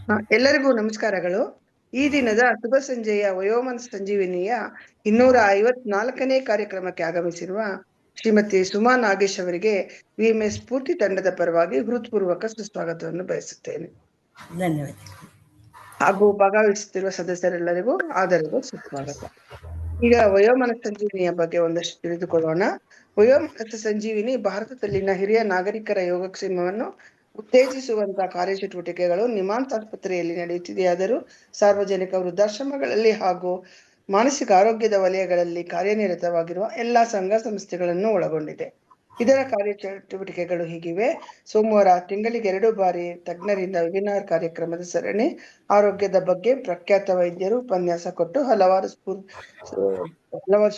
ಎಲ್ಲರಿಗೂ ನಮಸ್ಕಾರಗಳು. ಈ ದಿನದ ಶುಭ ಸಂಜೆಯ ವಯೋಮನ ಸಂಜೀವಿನಿಯ 254ನೇ ಕಾರ್ಯಕ್ರಮಕ್ಕೆ ಆಗಮಿಸಿರುವ ಶ್ರೀಮತಿ ಸುಮಾ ನಾಗೇಶ್ ಅವರಿಗೆ ವಿಎಂಎಸ್ ಸ್ಫೂರ್ತಿ ತಂಡದ ಪರವಾಗಿ ಹೃತ್ಪೂರ್ವಕ ಸುಸ್ವಾಗತವನ್ನು ಬಯಸುತ್ತೇನೆ. ಧನ್ಯವಾದ. ಹಾಗೂ ಭಾಗವಹಿಸುತ್ತಿರುವ ಸದಸ್ಯರೆಲ್ಲರಿಗೂ ಆದರದ ಸುಸ್ವಾಗತ. ಈಗ ವಯೋಮನ ಸಂಜೀವಿನಿಯ ಬಗ್ಗೆ ಒಂದಷ್ಟು ತಿಳಿದುಕೊಳ್ಳೋಣ. ವಯೋಮನ ಸಂಜೀವಿನಿ ಭಾರತದಲ್ಲಿನ ಹಿರಿಯ ನಾಗರಿಕರ ಯೋಗಕ್ಷೇಮವನ್ನು ಉತ್ತೇಜಿಸುವಂತಹ ಕಾರ್ಯಚಟುವಟಿಕೆಗಳು ನಿಮಾನ್ಸ್ ಆಸ್ಪತ್ರೆಯಲ್ಲಿ ನಡೆಯುತ್ತಿದೆಯಾದರೂ ಸಾರ್ವಜನಿಕ ವೃದ್ಧಾಶ್ರಮಗಳಲ್ಲಿ ಹಾಗೂ ಮಾನಸಿಕ ಆರೋಗ್ಯದ ವಲಯಗಳಲ್ಲಿ ಕಾರ್ಯನಿರತವಾಗಿರುವ ಎಲ್ಲಾ ಸಂಘ ಸಂಸ್ಥೆಗಳನ್ನು ಒಳಗೊಂಡಿದೆ. ಇದರ ಕಾರ್ಯಚಟುವಟಿಕೆಗಳು ಹೀಗಿವೆ. ಸೋಮವಾರ ತಿಂಗಳಿಗೆ 2 ಬಾರಿ ತಜ್ಞರಿಂದ ವೆಬಿನಾರ್ ಕಾರ್ಯಕ್ರಮದ ಸರಣಿ, ಆರೋಗ್ಯದ ಬಗ್ಗೆ ಪ್ರಖ್ಯಾತ ವೈದ್ಯರು ಉಪನ್ಯಾಸ ಕೊಟ್ಟು ಹಲವಾರು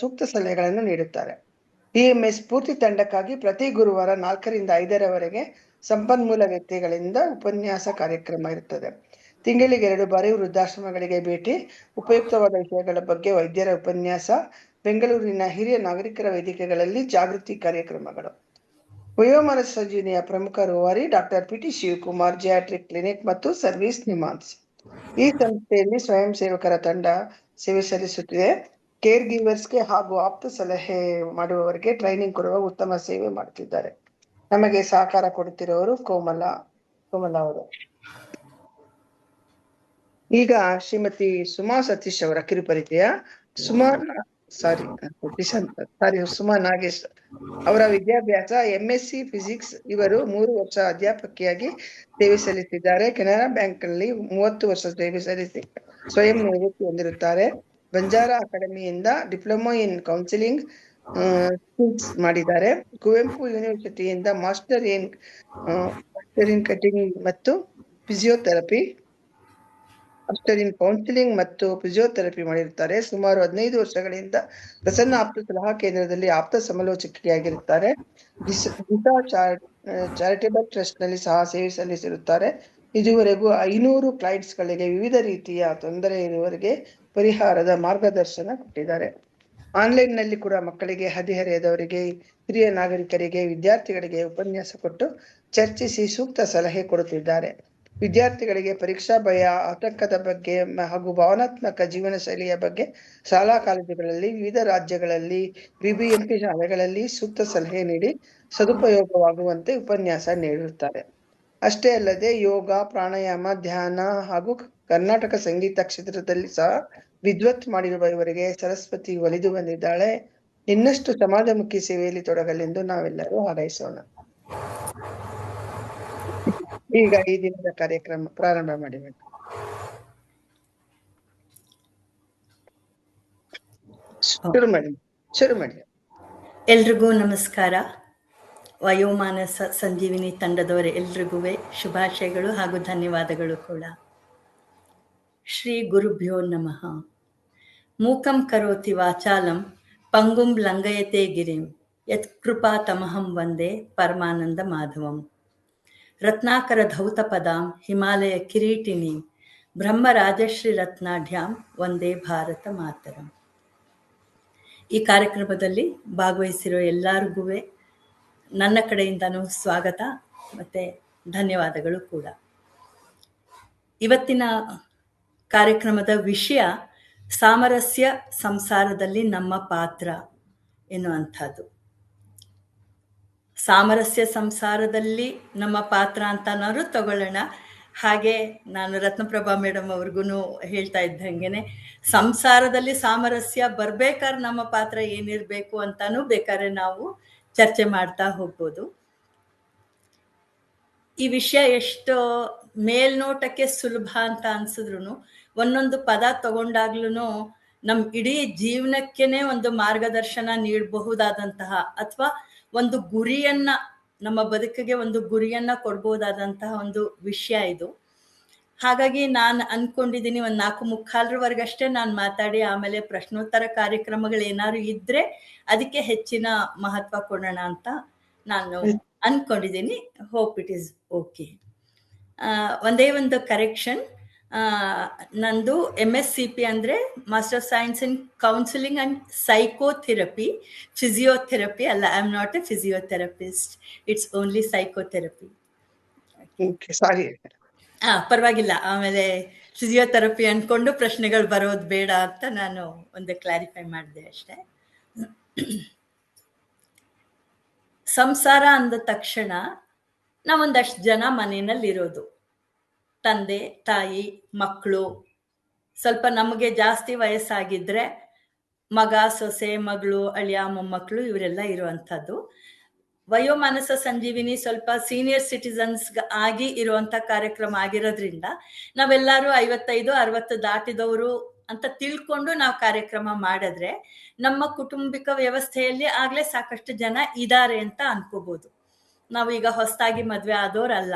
ಸೂಕ್ತ ಸಲಹೆಗಳನ್ನು ನೀಡುತ್ತಾರೆ. ವಿಎಂಎಸ್ ಸ್ಫೂರ್ತಿ ತಂಡಕ್ಕಾಗಿ ಪ್ರತಿ ಗುರುವಾರ 4 ರಿಂದ 5ರವರೆಗೆ ಸಂಪನ್ಮೂಲ ವ್ಯಕ್ತಿಗಳಿಂದ ಉಪನ್ಯಾಸ ಕಾರ್ಯಕ್ರಮ ಇರುತ್ತದೆ. ತಿಂಗಳಿಗೆ 2 ಬಾರಿ ವೃದ್ಧಾಶ್ರಮಗಳಿಗೆ ಭೇಟಿ, ಉಪಯುಕ್ತವಾದ ವಿಷಯಗಳ ಬಗ್ಗೆ ವೈದ್ಯರ ಉಪನ್ಯಾಸ, ಬೆಂಗಳೂರಿನ ಹಿರಿಯ ನಾಗರಿಕರ ವೇದಿಕೆಗಳಲ್ಲಿ ಜಾಗೃತಿ ಕಾರ್ಯಕ್ರಮಗಳು. ವಯೋಮಾನ ಸಂಜೀವಿನಿಯ ಪ್ರಮುಖ ರೂವಾರಿ ಡಾಕ್ಟರ್ ಪಿಟಿ ಶಿವಕುಮಾರ್, ಜಿಯಾಟ್ರಿಕ್ ಕ್ಲಿನಿಕ್ ಮತ್ತು ಸರ್ವಿಸ್ ನಿಮಾನ್ಸ್. ಈ ಸಂಸ್ಥೆಯಲ್ಲಿ ಸ್ವಯಂ ಸೇವಕರ ತಂಡ ಸೇವೆ ಸಲ್ಲಿಸುತ್ತಿದೆ. ಕೇರ್ ಗಿವರ್ಸ್ಗೆ ಹಾಗೂ ಆಪ್ತ ಸಲಹೆ ಮಾಡುವವರಿಗೆ ಟ್ರೈನಿಂಗ್ ಕೊಡುವ ಉತ್ತಮ ಸೇವೆ ಮಾಡುತ್ತಿದ್ದಾರೆ. ನಮಗೆ ಸಹಕಾರ ಕೊಡುತ್ತಿರುವವರು ಕೋಮಲ ಅವರು. ಈಗ ಶ್ರೀಮತಿ ಸುಮಾ ಸತೀಶ್ ಅವರ ಕಿರುಪರಿಚಯ. ಸುಮಾ ನಾಗೇಶ್ ಅವರ ವಿದ್ಯಾಭ್ಯಾಸ MSc ಫಿಸಿಕ್ಸ್. ಇವರು 3 ವರ್ಷ ಅಧ್ಯಾಪಕಿಯಾಗಿ ಸೇವೆ ಸಲ್ಲಿಸಿದ್ದಾರೆ. ಕೆನರಾ ಬ್ಯಾಂಕ್ ನಲ್ಲಿ 30 ವರ್ಷ ಸೇವೆ ಸಲ್ಲಿಸಿ ಸ್ವಯಂ ನಿವೃತ್ತಿ ಹೊಂದಿರುತ್ತಾರೆ. ಬಂಜಾರಾ ಅಕಾಡೆಮಿಯಿಂದ ಡಿಪ್ಲೊಮಾ ಇನ್ ಕೌನ್ಸಿಲಿಂಗ್ ಮಾಡಿದ್ದಾರೆ. ಕುವೆಂಪು ಯೂನಿವರ್ಸಿಟಿಯಿಂದ ಮಾಸ್ಟರ್ ಇನ್ ಕಟಿಂಗ್ ಮತ್ತು ಫಿಸಿಯೋಥೆರಪಿ, ಮಾಸ್ಟರ್ ಇನ್ ಕೌನ್ಸಿಲಿಂಗ್ ಮತ್ತು ಫಿಸಿಯೋಥೆರಪಿ ಮಾಡಿರುತ್ತಾರೆ. ಸುಮಾರು 15 ವರ್ಷಗಳಿಂದ ಪ್ರಸನ್ನ ಆಪ್ತ ಸಲಹಾ ಕೇಂದ್ರದಲ್ಲಿ ಆಪ್ತ ಸಮಾಲೋಚಕಿಯಾಗಿರುತ್ತಾರೆ. ದಿಶಾ ಚಾರಿಟೇಬಲ್ ಟ್ರಸ್ಟ್ ನಲ್ಲಿ ಸಹ ಸೇವೆ ಸಲ್ಲಿಸಿರುತ್ತಾರೆ. ಇದುವರೆಗೂ 500 ಕ್ಲೈಂಟ್ಸ್ ಗಳಿಗೆ ವಿವಿಧ ರೀತಿಯ ತೊಂದರೆ ಇರುವವರಿಗೆ ಪರಿಹಾರದ ಮಾರ್ಗದರ್ಶನ ಕೊಟ್ಟಿದ್ದಾರೆ. ಆನ್ಲೈನ್ ನಲ್ಲಿ ಕೂಡ ಮಕ್ಕಳಿಗೆ, ಹದಿಹರೆಯದವರಿಗೆ, ಹಿರಿಯ ನಾಗರಿಕರಿಗೆ, ವಿದ್ಯಾರ್ಥಿಗಳಿಗೆ ಉಪನ್ಯಾಸ ಕೊಟ್ಟು ಚರ್ಚಿಸಿ ಸೂಕ್ತ ಸಲಹೆ ಕೊಡುತ್ತಿದ್ದಾರೆ. ವಿದ್ಯಾರ್ಥಿಗಳಿಗೆ ಪರೀಕ್ಷಾ ಭಯ, ಆತಂಕದ ಬಗ್ಗೆ ಹಾಗೂ ಭಾವನಾತ್ಮಕ ಜೀವನ ಶೈಲಿಯ ಬಗ್ಗೆ ಶಾಲಾ ಕಾಲೇಜುಗಳಲ್ಲಿ, ವಿವಿಧ ರಾಜ್ಯಗಳಲ್ಲಿ, BBMP ಶಾಲೆಗಳಲ್ಲಿ ಸೂಕ್ತ ಸಲಹೆ ನೀಡಿ ಸದುಪಯೋಗವಾಗುವಂತೆ ಉಪನ್ಯಾಸ ನೀಡಿರುತ್ತಾರೆ. ಅಷ್ಟೇ ಅಲ್ಲದೆ ಯೋಗ, ಪ್ರಾಣಾಯಾಮ, ಧ್ಯಾನ ಹಾಗೂ ಕರ್ನಾಟಕ ಸಂಗೀತ ಕ್ಷೇತ್ರದಲ್ಲಿ ಸಹ ವಿದ್ವತ್ ಮಾಡಿರುವ ಇವರಿಗೆ ಸರಸ್ವತಿ ಒಲಿದು ಬಂದಿದ್ದಾಳೆ. ಇನ್ನಷ್ಟು ಸಮಾಜಮುಖಿ ಸೇವೆಯಲ್ಲಿ ತೊಡಗಲೆಂದು ನಾವೆಲ್ಲರೂ ಹಾರೈಸೋಣ. ಈಗ ಈ ದಿನದ ಕಾರ್ಯಕ್ರಮ ಪ್ರಾರಂಭ ಮಾಡಿಬೇಕು. ಶುರು ಮಾಡಿ. ಎಲ್ರಿಗೂ ನಮಸ್ಕಾರ. ವಯೋಮಾನ ಸಂಜೀವಿನಿ ತಂಡದವರೇ ಎಲ್ರಿಗೂ ಶುಭಾಶಯಗಳು ಹಾಗೂ ಧನ್ಯವಾದಗಳು ಕೂಡ. ಶ್ರೀ ಗುರುಭ್ಯೋ ನಮಃ. ಮೂಕಂ ಕರೋತಿ ವಾಚಾಲಂ ಪಂಗುಂ ಲಂಘಯತೆ ಗಿರಿಂ ಯತ್ ಕೃಪಾ ತಮಹಂ ವಂದೇ ಪರಮಾನಂದ ಮಾಧವಂ. ರತ್ನಾಕರ ಧೌತ ಪದಾಂ ಹಿಮಾಲಯ ಕಿರೀಟಿನಿ ಬ್ರಹ್ಮ ರಾಜಶ್ರೀ ರತ್ನಾಢ್ಯಾಂ ವಂದೇ ಭಾರತ ಮಾತರಂ. ಈ ಕಾರ್ಯಕ್ರಮದಲ್ಲಿ ಭಾಗವಹಿಸಿರೋ ಎಲ್ಲರಿಗೂ ನನ್ನ ಕಡೆಯಿಂದನೂ ಸ್ವಾಗತ ಮತ್ತು ಧನ್ಯವಾದಗಳು ಕೂಡ. ಇವತ್ತಿನ ಕಾರ್ಯಕ್ರಮದ ವಿಷಯ ಸಾಮರಸ್ಯ ಸಂಸಾರದಲ್ಲಿ ನಮ್ಮ ಪಾತ್ರ ಎನ್ನುವಂಥದ್ದು. ಸಾಮರಸ್ಯ ಸಂಸಾರದಲ್ಲಿ ನಮ್ಮ ಪಾತ್ರ ಅಂತನಾದ್ರು ತಗೊಳ್ಳೋಣ. ಹಾಗೆ ನಾನು ರತ್ನಪ್ರಭಾ ಮೇಡಮ್ ಅವ್ರಿಗೂ ಹೇಳ್ತಾ ಇದ್ದಂಗೆನೆ, ಸಂಸಾರದಲ್ಲಿ ಸಾಮರಸ್ಯ ಬರ್ಬೇಕಾದ್ರೆ ನಮ್ಮ ಪಾತ್ರ ಏನಿರಬೇಕು ಅಂತಾನು ಬೇಕಾದ್ರೆ ನಾವು ಚರ್ಚೆ ಮಾಡ್ತಾ ಹೋಗ್ಬೋದು. ಈ ವಿಷಯ ಎಷ್ಟು ಮೇಲ್ನೋಟಕ್ಕೆ ಸುಲಭ ಅಂತ ಅನ್ಸಿದ್ರು ಒಂದೊಂದು ಪದ ತಗೊಂಡಾಗ್ಲೂ ನಮ್ಮ ಇಡೀ ಜೀವನಕ್ಕೇನೆ ಒಂದು ಮಾರ್ಗದರ್ಶನ ನೀಡಬಹುದಾದಂತಹ ಅಥವಾ ಒಂದು ಗುರಿಯನ್ನ, ನಮ್ಮ ಬದುಕಿಗೆ ಒಂದು ಗುರಿಯನ್ನ ಕೊಡ್ಬೋದಾದಂತಹ ಒಂದು ವಿಷಯ ಇದು. ಹಾಗಾಗಿ ನಾನು ಅನ್ಕೊಂಡಿದ್ದೀನಿ ಒಂದು 4:45 ನಾನು ಮಾತಾಡಿ ಆಮೇಲೆ ಪ್ರಶ್ನೋತ್ತರ ಕಾರ್ಯಕ್ರಮಗಳು ಏನಾದ್ರು ಇದ್ರೆ ಅದಕ್ಕೆ ಹೆಚ್ಚಿನ ಮಹತ್ವ ಕೊಡೋಣ ಅಂತ ನಾನು ಅನ್ಕೊಂಡಿದ್ದೀನಿ. Hope it is okay. ಒಂದೇ ಒಂದು ಕರೆಕ್ಷನ್, ನಂದು MSCP ಅಂದರೆ master science in counselling and psychotherapy, physiotherapy ಅಲ್ಲ. I am not a physiotherapist, it's only psychotherapy. Sorry. ಪರವಾಗಿಲ್ಲ. ಆಮೇಲೆ ಫಿಸಿಯೋಥೆರಪಿ ಅನ್ಕೊಂಡು ಪ್ರಶ್ನೆಗಳು ಬರೋದು ಬೇಡ ಅಂತ ನಾನು ಒಂದು ಕ್ಲಾರಿಫೈ ಮಾಡಿದೆ ಅಷ್ಟೇ. ಸಂಸಾರ ಅಂದ ತಕ್ಷಣ ನಾವೊಂದಷ್ಟು ಜನ ಮನೆಯಲ್ಲಿರೋದು, ತಂದೆ ತಾಯಿ ಮಕ್ಕಳು, ಸ್ವಲ್ಪ ನಮಗೆ ಜಾಸ್ತಿ ವಯಸ್ಸಾಗಿದ್ರೆ ಮಗ ಸೊಸೆ ಮಗಳು ಅಳಿಯ ಮೊಮ್ಮಕ್ಕಳು ಇವರೆಲ್ಲ ಇರುವಂಥದ್ದು. ವಯೋಮಾನಸ ಸಂಜೀವಿನಿ ಸ್ವಲ್ಪ ಸೀನಿಯರ್ ಸಿಟಿಸನ್ಸ್ ಆಗಿ ಇರುವಂತ ಕಾರ್ಯಕ್ರಮ ಆಗಿರೋದ್ರಿಂದ ನಾವೆಲ್ಲರೂ 55-60 ದಾಟಿದವರು ಅಂತ ತಿಳ್ಕೊಂಡು ನಾವು ಕಾರ್ಯಕ್ರಮ ಮಾಡಿದ್ರೆ ನಮ್ಮ ಕುಟುಂಬಿಕ ವ್ಯವಸ್ಥೆಯಲ್ಲಿ ಆಗ್ಲೇ ಸಾಕಷ್ಟು ಜನ ಇದ್ದಾರೆ ಅಂತ ಅನ್ಕೋಬಹುದು. ನಾವು ಈಗ ಹೊಸದಾಗಿ ಮದ್ವೆ ಆದೋರಲ್ಲ,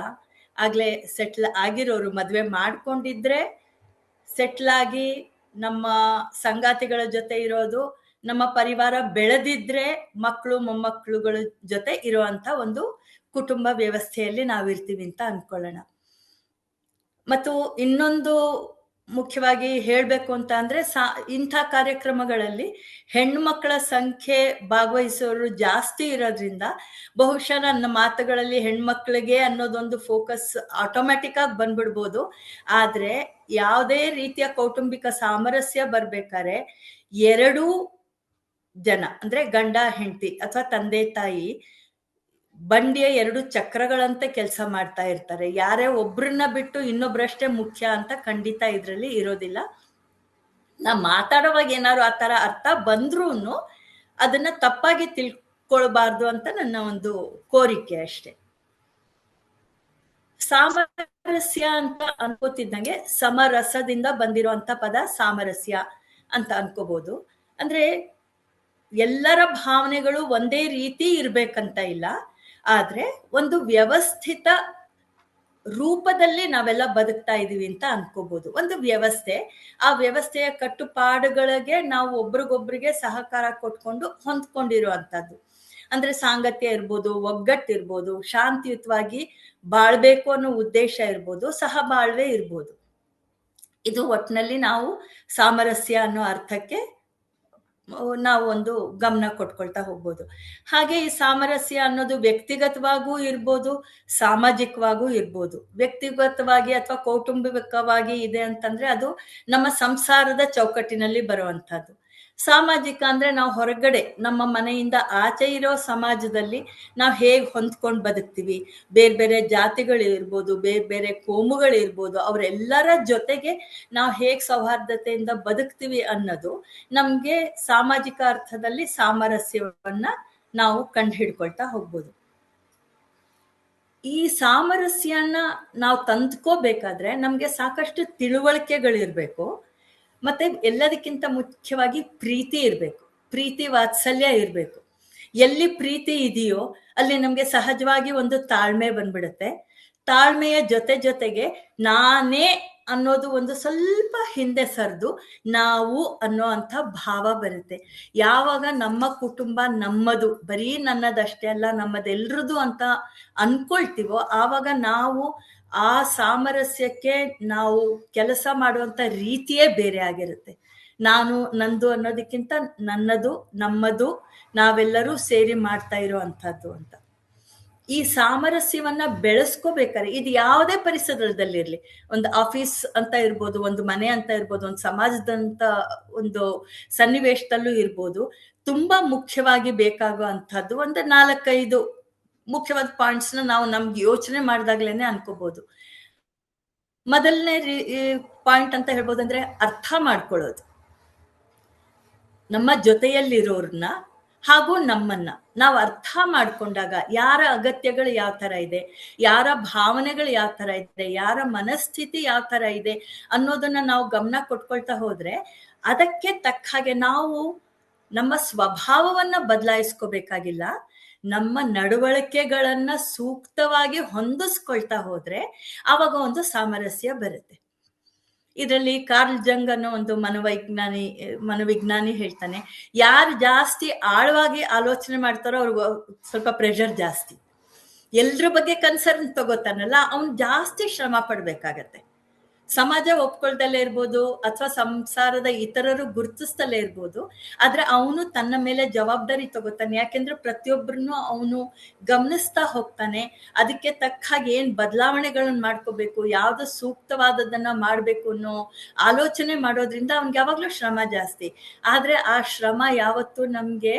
ಆಗ್ಲೇ ಸೆಟ್ಲ್ ಆಗಿರೋರು. ಮದ್ವೆ ಮಾಡ್ಕೊಂಡಿದ್ರೆ ಸೆಟ್ಲ್ ಆಗಿ ನಮ್ಮ ಸಂಗಾತಿಗಳ ಜೊತೆ ಇರೋದು, ನಮ್ಮ ಪರಿವಾರ ಬೆಳೆದಿದ್ರೆ ಮಕ್ಕಳು ಮೊಮ್ಮಕ್ಕಳುಗಳ ಜೊತೆ ಇರುವಂತ ಒಂದು ಕುಟುಂಬ ವ್ಯವಸ್ಥೆಯಲ್ಲಿ ನಾವಿರ್ತೀವಿ ಅಂತ ಅನ್ಕೊಳ್ಳೋಣ. ಮತ್ತು ಇನ್ನೊಂದು ಮುಖ್ಯವಾಗಿ ಹೇಳ್ಬೇಕು ಅಂತ ಅಂದ್ರೆ ಇಂಥ ಕಾರ್ಯಕ್ರಮಗಳಲ್ಲಿ ಹೆಣ್ಮಕ್ಳ ಸಂಖ್ಯೆ ಭಾಗವಹಿಸೋರು ಜಾಸ್ತಿ ಇರೋದ್ರಿಂದ ಬಹುಶಃ ನನ್ನ ಮಾತುಗಳಲ್ಲಿ ಹೆಣ್ಮಕ್ಳಿಗೆ ಅನ್ನೋದೊಂದು ಫೋಕಸ್ ಆಟೋಮ್ಯಾಟಿಕ್ ಆಗಿ ಬಂದ್ಬಿಡ್ಬೋದು. ಆದ್ರೆ ಯಾವುದೇ ರೀತಿಯ ಕೌಟುಂಬಿಕ ಸಾಮರಸ್ಯ ಬರ್ಬೇಕಾದ್ರೆ ಎರಡೂ ಜನ ಅಂದ್ರೆ ಗಂಡ ಹೆಂಡತಿ ಅಥವಾ ತಂದೆ ತಾಯಿ ಬಂಡಿಯ ಎರಡು ಚಕ್ರಗಳಂತೆ ಕೆಲಸ ಮಾಡ್ತಾ ಇರ್ತಾರೆ. ಯಾರೇ ಒಬ್ರನ್ನ ಬಿಟ್ಟು ಇನ್ನೊಬ್ರಷ್ಟೇ ಮುಖ್ಯ ಅಂತ ಖಂಡಿತ ಇದ್ರಲ್ಲಿ ಇರೋದಿಲ್ಲ. ನಾ ಮಾತಾಡುವಾಗ ಏನಾದ್ರು ಆ ತರ ಅರ್ಥ ಬಂದ್ರೂ ಅದನ್ನ ತಪ್ಪಾಗಿ ತಿಳ್ಕೊಳ್ಬಾರ್ದು ಅಂತ ನನ್ನ ಒಂದು ಕೋರಿಕೆ ಅಷ್ಟೆ. ಸಾಮರಸ್ಯ ಅಂತ ಅನ್ಕೋತಿದ್ದಂಗೆ ಸಮರಸದಿಂದ ಬಂದಿರುವಂತ ಪದ ಸಾಮರಸ್ಯ ಅಂತ ಅನ್ಕೋಬಹುದು. ಅಂದ್ರೆ ಎಲ್ಲರ ಭಾವನೆಗಳು ಒಂದೇ ರೀತಿ ಇರ್ಬೇಕಂತ ಇಲ್ಲ, ಆದ್ರೆ ಒಂದು ವ್ಯವಸ್ಥಿತ ರೂಪದಲ್ಲಿ ನಾವೆಲ್ಲ ಬದುಕ್ತಾ ಇದೀವಿ ಅಂತ ಅನ್ಕೋಬಹುದು. ಒಂದು ವ್ಯವಸ್ಥೆ, ಆ ವ್ಯವಸ್ಥೆಯ ಕಟ್ಟುಪಾಡುಗಳಿಗೆ ನಾವು ಒಬ್ರಿಗೊಬ್ರಿಗೆ ಸಹಕಾರ ಕೊಟ್ಕೊಂಡು ಹೊಂದ್ಕೊಂಡಿರುವಂತದ್ದು. ಅಂದ್ರೆ ಸಾಂಗತ್ಯ ಇರ್ಬೋದು, ಒಗ್ಗಟ್ಟಿರ್ಬೋದು, ಶಾಂತಿಯುತವಾಗಿ ಬಾಳ್ಬೇಕು ಅನ್ನೋ ಉದ್ದೇಶ ಇರ್ಬೋದು, ಸಹಬಾಳ್ವೆ ಇರ್ಬೋದು. ಇದು ಒಟ್ಟಿನಲ್ಲಿ ನಾವು ಸಾಮರಸ್ಯ ಅನ್ನೋ ಅರ್ಥಕ್ಕೆ ನಾವು ಒಂದು ಗಮನ ಕೊಟ್ಕೊಳ್ತಾ ಹೋಗ್ಬೋದು. ಹಾಗೆ ಈ ಸಾಮರಸ್ಯ ಅನ್ನೋದು ವ್ಯಕ್ತಿಗತವಾಗೂ ಇರ್ಬೋದು, ಸಾಮಾಜಿಕವಾಗೂ ಇರ್ಬೋದು. ವ್ಯಕ್ತಿಗತವಾಗಿ ಅಥವಾ ಕೌಟುಂಬಿಕವಾಗಿ ಇದೆ ಅಂತಂದ್ರೆ ಅದು ನಮ್ಮ ಸಂಸಾರದ ಚೌಕಟ್ಟಿನಲ್ಲಿ ಬರುವಂತಹದ್ದು. ಸಾಮಾಜಿಕ ಅಂದ್ರೆ ನಾವು ಹೊರಗಡೆ ನಮ್ಮ ಮನೆಯಿಂದ ಆಚೆ ಇರೋ ಸಮಾಜದಲ್ಲಿ ನಾವು ಹೇಗೆ ಹೊಂದ್ಕೊಂಡು ಬದುಕ್ತೀವಿ, ಬೇರೆ ಬೇರೆ ಜಾತಿಗಳಿರ್ಬೋದು, ಬೇರೆ ಬೇರೆ ಕೋಮುಗಳಿರ್ಬೋದು, ಅವರೆಲ್ಲರ ಜೊತೆಗೆ ನಾವು ಹೇಗೆ ಸೌಹಾರ್ದತೆಯಿಂದ ಬದುಕ್ತೀವಿ ಅನ್ನೋದು ನಮ್ಗೆ ಸಾಮಾಜಿಕ ಅರ್ಥದಲ್ಲಿ ಸಾಮರಸ್ಯವನ್ನ ನಾವು ಕಂಡು ಹಿಡ್ಕೊಳ್ತಾ ಹೋಗ್ಬೋದು. ಈ ಸಾಮರಸ್ಯನ ನಾವು ತಂದ್ಕೋಬೇಕಾದ್ರೆ ನಮ್ಗೆ ಸಾಕಷ್ಟು ತಿಳುವಳಿಕೆಗಳಿರ್ಬೇಕು. ಮತ್ತೆ ಎಲ್ಲದಕ್ಕಿಂತ ಮುಖ್ಯವಾಗಿ ಪ್ರೀತಿ ಇರ್ಬೇಕು, ಪ್ರೀತಿ ವಾತ್ಸಲ್ಯ ಇರ್ಬೇಕು. ಎಲ್ಲಿ ಪ್ರೀತಿ ಇದೆಯೋ ಅಲ್ಲಿ ನಮ್ಗೆ ಸಹಜವಾಗಿ ಒಂದು ತಾಳ್ಮೆ ಬಂದ್ಬಿಡುತ್ತೆ. ತಾಳ್ಮೆಯ ಜೊತೆಗೆ ನಾನೇ ಅನ್ನೋದು ಒಂದು ಸ್ವಲ್ಪ ಹಿಂದೆ ಸರಿದು ನಾವು ಅನ್ನೋ ಅಂತ ಭಾವ ಬರುತ್ತೆ. ಯಾವಾಗ ನಮ್ಮ ಕುಟುಂಬ ನಮ್ಮದು, ಬರೀ ನನ್ನದಷ್ಟೇ ಅಲ್ಲ ನಮ್ಮದೆಲ್ರದು ಅಂತ ಅನ್ಕೊಳ್ತೀವೋ ಆವಾಗ ನಾವು ಆ ಸಾಮರಸ್ಯಕ್ಕೆ ನಾವು ಕೆಲಸ ಮಾಡುವಂತ ರೀತಿಯೇ ಬೇರೆ ಆಗಿರುತ್ತೆ. ನಾನು ನಂದು ಅನ್ನೋದಕ್ಕಿಂತ ನನ್ನದು ನಮ್ಮದು ನಾವೆಲ್ಲರೂ ಸೇರಿ ಮಾಡ್ತಾ ಇರೋವಂಥದ್ದು ಅಂತ. ಈ ಸಾಮರಸ್ಯವನ್ನ ಬೆಳೆಸ್ಕೋಬೇಕಾದ್ರೆ ಇದು ಯಾವುದೇ ಪರಿಸರದಲ್ಲಿರ್ಲಿ, ಒಂದು ಆಫೀಸ್ ಅಂತ ಇರ್ಬೋದು, ಒಂದು ಮನೆ ಅಂತ ಇರ್ಬೋದು, ಒಂದು ಸಮಾಜದಂತ ಒಂದು ಸನ್ನಿವೇಶದಲ್ಲೂ ಇರ್ಬೋದು, ತುಂಬಾ ಮುಖ್ಯವಾಗಿ ಬೇಕಾಗುವಂಥದ್ದು ಒಂದು 4-5 ಮುಖ್ಯವಾದ ಪಾಯಿಂಟ್ಸ್ನ ನಾವು ನಮ್ಗೆ ಯೋಚನೆ ಮಾಡಿದಾಗ್ಲೇನೆ ಅನ್ಕೋಬಹುದು. ಮೊದಲನೇ ಪಾಯಿಂಟ್ ಅಂತ ಹೇಳ್ಬೋದು ಅಂದ್ರೆ ಅರ್ಥ ಮಾಡ್ಕೊಳ್ಳೋದು. ನಮ್ಮ ಜೊತೆಯಲ್ಲಿರೋರ್ನ ಹಾಗೂ ನಮ್ಮನ್ನ ನಾವು ಅರ್ಥ ಮಾಡ್ಕೊಂಡಾಗ ಯಾರ ಅಗತ್ಯಗಳು ಯಾವ ತರ ಇದೆ, ಯಾರ ಭಾವನೆಗಳು ಯಾವ ತರ ಇದೆ, ಯಾರ ಮನಸ್ಥಿತಿ ಯಾವ ತರ ಇದೆ ಅನ್ನೋದನ್ನ ನಾವು ಗಮನ ಕೊಟ್ಕೊಳ್ತಾ ಹೋದ್ರೆ ಅದಕ್ಕೆ ತಕ್ಕ ಹಾಗೆ ನಾವು ನಮ್ಮ ಸ್ವಭಾವವನ್ನ ಬದಲಾಯಿಸ್ಕೋಬೇಕಾಗಿಲ್ಲ, ನಮ್ಮ ನಡವಳಿಕೆಗಳನ್ನ ಸೂಕ್ತವಾಗಿ ಹೊಂದಿಸ್ಕೊಳ್ತಾ ಹೋದ್ರೆ ಆವಾಗ ಒಂದು ಸಾಮರಸ್ಯ ಬರುತ್ತೆ. ಇದರಲ್ಲಿ ಕಾರ್ಲ್ ಜಂಗ್ ಅನ್ನೋ ಒಂದು ಮನೋವಿಜ್ಞಾನಿ ಹೇಳ್ತಾನೆ, ಯಾರು ಜಾಸ್ತಿ ಆಳವಾಗಿ ಆಲೋಚನೆ ಮಾಡ್ತಾರೋ ಅವ್ರಿಗೆ ಸ್ವಲ್ಪ ಪ್ರೆಷರ್ ಜಾಸ್ತಿ. ಎಲ್ರ ಬಗ್ಗೆ ಕನ್ಸರ್ನ್ ತಗೋತಾನಲ್ಲ ಅವನು ಜಾಸ್ತಿ ಶ್ರಮ ಪಡ್ಬೇಕಾಗತ್ತೆ. ಸಮಾಜ ಒಪ್ಕೊಳ್ದಲ್ಲೇ ಇರ್ಬೋದು, ಅಥವಾ ಸಂಸಾರದ ಇತರರು ಗುರುತಿಸ್ತಲೇ ಇರ್ಬೋದು, ಆದ್ರೆ ಅವನು ತನ್ನ ಮೇಲೆ ಜವಾಬ್ದಾರಿ ತಗೋತಾನೆ. ಯಾಕೆಂದ್ರೆ ಪ್ರತಿಯೊಬ್ಬರನ್ನು ಅವನು ಗಮನಿಸ್ತಾ ಹೋಗ್ತಾನೆ. ಅದಕ್ಕೆ ತಕ್ಕ ಹಾಗೆ ಏನ್ ಬದಲಾವಣೆಗಳನ್ನ ಮಾಡ್ಕೋಬೇಕು, ಯಾವ್ದು ಸೂಕ್ತವಾದದನ್ನ ಮಾಡ್ಬೇಕು ಅನ್ನೋ ಆಲೋಚನೆ ಮಾಡೋದ್ರಿಂದ ಅವ್ನಿಗೆ ಯಾವಾಗ್ಲೂ ಶ್ರಮ ಜಾಸ್ತಿ. ಆದ್ರೆ ಆ ಶ್ರಮ ಯಾವತ್ತೂ ನಮ್ಗೆ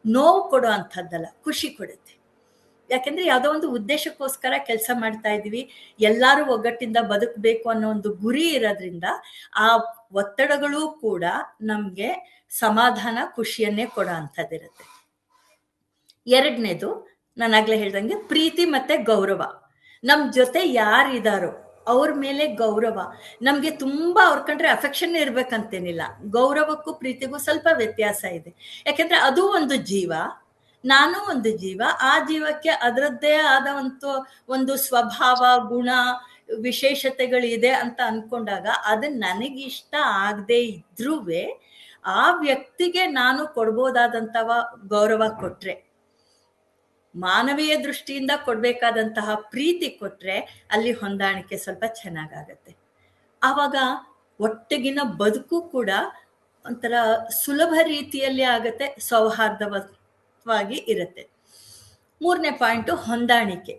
ನೋವು ಕೊಡೋ ಅಂಥದ್ದಲ್ಲ, ಖುಷಿ ಕೊಡುತ್ತೆ. ಯಾಕೆಂದ್ರೆ ಯಾವುದೋ ಒಂದು ಉದ್ದೇಶಕ್ಕೋಸ್ಕರ ಕೆಲಸ ಮಾಡ್ತಾ ಇದೀವಿ, ಎಲ್ಲಾರು ಒಗ್ಗಟ್ಟಿಂದ ಬದುಕಬೇಕು ಅನ್ನೋ ಒಂದು ಗುರಿ ಇರೋದ್ರಿಂದ ಆ ಒತ್ತಡಗಳು ಕೂಡ ನಮ್ಗೆ ಸಮಾಧಾನ, ಖುಷಿಯನ್ನೇ ಕೊಡೋ ಅಂಥದ್ದಿರುತ್ತೆ. ಎರಡನೇದು, ನಾನು ಆಗ್ಲೇ ಹೇಳ್ದಂಗೆ ಪ್ರೀತಿ ಮತ್ತೆ ಗೌರವ. ನಮ್ ಜೊತೆ ಯಾರಿದಾರೋ ಅವ್ರ ಮೇಲೆ ಗೌರವ. ನಮ್ಗೆ ತುಂಬಾ ಅವ್ರ ಕಂಡ್ರೆ ಅಫೆಕ್ಷನ್ ಇರ್ಬೇಕಂತೇನಿಲ್ಲ. ಗೌರವಕ್ಕೂ ಪ್ರೀತಿಗೂ ಸ್ವಲ್ಪ ವ್ಯತ್ಯಾಸ ಇದೆ. ಯಾಕೆಂದ್ರೆ ಅದು ಒಂದು ಜೀವ, ನಾನು ಒಂದು ಜೀವ. ಆ ಜೀವಕ್ಕೆ ಅದರದ್ದೇ ಆದ ಒಂದು ಸ್ವಭಾವ, ಗುಣ, ವಿಶೇಷತೆಗಳಿದೆ ಅಂತ ಅನ್ಕೊಂಡಾಗ ಅದು ನನಗಿಷ್ಟ ಆಗದೆ ಇದ್ರೂ ಆ ವ್ಯಕ್ತಿಗೆ ನಾನು ಕೊಡ್ಬೋದಾದಂತಹ ಗೌರವ ಕೊಟ್ರೆ, ಮಾನವೀಯ ದೃಷ್ಟಿಯಿಂದ ಕೊಡ್ಬೇಕಾದಂತಹ ಪ್ರೀತಿ ಕೊಟ್ರೆ ಅಲ್ಲಿ ಹೊಂದಾಣಿಕೆ ಸ್ವಲ್ಪ ಚೆನ್ನಾಗಾಗತ್ತೆ. ಆವಾಗ ಒಟ್ಟಿಗಿನ ಬದುಕು ಕೂಡ ಒಂಥರ ಸುಲಭ ರೀತಿಯಲ್ಲಿ ಆಗತ್ತೆ, ಸೌಹಾರ್ದವಾಗಿ ಇರುತ್ತೆ. ಮೂರನೇ ಪಾಯಿಂಟು ಹೊಂದಾಣಿಕೆ.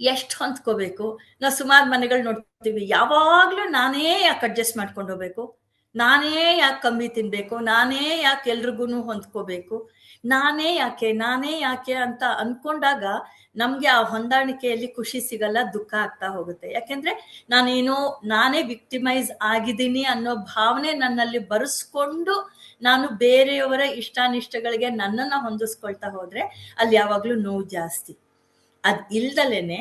ಎಷ್ಟು ಹೊಂದ್ಕೋಬೇಕು? ನಾವು ಸುಮಾರು ಮನೆಗಳು ನೋಡ್ತೀವಿ, ಯಾವಾಗ್ಲೂ ನಾನೇ ಯಾಕೆ ಅಡ್ಜಸ್ಟ್ ಮಾಡ್ಕೊಂಡು ಹೋಗ್ಬೇಕು, ನಾನೇ ಯಾಕೆ ಕಮ್ಮಿ ತಿನ್ಬೇಕು, ನಾನೇ ಯಾಕೆ ಎಲ್ರಿಗೂ ಹೊಂದ್ಕೋಬೇಕು, ನಾನೇ ಯಾಕೆ ಅಂತ ಅನ್ಕೊಂಡಾಗ ನಮ್ಗೆ ಆ ಹೊಂದಾಣಿಕೆಯಲ್ಲಿ ಖುಷಿ ಸಿಗಲ್ಲ, ದುಃಖ ಆಗ್ತಾ ಹೋಗುತ್ತೆ. ಯಾಕೆಂದ್ರೆ ನಾನೇ ವಿಕ್ಟಿಮೈಸ್ ಆಗಿದ್ದೀನಿ ಅನ್ನೋ ಭಾವನೆ ನನ್ನಲ್ಲಿ ಬರೆಸ್ಕೊಂಡು ನಾನು ಬೇರೆಯವರ ಇಷ್ಟಾನಿಷ್ಟಗಳಿಗೆ ನನ್ನನ್ನ ಹೊಂದಿಸ್ಕೊಳ್ತಾ ಹೋದ್ರೆ ಅಲ್ಲಿ ಯಾವಾಗ್ಲೂ ನೋವು ಜಾಸ್ತಿ. ಅದ್ ಇಲ್ದಲೇನೆ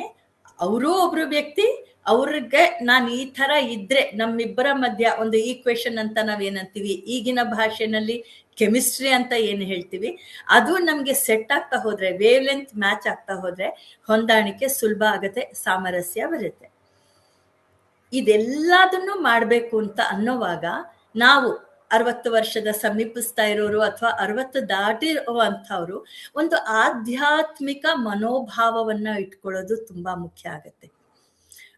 ಅವರೂ ಒಬ್ರು ವ್ಯಕ್ತಿ, ಅವ್ರಿಗೆ ನಾನು ಈ ತರ ಇದ್ರೆ ನಮ್ಮಿಬ್ಬರ ಮಧ್ಯ ಒಂದು ಈಕ್ವೇಶನ್ ಅಂತ ನಾವೇನಂತೀವಿ, ಈಗಿನ ಭಾಷೆನಲ್ಲಿ ಕೆಮಿಸ್ಟ್ರಿ ಅಂತ ಏನು ಹೇಳ್ತೀವಿ, ಅದು ನಮ್ಗೆ ಸೆಟ್ ಆಗ್ತಾ ಹೋದ್ರೆ, ವೇವ್ ಲೆಂತ್ ಮ್ಯಾಚ್ ಆಗ್ತಾ ಹೋದ್ರೆ ಹೊಂದಾಣಿಕೆ ಸುಲಭ ಆಗತ್ತೆ, ಸಾಮರಸ್ಯ ಬರುತ್ತೆ. ಇದೆಲ್ಲದನ್ನು ಮಾಡ್ಬೇಕು ಅಂತ ಅನ್ನೋವಾಗ ನಾವು 60 ವರ್ಷದ ಸಮೀಪಿಸ್ತಾ ಇರೋರು ಅಥವಾ 60 ದಾಟಿರುವಂಥವ್ರು ಒಂದು ಆಧ್ಯಾತ್ಮಿಕ ಮನೋಭಾವವನ್ನ ಇಟ್ಕೊಳ್ಳೋದು ತುಂಬಾ ಮುಖ್ಯ ಆಗತ್ತೆ.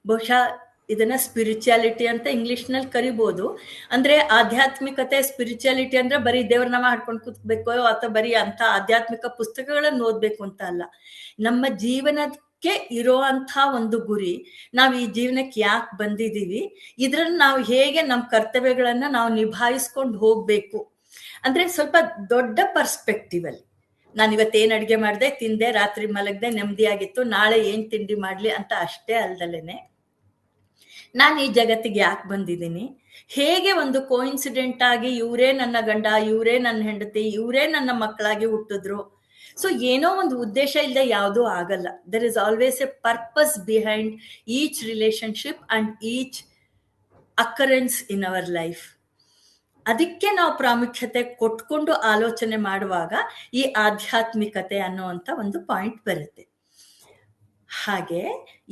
ಬಹುಶಃ ಇದನ್ನ ಸ್ಪಿರಿಚುಯಾಲಿಟಿ ಅಂತ ಇಂಗ್ಲಿಷ್ನಲ್ಲಿ ಕರಿಬೋದು. ಅಂದ್ರೆ ಆಧ್ಯಾತ್ಮಿಕತೆ, ಸ್ಪಿರಿಚುಯಾಲಿಟಿ ಅಂದ್ರೆ ಬರೀ ದೇವ್ರನಾಮ ಹಾಡ್ಕೊಂಡು ಕೂತ್ಬೇಕು ಅಥವಾ ಬರೀ ಅಂತ ಆಧ್ಯಾತ್ಮಿಕ ಪುಸ್ತಕಗಳನ್ನು ಓದ್ಬೇಕು ಅಂತ ಅಲ್ಲ. ನಮ್ಮ ಜೀವನಕ್ಕೆ ಇರೋ ಅಂಥ ಒಂದು ಗುರಿ, ನಾವು ಈ ಜೀವನಕ್ಕೆ ಯಾಕೆ ಬಂದಿದ್ದೀವಿ, ಇದ್ರಲ್ಲಿ ನಾವು ಹೇಗೆ ನಮ್ಮ ಕರ್ತವ್ಯಗಳನ್ನ ನಾವು ನಿಭಾಯಿಸ್ಕೊಂಡು ಹೋಗ್ಬೇಕು ಅಂದ್ರೆ ಸ್ವಲ್ಪ ದೊಡ್ಡ ಪರ್ಸ್ಪೆಕ್ಟಿವ್ ಅಲ್ಲಿ, ನಾನು ಇವತ್ತೇನ್ ಅಡ್ಗೆ ಮಾಡ್ದೆ, ತಿಂದೆ, ರಾತ್ರಿ ಮಲಗ್ದೆ, ನೆಮ್ಮದಿಯಾಗಿತ್ತು, ನಾಳೆ ಏನ್ ತಿಂಡಿ ಮಾಡ್ಲಿ ಅಂತ ಅಷ್ಟೇ ಅಲ್ದಲೇನೆ ನಾನು ಈ ಜಗತ್ತಿಗೆ ಯಾಕೆ ಬಂದಿದ್ದೀನಿ, ಹೇಗೆ ಒಂದು ಕೋಇನ್ಸಿಡೆಂಟ್ ಆಗಿ ಇವರೇ ನನ್ನ ಗಂಡ, ಇವರೇ ನನ್ನ ಹೆಂಡತಿ, ಇವರೇ ನನ್ನ ಮಕ್ಕಳಾಗಿ ಹುಟ್ಟಿದ್ರು. ಸೊ ಏನೋ ಒಂದು ಉದ್ದೇಶ ಇಲ್ಲದೆ ಯಾವುದೂ ಆಗಲ್ಲ. There is always a purpose behind each relationship and each occurrence in our life. ಅದಕ್ಕೆ ನಾವು ಪ್ರಾಮುಖ್ಯತೆ ಕೊಟ್ಕೊಂಡು ಆಲೋಚನೆ ಮಾಡುವಾಗ ಈ ಆಧ್ಯಾತ್ಮಿಕತೆ ಅನ್ನುವಂಥ ಒಂದು ಪಾಯಿಂಟ್ ಬರುತ್ತೆ. ಹಾಗೆ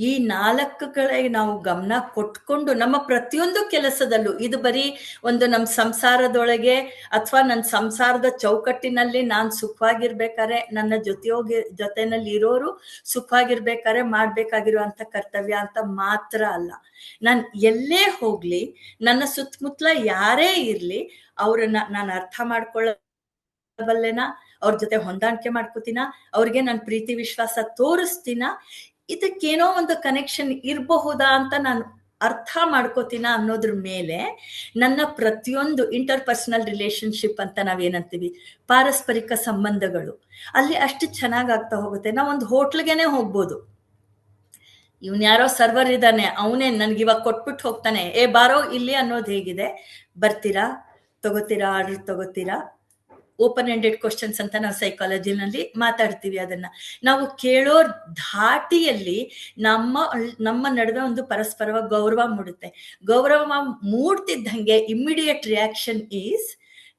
ಈ 4 ನಾವು ಗಮನ ಕೊಟ್ಕೊಂಡು ನಮ್ಮ ಪ್ರತಿಯೊಂದು ಕೆಲಸದಲ್ಲೂ, ಇದು ಬರೀ ಒಂದು ನಮ್ಮ ಸಂಸಾರದೊಳಗೆ ಅಥವಾ ನನ್ನ ಸಂಸಾರದ ಚೌಕಟ್ಟಿನಲ್ಲಿ ನಾನು ಸುಖವಾಗಿರ್ಬೇಕಾದ್ರೆ, ನನ್ನ ಜೊತೆನಲ್ಲಿ ಇರೋರು ಸುಖವಾಗಿರ್ಬೇಕಾದ್ರೆ ಮಾಡ್ಬೇಕಾಗಿರುವಂತ ಕರ್ತವ್ಯ ಅಂತ ಮಾತ್ರ ಅಲ್ಲ. ನಾನು ಎಲ್ಲೇ ಹೋಗ್ಲಿ, ನನ್ನ ಸುತ್ತಮುತ್ತಲ ಯಾರೇ ಇರ್ಲಿ, ಅವ್ರನ್ನ ನಾನು ಅರ್ಥ ಮಾಡ್ಕೊಳ್ಳಬಲ್ಲೆನ, ಅವ್ರ ಜೊತೆ ಹೊಂದಾಣಿಕೆ ಮಾಡ್ಕೋತೀನ, ಅವ್ರಿಗೆ ನಾನು ಪ್ರೀತಿ ವಿಶ್ವಾಸ ತೋರಿಸ್ತೀನ, ಇದಕ್ಕೇನೋ ಒಂದು ಕನೆಕ್ಷನ್ ಇರಬಹುದಾ ಅಂತ ನಾನು ಅರ್ಥ ಮಾಡ್ಕೋತೀನ ಅನ್ನೋದ್ರ ಮೇಲೆ ನನ್ನ ಪ್ರತಿಯೊಂದು ಇಂಟರ್ಪರ್ಸನಲ್ ರಿಲೇಶನ್ಶಿಪ್ ಅಂತ ನಾವೇನಂತೀವಿ, ಪಾರಸ್ಪರಿಕ ಸಂಬಂಧಗಳು ಅಲ್ಲಿ ಅಷ್ಟು ಚೆನ್ನಾಗಾಗ್ತಾ ಹೋಗುತ್ತೆ. ನಾವೊಂದು ಹೋಟ್ಲ್ಗೆನೆ ಹೋಗ್ಬೋದು, ಇವನ್ ಯಾರೋ ಸರ್ವರ್ ಇದ್ದಾನೆ, ಅವನೇ ನನ್ಗಿವಾಗ ಕೊಟ್ಬಿಟ್ಟು ಹೋಗ್ತಾನೆ, ಬಾರೋ ಇಲ್ಲಿ ಅನ್ನೋದು ಹೇಗಿದೆ, ಬರ್ತೀರಾ, ತಗೋತೀರಾ, ಆರ್ಡರ್ ತಗೋತೀರಾ, ಓಪನ್ ಎಂಡೆಡ್ ಕ್ವಶನ್ಸ್ ಅಂತ ನಾವು ಸೈಕಾಲಜಿನಲ್ಲಿ ಮಾತಾಡ್ತೀವಿ. ಅದನ್ನ ನಾವು ಕೇಳೋ ಧಾಟಿಯಲ್ಲಿ ನಮ್ಮ ನಡುವೆ ಒಂದು ಪರಸ್ಪರ ಗೌರವ ಮೂಡುತ್ತೆ. ಗೌರವ ಮೂಡ್ತಿದ್ದಂಗೆ ಇಮ್ಮಿಡಿಯೇಟ್ ರಿಯಾಕ್ಷನ್ ಈಸ್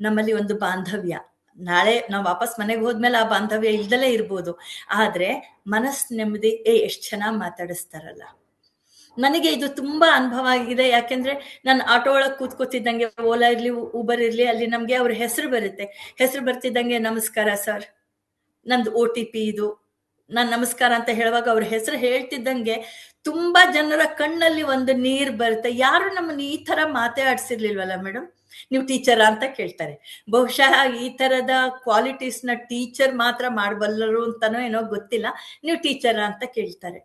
ನಮ್ಮಲ್ಲಿ ಒಂದು ಬಾಂಧವ್ಯ. ನಾಳೆ ನಾವು ವಾಪಸ್ ಮನೆಗೆ ಹೋದ್ಮೇಲೆ ಆ ಬಾಂಧವ್ಯ ಇಲ್ದಲೇ ಇರ್ಬೋದು, ಆದ್ರೆ ಮನಸ್ ನೆಮ್ಮದಿ, ಎಷ್ಟ್ ಚೆನ್ನಾಗಿ ಮಾತಾಡಿಸ್ತಾರಲ್ಲ. ನನಗೆ ಇದು ತುಂಬಾ ಅನುಭವ ಆಗಿದೆ. ಯಾಕೆಂದ್ರೆ ನಾನು ಆಟೋ ಒಳಗೆ ಕೂತ್ಕೋತಿದ್ದಂಗೆ, ಓಲಾ ಇರ್ಲಿ, ಊಬರ್ ಇರ್ಲಿ, ಅಲ್ಲಿ ನಮ್ಗೆ ಅವ್ರ ಹೆಸರು ಬರುತ್ತೆ. ಹೆಸರು ಬರ್ತಿದ್ದಂಗೆ, ನಮಸ್ಕಾರ ಸರ್, ನಂದು OTP ಇದು, ನಾನು ನಮಸ್ಕಾರ ಅಂತ ಹೇಳುವಾಗ ಅವ್ರ ಹೆಸರು ಹೇಳ್ತಿದ್ದಂಗೆ ತುಂಬಾ ಜನರ ಕಣ್ಣಲ್ಲಿ ಒಂದು ನೀರ್ ಬರುತ್ತೆ. ಯಾರು ನಮ್ಮನ್ನ ಈ ತರ ಮಾತಾಡ್ಸಿರ್ಲಿಲ್ವಲ್ಲ ಮೇಡಮ್, ನೀವು ಟೀಚರಾ ಅಂತ ಕೇಳ್ತಾರೆ. ಬಹುಶಃ ಈ ತರದ ಕ್ವಾಲಿಟೀಸ್ ನ ಟೀಚರ್ ಮಾತ್ರ ಮಾಡಬಲ್ಲರು ಅಂತಾನೋ ಏನೋ ಗೊತ್ತಿಲ್ಲ, ನೀವು ಟೀಚರಾ ಅಂತ ಕೇಳ್ತಾರೆ.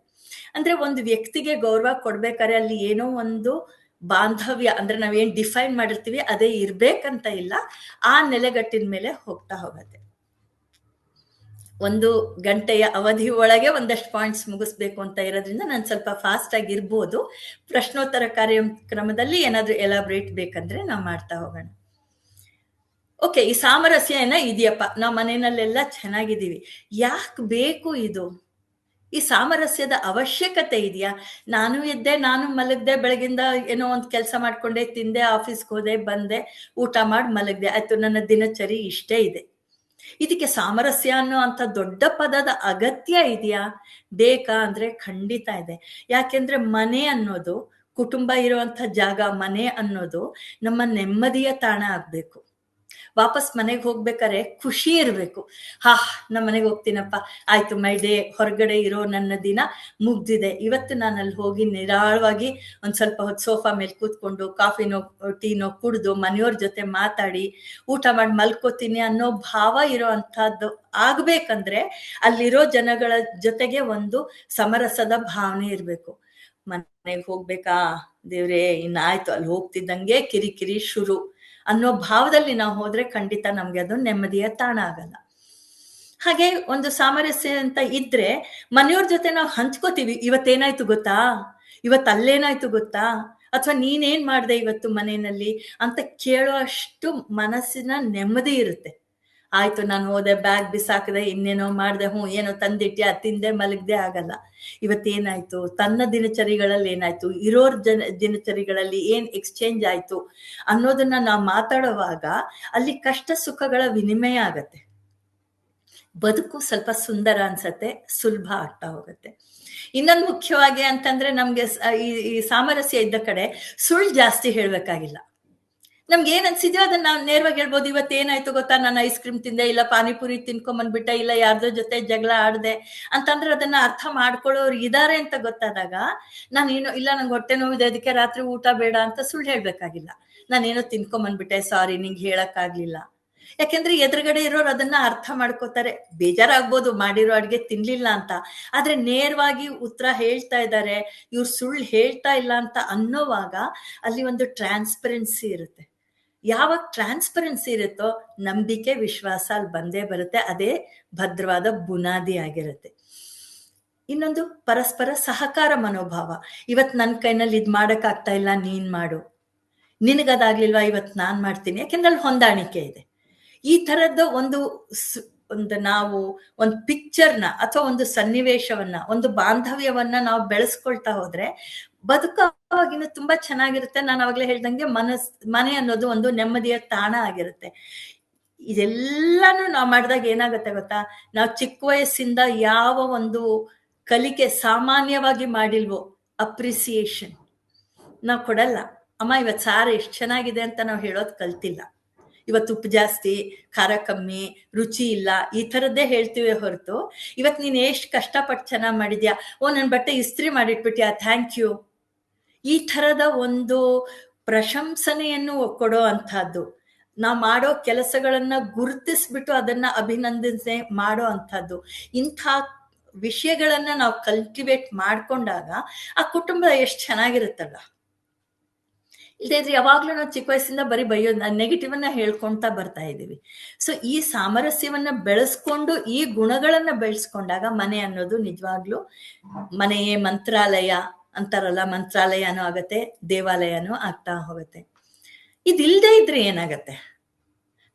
ಅಂದ್ರೆ ಒಂದು ವ್ಯಕ್ತಿಗೆ ಗೌರವ ಕೊಡ್ಬೇಕಾದ್ರೆ ಅಲ್ಲಿ ಏನೋ ಒಂದು ಬಾಂಧವ್ಯ, ಅಂದ್ರೆ ನಾವೇನ್ ಡಿಫೈನ್ ಮಾಡಿರ್ತೀವಿ ಅದೇ ಇರ್ಬೇಕಂತ ಇಲ್ಲ, ಆ ನೆಲೆಗಟ್ಟಿನ ಮೇಲೆ ಹೋಗ್ತಾ ಹೋಗತ್ತೆ. 1 ಗಂಟೆಯ ಅವಧಿ ಒಳಗೆ ಒಂದಷ್ಟು ಪಾಯಿಂಟ್ಸ್ ಮುಗಿಸ್ಬೇಕು ಅಂತ ಇರೋದ್ರಿಂದ ನಾನು ಸ್ವಲ್ಪ ಫಾಸ್ಟ್ ಆಗಿ ಇರ್ಬೋದು. ಪ್ರಶ್ನೋತ್ತರ ಕಾರ್ಯಕ್ರಮದಲ್ಲಿ ಏನಾದ್ರೂ ಎಲಾಬ್ರೇಟ್ ಬೇಕಂದ್ರೆ ನಾವು ಮಾಡ್ತಾ ಹೋಗೋಣ. ಓಕೆ, ಈ ಸಾಮರಸ್ಯ ಇದೆಯಪ್ಪ, ನಾವು ಮನೆಯಲ್ಲೆಲ್ಲ ಚೆನ್ನಾಗಿದ್ದೀವಿ, ಯಾಕೆ ಬೇಕು ಇದು? ಈ ಸಾಮರಸ್ಯದ ಅವಶ್ಯಕತೆ ಇದೆಯಾ? ನಾನು ಎದ್ದೆ, ನಾನು ಮಲಗ್ದೆ, ಬೆಳಗಿಂದ ಏನೋ ಒಂದು ಕೆಲಸ ಮಾಡ್ಕೊಂಡೆ, ತಿಂದೆ, ಆಫೀಸ್ಗೆ ಹೋದೆ, ಬಂದೆ, ಊಟ ಮಾಡಿ ಮಲಗ್ದೆ, ಆಯ್ತು, ನನ್ನ ದಿನಚರಿ ಇಷ್ಟೇ ಇದೆ. ಇದಕ್ಕೆ ಸಾಮರಸ್ಯ ಅನ್ನೋ ಅಂತ ದೊಡ್ಡ ಪದದ ಅಗತ್ಯ ಇದೆಯಾ? ಬೇಕಾ ಅಂದ್ರೆ ಖಂಡಿತ ಇದೆ. ಯಾಕೆಂದ್ರೆ ಮನೆ ಅನ್ನೋದು, ಕುಟುಂಬ ಇರುವಂತ ಜಾಗ, ಮನೆ ಅನ್ನೋದು ನಮ್ಮ ನೆಮ್ಮದಿಯ ತಾಣ ಆಗ್ಬೇಕು. ವಾಪಸ್ ಮನೆಗೆ ಹೋಗ್ಬೇಕಾದ್ರೆ ಖುಷಿ ಇರ್ಬೇಕು. ನಮ್ಮ ಮನೆಗೆ ಹೋಗ್ತೀನಪ್ಪ, ಆಯ್ತು, ಮೈ ಡೇ, ಹೊರಗಡೆ ಇರೋ ನನ್ನ ದಿನ ಮುಗ್ದಿದೆ, ಇವತ್ತು ನಾನು ಅಲ್ಲಿ ಹೋಗಿ ನಿರಾಳವಾಗಿ ಒಂದ್ ಸ್ವಲ್ಪ ಹೊತ್ತು ಸೋಫಾ ಮೇಲೆ ಕೂತ್ಕೊಂಡು ಕಾಫಿನೋ ಟೀನೋ ಕುಡ್ದು ಮನೆಯವ್ರ ಜೊತೆ ಮಾತಾಡಿ ಊಟ ಮಾಡಿ ಮಲ್ಕೋತೀನಿ ಅನ್ನೋ ಭಾವ ಇರೋ ಅಂಥದ್ದು ಆಗ್ಬೇಕಂದ್ರೆ ಅಲ್ಲಿರೋ ಜನಗಳ ಜೊತೆಗೆ ಒಂದು ಸಮರಸದ ಭಾವನೆ ಇರ್ಬೇಕು. ಮನೆಗೆ ಹೋಗ್ಬೇಕಾ ದೇವ್ರೇ, ಇನ್ನಾಯ್ತು, ಅಲ್ಲಿ ಹೋಗ್ತಿದ್ದಂಗೆ ಕಿರಿಕಿರಿ ಶುರು ಅನ್ನೋ ಭಾವದಲ್ಲಿ ನಾವು ಹೋದ್ರೆ ಖಂಡಿತ ನಮ್ಗೆ ಅದು ನೆಮ್ಮದಿಯ ತಾಣ ಆಗಲ್ಲ. ಹಾಗೆ ಒಂದು ಸಾಮರಸ್ಯ ಅಂತ ಇದ್ರೆ ಮನೆಯವ್ರ ಜೊತೆ ನಾವು ಹಂಚ್ಕೋತೀವಿ, ಇವತ್ತೇನಾಯ್ತು ಗೊತ್ತಾ, ಇವತ್ತಲ್ಲೇನಾಯ್ತು ಗೊತ್ತಾ, ಅಥವಾ ನೀನೇನ್ ಮಾಡ್ದೆ ಇವತ್ತು ಮನೆಯಲ್ಲಿ ಅಂತ ಕೇಳೋ ಅಷ್ಟು ಮನಸ್ಸಿನ ನೆಮ್ಮದಿ ಇರುತ್ತೆ. ಆಯ್ತು, ನಾನು ಹೋದೆ, ಬ್ಯಾಗ್ ಬಿಸಾಕದೆ, ಇನ್ನೇನೋ ಮಾಡ್ದೆ, ಏನೋ ತಂದಿಟ್ಟಿ, ತಿಂದೆ, ಮಲಗ್ದೆ ಆಗಲ್ಲ. ಇವತ್ತೇನಾಯ್ತು, ತನ್ನ ದಿನಚರಿಗಳಲ್ಲಿ ಏನಾಯ್ತು, ಇರೋರ್ ದಿನಚರಿಗಳಲ್ಲಿ ಏನ್ ಎಕ್ಸ್ಚೇಂಜ್ ಆಯ್ತು ಅನ್ನೋದನ್ನ ನಾವು ಮಾತಾಡುವಾಗ ಅಲ್ಲಿ ಕಷ್ಟ ಸುಖಗಳ ವಿನಿಮಯ ಆಗತ್ತೆ. ಬದುಕು ಸ್ವಲ್ಪ ಸುಂದರ ಅನ್ಸತ್ತೆ, ಸುಲಭ ಆಗ್ತಾ ಹೋಗುತ್ತೆ. ಇನ್ನೊಂದು ಮುಖ್ಯವಾಗಿ ಅಂತಂದ್ರೆ ನಮ್ಗೆ ಈ ಸಾಮರಸ್ಯ ಇದ್ದ ಕಡೆ ಸುಳ್ಳು ಜಾಸ್ತಿ ಹೇಳ್ಬೇಕಾಗಿಲ್ಲ. ನಮ್ಗೆ ಏನ್ ಅನ್ಸಿದ್ಯೋ ಅದನ್ನ ನಾವು ನೇರವಾಗಿ ಹೇಳ್ಬೋದು. ಇವತ್ತೇನಾಯ್ತು ಗೊತ್ತಾ, ನಾನು ಐಸ್ ಕ್ರೀಮ್ ತಿಂದೆ, ಇಲ್ಲ ಪಾನಿಪುರಿ ತಿನ್ಕೊಂಬಂದ್ಬಿಟ್ಟೆ, ಇಲ್ಲ ಯಾರ್ದೋ ಜೊತೆ ಜಗಳ ಆಡ್ದೆ ಅಂತಂದ್ರೆ ಅದನ್ನ ಅರ್ಥ ಮಾಡ್ಕೊಳ್ಳೋರು ಇದಾರೆ ಅಂತ ಗೊತ್ತಾದಾಗ ನಾನೇನೋ, ಇಲ್ಲ ನಂಗೆ ಹೊಟ್ಟೆ ನೋವಿದೆ ಅದಕ್ಕೆ ರಾತ್ರಿ ಊಟ ಬೇಡ ಅಂತ ಸುಳ್ಳು ಹೇಳ್ಬೇಕಾಗಿಲ್ಲ. ನಾನೇನೋ ತಿನ್ಕೊಂಬಂದ್ಬಿಟ್ಟೆ, ಸಾರಿ, ನಿಂಗೆ ಹೇಳಕ್ಕಾಗ್ಲಿಲ್ಲ. ಯಾಕೆಂದ್ರೆ ಎದುರುಗಡೆ ಇರೋರು ಅದನ್ನ ಅರ್ಥ ಮಾಡ್ಕೋತಾರೆ. ಬೇಜಾರಾಗ್ಬೋದು ಮಾಡಿರೋ ಅಡ್ಗೆ ತಿನ್ಲಿಲ್ಲ ಅಂತ, ಆದ್ರೆ ನೇರವಾಗಿ ಉತ್ತರ ಹೇಳ್ತಾ ಇದ್ದಾರೆ, ಇವ್ರು ಸುಳ್ಳು ಹೇಳ್ತಾ ಇಲ್ಲ ಅಂತ ಅನ್ನೋವಾಗ ಅಲ್ಲಿ ಒಂದು ಟ್ರಾನ್ಸ್ಪರೆನ್ಸಿ ಇರುತ್ತೆ. ಯಾವಾಗ ಟ್ರಾನ್ಸ್ಪರೆನ್ಸಿ ಇರುತ್ತೋ ನಂಬಿಕೆ, ವಿಶ್ವಾಸ ಅಲ್ಲಿ ಬಂದೇ ಬರುತ್ತೆ. ಅದೇ ಭದ್ರವಾದ ಬುನಾದಿ ಆಗಿರುತ್ತೆ. ಇನ್ನೊಂದು ಪರಸ್ಪರ ಸಹಕಾರ ಮನೋಭಾವ. ಇವತ್ ನನ್ ಕೈನಲ್ಲಿ ಇದ್ ಮಾಡಕ್ ಆಗ್ತಾ ಇಲ್ಲ, ನೀನ್ ಮಾಡು, ನಿನಗದಾಗ್ಲಿಲ್ವಾ, ಇವತ್ ನಾನ್ ಮಾಡ್ತೀನಿ, ಯಾಕೆಂದ್ರೆ ಅಲ್ಲಿ ಹೊಂದಾಣಿಕೆ ಇದೆ. ಈ ತರದ್ದು ಒಂದು ನಾವು ಒಂದು ಪಿಕ್ಚರ್ನ ಅಥವಾ ಒಂದು ಸನ್ನಿವೇಶವನ್ನ, ಒಂದು ಬಾಂಧವ್ಯವನ್ನ ನಾವು ಬೆಳೆಸ್ಕೊಳ್ತಾ ಹೋದ್ರೆ ಬದುಕವಾಗಿನ ತುಂಬಾ ಚೆನ್ನಾಗಿರುತ್ತೆ. ನಾನು ಅವಾಗ್ಲೇ ಹೇಳ್ದಂಗೆ ಮನೆ ಅನ್ನೋದು ಒಂದು ನೆಮ್ಮದಿಯ ತಾಣ ಆಗಿರುತ್ತೆ. ಇದೆಲ್ಲಾನು ನಾವು ಮಾಡಿದಾಗ ಏನಾಗುತ್ತೆ ಗೊತ್ತಾ, ನಾವು ಚಿಕ್ಕ ವಯಸ್ಸಿಂದ ಯಾವ ಒಂದು ಕಲಿಕೆ ಸಾಮಾನ್ಯವಾಗಿ ಮಾಡಿಲ್ವೋ, ಅಪ್ರಿಸಿಯೇಷನ್ ನಾವು ಕೊಡಲ್ಲ. ಅಮ್ಮ ಇವತ್ತು ಸಾರು ಎಷ್ಟು ಚೆನ್ನಾಗಿದೆ ಅಂತ ನಾವು ಹೇಳೋದು ಕಲ್ತಿಲ್ಲ. ಇವತ್ತು ಉಪ್ಪು ಜಾಸ್ತಿ, ಖಾರ ಕಮ್ಮಿ, ರುಚಿ ಇಲ್ಲ, ಈ ಥರದ್ದೇ ಹೇಳ್ತೀವಿ ಹೊರತು ಇವತ್ತು ನೀನು ಎಷ್ಟು ಕಷ್ಟಪಟ್ಟು ಚೆನ್ನಾಗಿ ಮಾಡಿದ್ಯಾ, ನನ್ನ ಬಟ್ಟೆ ಇಸ್ತ್ರಿ ಮಾಡಿಟ್ಬಿಟ್ಯಾ, ಥ್ಯಾಂಕ್ ಯು, ಈ ಥರದ ಒಂದು ಪ್ರಶಂಸನೆಯನ್ನು ಕೊಡೋ ಅಂಥದ್ದು, ನಾವು ಮಾಡೋ ಕೆಲಸಗಳನ್ನ ಗುರುತಿಸ್ಬಿಟ್ಟು ಅದನ್ನ ಅಭಿನಂದಿಸೆ ಮಾಡೋ ಅಂಥದ್ದು, ಇಂಥ ವಿಷಯಗಳನ್ನ ನಾವು ಕಲ್ಟಿವೇಟ್ ಮಾಡ್ಕೊಂಡಾಗ ಆ ಕುಟುಂಬ ಎಷ್ಟು ಚೆನ್ನಾಗಿರುತ್ತಲ್ಲ. ಇಲ್ಲದ್ರೆ ಯಾವಾಗ್ಲೂ ನಾವು ಚಿಕ್ಕ ವಯಸ್ಸಿಂದ ಬರೀ ನೆಗೆಟಿವ್ ಅನ್ನ ಹೇಳ್ಕೊಂತ ಬರ್ತಾ ಇದ್ದೀವಿ. ಸೊ ಈ ಸಾಮರಸ್ಯವನ್ನ ಬೆಳೆಸ್ಕೊಂಡು ಈ ಗುಣಗಳನ್ನ ಬೆಳೆಸ್ಕೊಂಡಾಗ ಮನೆ ಅನ್ನೋದು ನಿಜವಾಗ್ಲೂ ಮನೆಯೇ ಮಂತ್ರಾಲಯ ಅಂತಾರಲ್ಲ, ಮಂತ್ರಾಲಯನೂ ಆಗತ್ತೆ, ದೇವಾಲಯನೂ ಆಗ್ತಾ ಹೋಗುತ್ತೆ. ಇದಿಲ್ದೇ ಇದ್ರೆ ಏನಾಗತ್ತೆ,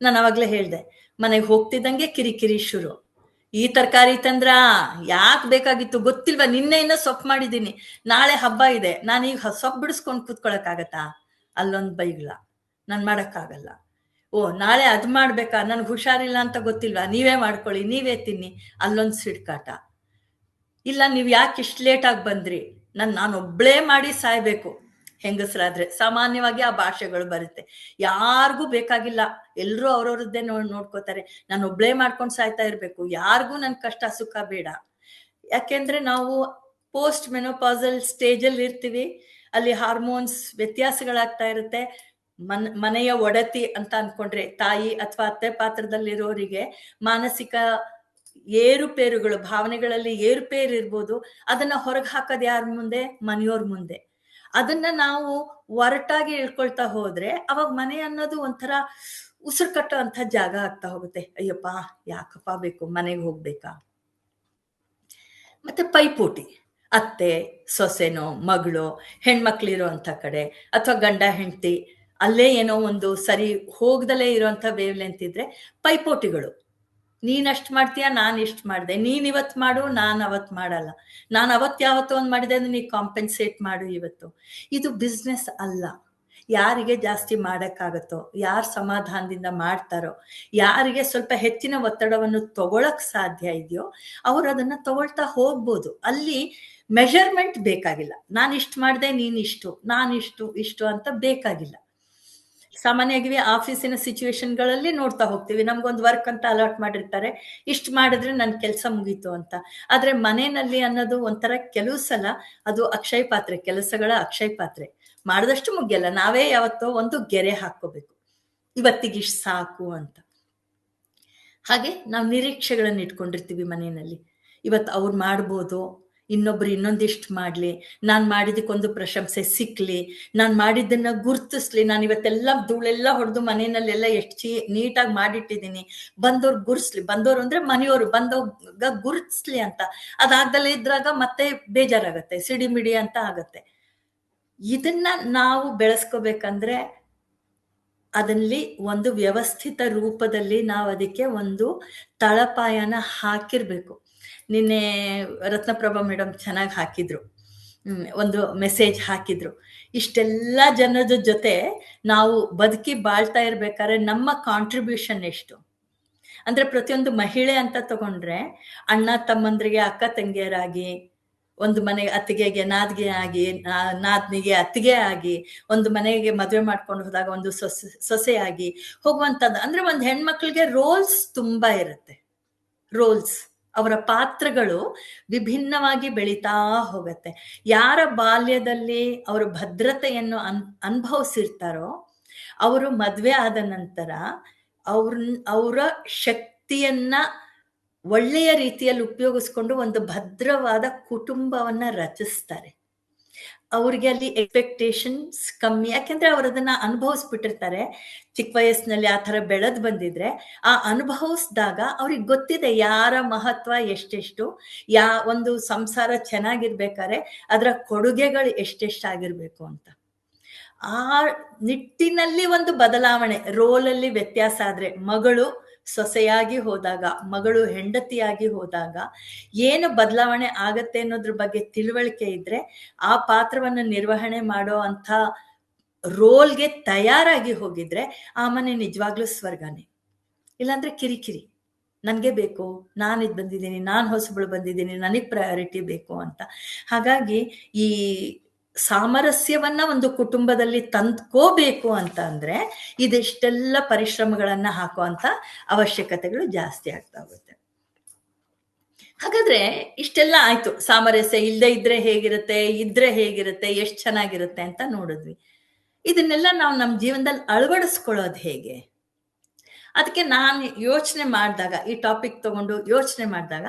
ನಾನು ಅವಾಗ್ಲೇ ಹೇಳ್ದೆ, ಮನೆಗೆ ಹೋಗ್ತಿದ್ದಂಗೆ ಕಿರಿಕಿರಿ ಶುರು. ಈ ತರಕಾರಿ ತಂದ್ರ, ಯಾಕೆ ಬೇಕಾಗಿತ್ತು ಗೊತ್ತಿಲ್ವಾ, ನಿನ್ನೆ ಇನ್ನೂ ಸೊಪ್ಪು ಮಾಡಿದ್ದೀನಿ, ನಾಳೆ ಹಬ್ಬ ಇದೆ, ನಾನೀಗ ಸೊಪ್ಪು ಬಿಡಿಸ್ಕೊಂಡು ಕೂತ್ಕೊಳಕ್ಕಾಗತ್ತಾ? ಅಲ್ಲೊಂದು ಬೈಗ್ಲ, ನಾನು ಮಾಡೋಕ್ಕಾಗಲ್ಲ. ನಾಳೆ ಅದು ಮಾಡ್ಬೇಕಾ, ನನ್ಗೆ ಹುಷಾರಿಲ್ಲ ಅಂತ ಗೊತ್ತಿಲ್ವಾ, ನೀವೇ ಮಾಡ್ಕೊಳ್ಳಿ, ನೀವೇ ತಿನ್ನಿ, ಅಲ್ಲೊಂದು ಸಿಡ್ಕಾಟ. ಇಲ್ಲ, ನೀವು ಯಾಕೆ ಇಷ್ಟು ಲೇಟಾಗಿ ಬಂದ್ರಿ, ನಾನೊಬ್ಳೇ ಮಾಡಿ ಸಾಯ್ಬೇಕು. ಹೆಂಗಸರಾದ್ರೆ ಸಾಮಾನ್ಯವಾಗಿ ಆ ಭಾಷೆಗಳು ಬರುತ್ತೆ. ಯಾರಿಗೂ ಬೇಕಾಗಿಲ್ಲ, ಎಲ್ರೂ ಅವ್ರವ್ರದ್ದೇ ನೋಡ್ಕೋತಾರೆ, ನಾನು ಒಬ್ಳೇ ಮಾಡ್ಕೊಂಡು ಸಾಯ್ತಾ ಇರ್ಬೇಕು, ಯಾರಿಗೂ ನನ್ ಕಷ್ಟ ಸುಖ ಬೇಡ. ಯಾಕೆಂದ್ರೆ ನಾವು ಪೋಸ್ಟ್ ಮೆನೋಪಾಸಲ್ ಸ್ಟೇಜಲ್ಲಿ ಇರ್ತೀವಿ. ಅಲ್ಲಿ ಹಾರ್ಮೋನ್ಸ್ ವ್ಯತ್ಯಾಸಗಳಾಗ್ತಾ ಇರುತ್ತೆ. ಮನೆಯ ಒಡತಿ ಅಂತ ಅನ್ಕೊಂಡ್ರೆ ತಾಯಿ ಅಥವಾ ಅತ್ತೆ ಪಾತ್ರದಲ್ಲಿರೋರಿಗೆ ಮಾನಸಿಕ ಏರುಪೇರುಗಳು, ಭಾವನೆಗಳಲ್ಲಿ ಏರುಪೇರು ಇರ್ಬೋದು. ಅದನ್ನ ಹೊರಗೆ ಹಾಕೋದು ಯಾರ ಮುಂದೆ? ಮನೆಯವ್ರ ಮುಂದೆ. ಅದನ್ನ ನಾವು ಒರಟಾಗಿ ಇಳ್ಕೊಳ್ತಾ ಹೋದ್ರೆ ಅವಾಗ ಮನೆ ಅನ್ನೋದು ಒಂಥರ ಉಸಿರು ಕಟ್ಟೋ ಅಂತ ಜಾಗ ಆಗ್ತಾ ಹೋಗುತ್ತೆ. ಅಯ್ಯಪ್ಪ ಯಾಕಪ್ಪ ಬೇಕು, ಮನೆಗೆ ಹೋಗ್ಬೇಕಾ? ಮತ್ತೆ ಪೈಪೋಟಿ, ಅತ್ತೆ ಸೊಸೆನೋ ಮಗಳು ಹೆಣ್ಮಕ್ಳಿರೋ ಅಂತ ಕಡೆ ಅಥವಾ ಗಂಡ ಹೆಂಡತಿ ಅಲ್ಲೇ ಏನೋ ಒಂದು ಸರಿ ಹೋಗ್ದಲೇ ಇರೋಂಥ ವೇವ್ ಲೆಂತ್ ಇದ್ರೆ ಪೈಪೋಟಿಗಳು. ನೀನ್ ಅಷ್ಟ್ ಮಾಡ್ತೀಯ, ನಾನ್ ಇಷ್ಟ್ ಮಾಡ್ದೆ, ನೀನ್ ಇವತ್ ಮಾಡು, ನಾನ್ ಅವತ್ ಮಾಡಲ್ಲ, ನಾನ್ ಅವತ್ ಯಾವತ್ತೋ ಒಂದ್ ಮಾಡಿದೆ ಅಂದ್ರೆ ನೀ ಕಾಂಪೆನ್ಸೇಟ್ ಮಾಡು ಇವತ್ತು. ಇದು ಬಿಸ್ನೆಸ್ ಅಲ್ಲ. ಯಾರಿಗೆ ಜಾಸ್ತಿ ಮಾಡಕ್ಕಾಗತ್ತೋ, ಯಾರು ಸಮಾಧಾನದಿಂದ ಮಾಡ್ತಾರೋ, ಯಾರಿಗೆ ಸ್ವಲ್ಪ ಹೆಚ್ಚಿನ ಒತ್ತಡವನ್ನು ತಗೊಳಕ್ ಸಾಧ್ಯ ಇದೆಯೋ ಅವ್ರು ಅದನ್ನ ತಗೊಳ್ತಾ ಹೋಗ್ಬೋದು. ಅಲ್ಲಿ ಮೆಷರ್ಮೆಂಟ್ ಬೇಕಾಗಿಲ್ಲ. ನಾನ್ ಇಷ್ಟು ಮಾಡ್ದೆ, ನೀನ್ ಇಷ್ಟು, ನಾನ್ ಇಷ್ಟು ಅಂತ ಬೇಕಾಗಿಲ್ಲ. ಸಾಮಾನ್ಯವಾಗಿ ಆಫೀಸಿನ ಸಿಚುವೇಶನ್ಗಳಲ್ಲಿ ನೋಡ್ತಾ ಹೋಗ್ತೀವಿ. ನಮ್ಗೊಂದು ವರ್ಕ್ ಅಂತ ಅಲಾಟ್ ಮಾಡಿರ್ತಾರೆ, ಇಷ್ಟು ಮಾಡಿದ್ರೆ ನನ್ನ ಕೆಲಸ ಮುಗೀತು ಅಂತ. ಆದ್ರೆ ಮನೆಯಲ್ಲಿ ಅನ್ನೋದು ಒಂಥರ ಕೆಲವು ಸಲ ಅದು ಅಕ್ಷಯ ಪಾತ್ರೆ, ಕೆಲಸಗಳ ಅಕ್ಷಯ ಪಾತ್ರೆ. ಮಾಡಿದಷ್ಟು ಮುಗಿಯಲ್ಲ, ನಾವೇ ಯಾವತ್ತೋ ಒಂದು ಗೆರೆ ಹಾಕೋಬೇಕು, ಇವತ್ತಿಗೆ ಇಷ್ಟು ಸಾಕು ಅಂತ. ಹಾಗೆ ನಾವು ನಿರೀಕ್ಷೆಗಳನ್ನು ಇಟ್ಕೊಂಡಿರ್ತೀವಿ ಮನೆಯಲ್ಲಿ. ಇವತ್ತು ಅವ್ರು ಮಾಡ್ಬೋದು, ಇನ್ನೊಬ್ರು ಇನ್ನೊಂದಿಷ್ಟು ಮಾಡ್ಲಿ, ನಾನ್ ಮಾಡಿದಕ್ಕೊಂದು ಪ್ರಶಂಸೆ ಸಿಕ್ಲಿ, ನಾನ್ ಮಾಡಿದ್ದನ್ನ ಗುರ್ತಿಸ್ಲಿ, ನಾನು ಇವತ್ತೆಲ್ಲ ಧೂಳೆಲ್ಲ ಹೊಡೆದು ಮನೆಯಲ್ಲೆಲ್ಲ ಎಷ್ಟು ನೀಟಾಗಿ ಮಾಡಿಟ್ಟಿದ್ದೀನಿ, ಬಂದವ್ರು ಗುರ್ಸ್ಲಿ, ಬಂದವ್ರು ಅಂದ್ರೆ ಮನೆಯವರು ಬಂದವಾಗ ಗುರ್ತಿಸ್ಲಿ ಅಂತ. ಅದಾಗ್ದಲ್ಲೇ ಇದ್ರಾಗ ಮತ್ತೆ ಬೇಜಾರಾಗತ್ತೆ, ಸಿಡಿಮಿಡಿ ಅಂತ ಆಗತ್ತೆ. ಇದನ್ನ ನಾವು ಬೆಳೆಸ್ಕೋಬೇಕಂದ್ರೆ ಅದಲ್ಲಿ ಒಂದು ವ್ಯವಸ್ಥಿತ ರೂಪದಲ್ಲಿ ನಾವು ಅದಕ್ಕೆ ಒಂದು ತಳಪಾಯನ ಹಾಕಿರ್ಬೇಕು. ನಿನ್ನೆ ರತ್ನಪ್ರಭಾ ಮೇಡಮ್ ಚೆನ್ನಾಗಿ ಹಾಕಿದ್ರು, ಒಂದು ಮೆಸೇಜ್ ಹಾಕಿದ್ರು. ಇಷ್ಟೆಲ್ಲ ಜನದ ಜೊತೆ ನಾವು ಬದುಕಿ ಬಾಳ್ತಾ ಇರ್ಬೇಕಾದ್ರೆ ನಮ್ಮ ಕಾಂಟ್ರಿಬ್ಯೂಷನ್ ಎಷ್ಟು ಅಂದ್ರೆ, ಪ್ರತಿಯೊಂದು ಮಹಿಳೆ ಅಂತ ತಗೊಂಡ್ರೆ ಅಣ್ಣ ತಮ್ಮಂದ್ರಿಗೆ, ಅಕ್ಕ ತಂಗಿಯರಾಗಿ, ಒಂದು ಮನೆಗೆ ಅತ್ತಿಗೆಗೆ ನಾದ್ಗೆ ಆಗಿ, ನಾದ್ನಿಗೆ ಅತ್ತಿಗೆ ಆಗಿ, ಒಂದು ಮನೆಗೆ ಮದುವೆ ಮಾಡ್ಕೊಂಡು ಹೋದಾಗ ಒಂದು ಸೊಸೆಯಾಗಿ ಹೋಗುವಂಥದ್ದು. ಅಂದ್ರೆ ಒಂದು ಹೆಣ್ಮಕ್ಳಿಗೆ ರೋಲ್ಸ್ ತುಂಬಾ ಇರುತ್ತೆ. ರೋಲ್ಸ್, ಅವರ ಪಾತ್ರಗಳು ವಿಭಿನ್ನವಾಗಿ ಬೆಳೀತಾ ಹೋಗತ್ತೆ. ಯಾರ ಬಾಲ್ಯದಲ್ಲಿ ಅವರು ಭದ್ರತೆಯನ್ನು ಅನುಭವಿಸಿರ್ತಾರೋ ಅವರು ಮದ್ವೆ ಆದ ನಂತರ ಅವರ ಶಕ್ತಿಯನ್ನ ಒಳ್ಳೆಯ ರೀತಿಯಲ್ಲಿ ಉಪಯೋಗಿಸ್ಕೊಂಡು ಒಂದು ಭದ್ರವಾದ ಕುಟುಂಬವನ್ನ ರಚಿಸ್ತಾರೆ. ಅವ್ರಿಗೆ ಅಲ್ಲಿ ಎಕ್ಸ್ಪೆಕ್ಟೇಷನ್ಸ್ ಕಮ್ಮಿ, ಯಾಕೆಂದ್ರೆ ಅವ್ರು ಅದನ್ನ ಅನುಭವಿಸ್ಬಿಟ್ಟಿರ್ತಾರೆ. ಚಿಕ್ಕ ವಯಸ್ಸಿನಲ್ಲಿ ಆ ಥರ ಬೆಳೆದ್ ಬಂದಿದ್ರೆ ಆ ಅನುಭವಿಸಿದಾಗ ಅವ್ರಿಗೆ ಗೊತ್ತಿದೆ ಯಾರ ಮಹತ್ವ ಎಷ್ಟೆಷ್ಟು, ಒಂದು ಸಂಸಾರ ಚೆನ್ನಾಗಿರ್ಬೇಕಾದ್ರೆ ಅದರ ಕೊಡುಗೆಗಳು ಎಷ್ಟೆಷ್ಟಾಗಿರ್ಬೇಕು ಅಂತ. ಆ ನಿಟ್ಟಿನಲ್ಲಿ ಒಂದು ಬದಲಾವಣೆ, ರೋಲಲ್ಲಿ ವ್ಯತ್ಯಾಸ ಆದ್ರೆ, ಮಗಳು ಸೊಸೆಯಾಗಿ ಹೋದಾಗ, ಮಗಳು ಹೆಂಡತಿಯಾಗಿ ಹೋದಾಗ ಏನು ಬದಲಾವಣೆ ಆಗತ್ತೆ ಅನ್ನೋದ್ರ ಬಗ್ಗೆ ತಿಳುವಳಿಕೆ ಇದ್ರೆ ಆ ಪಾತ್ರವನ್ನು ನಿರ್ವಹಣೆ ಮಾಡೋ ಅಂತ ರೋಲ್ಗೆ ತಯಾರಾಗಿ ಹೋಗಿದ್ರೆ ಆ ಮನೆ ನಿಜವಾಗ್ಲೂ ಸ್ವರ್ಗನೇ. ಇಲ್ಲಾಂದ್ರೆ ಕಿರಿಕಿರಿ, ನನ್ಗೆ ಬೇಕು, ನಾನು ಇದು ಬಂದಿದ್ದೀನಿ, ನಾನು ಹೊಸಬಳು ಬಂದಿದ್ದೀನಿ, ನನಗ್ ಪ್ರಯಾರಿಟಿ ಬೇಕು ಅಂತ. ಹಾಗಾಗಿ ಈ ಸಾಮರಸ್ಯವನ್ನ ಒಂದು ಕುಟುಂಬದಲ್ಲಿ ತಂದ್ಕೋಬೇಕು ಅಂತ ಅಂದ್ರೆ ಇದೆಷ್ಟೆಲ್ಲ ಪರಿಶ್ರಮಗಳನ್ನ ಹಾಕುವಂತ ಅವಶ್ಯಕತೆಗಳು ಜಾಸ್ತಿ ಆಗ್ತಾ ಹೋಗುತ್ತೆ. ಹಾಗಾದ್ರೆ ಇಷ್ಟೆಲ್ಲ ಆಯ್ತು, ಸಾಮರಸ್ಯ ಇಲ್ಲದೆ ಇದ್ರೆ ಹೇಗಿರುತ್ತೆ, ಇದ್ರೆ ಹೇಗಿರುತ್ತೆ, ಎಷ್ಟು ಚೆನ್ನಾಗಿರುತ್ತೆ ಅಂತ ನೋಡಿದ್ವಿ. ಇದನ್ನೆಲ್ಲ ನಾವು ನಮ್ಮ ಜೀವನದಲ್ಲಿ ಅಳವಡಿಸ್ಕೊಳ್ಳೋದು ಹೇಗೆ? ಅದಕ್ಕೆ ನಾನು ಯೋಚನೆ ಮಾಡಿದಾಗ, ಈ ಟಾಪಿಕ್ ತಗೊಂಡು ಯೋಚನೆ ಮಾಡಿದಾಗ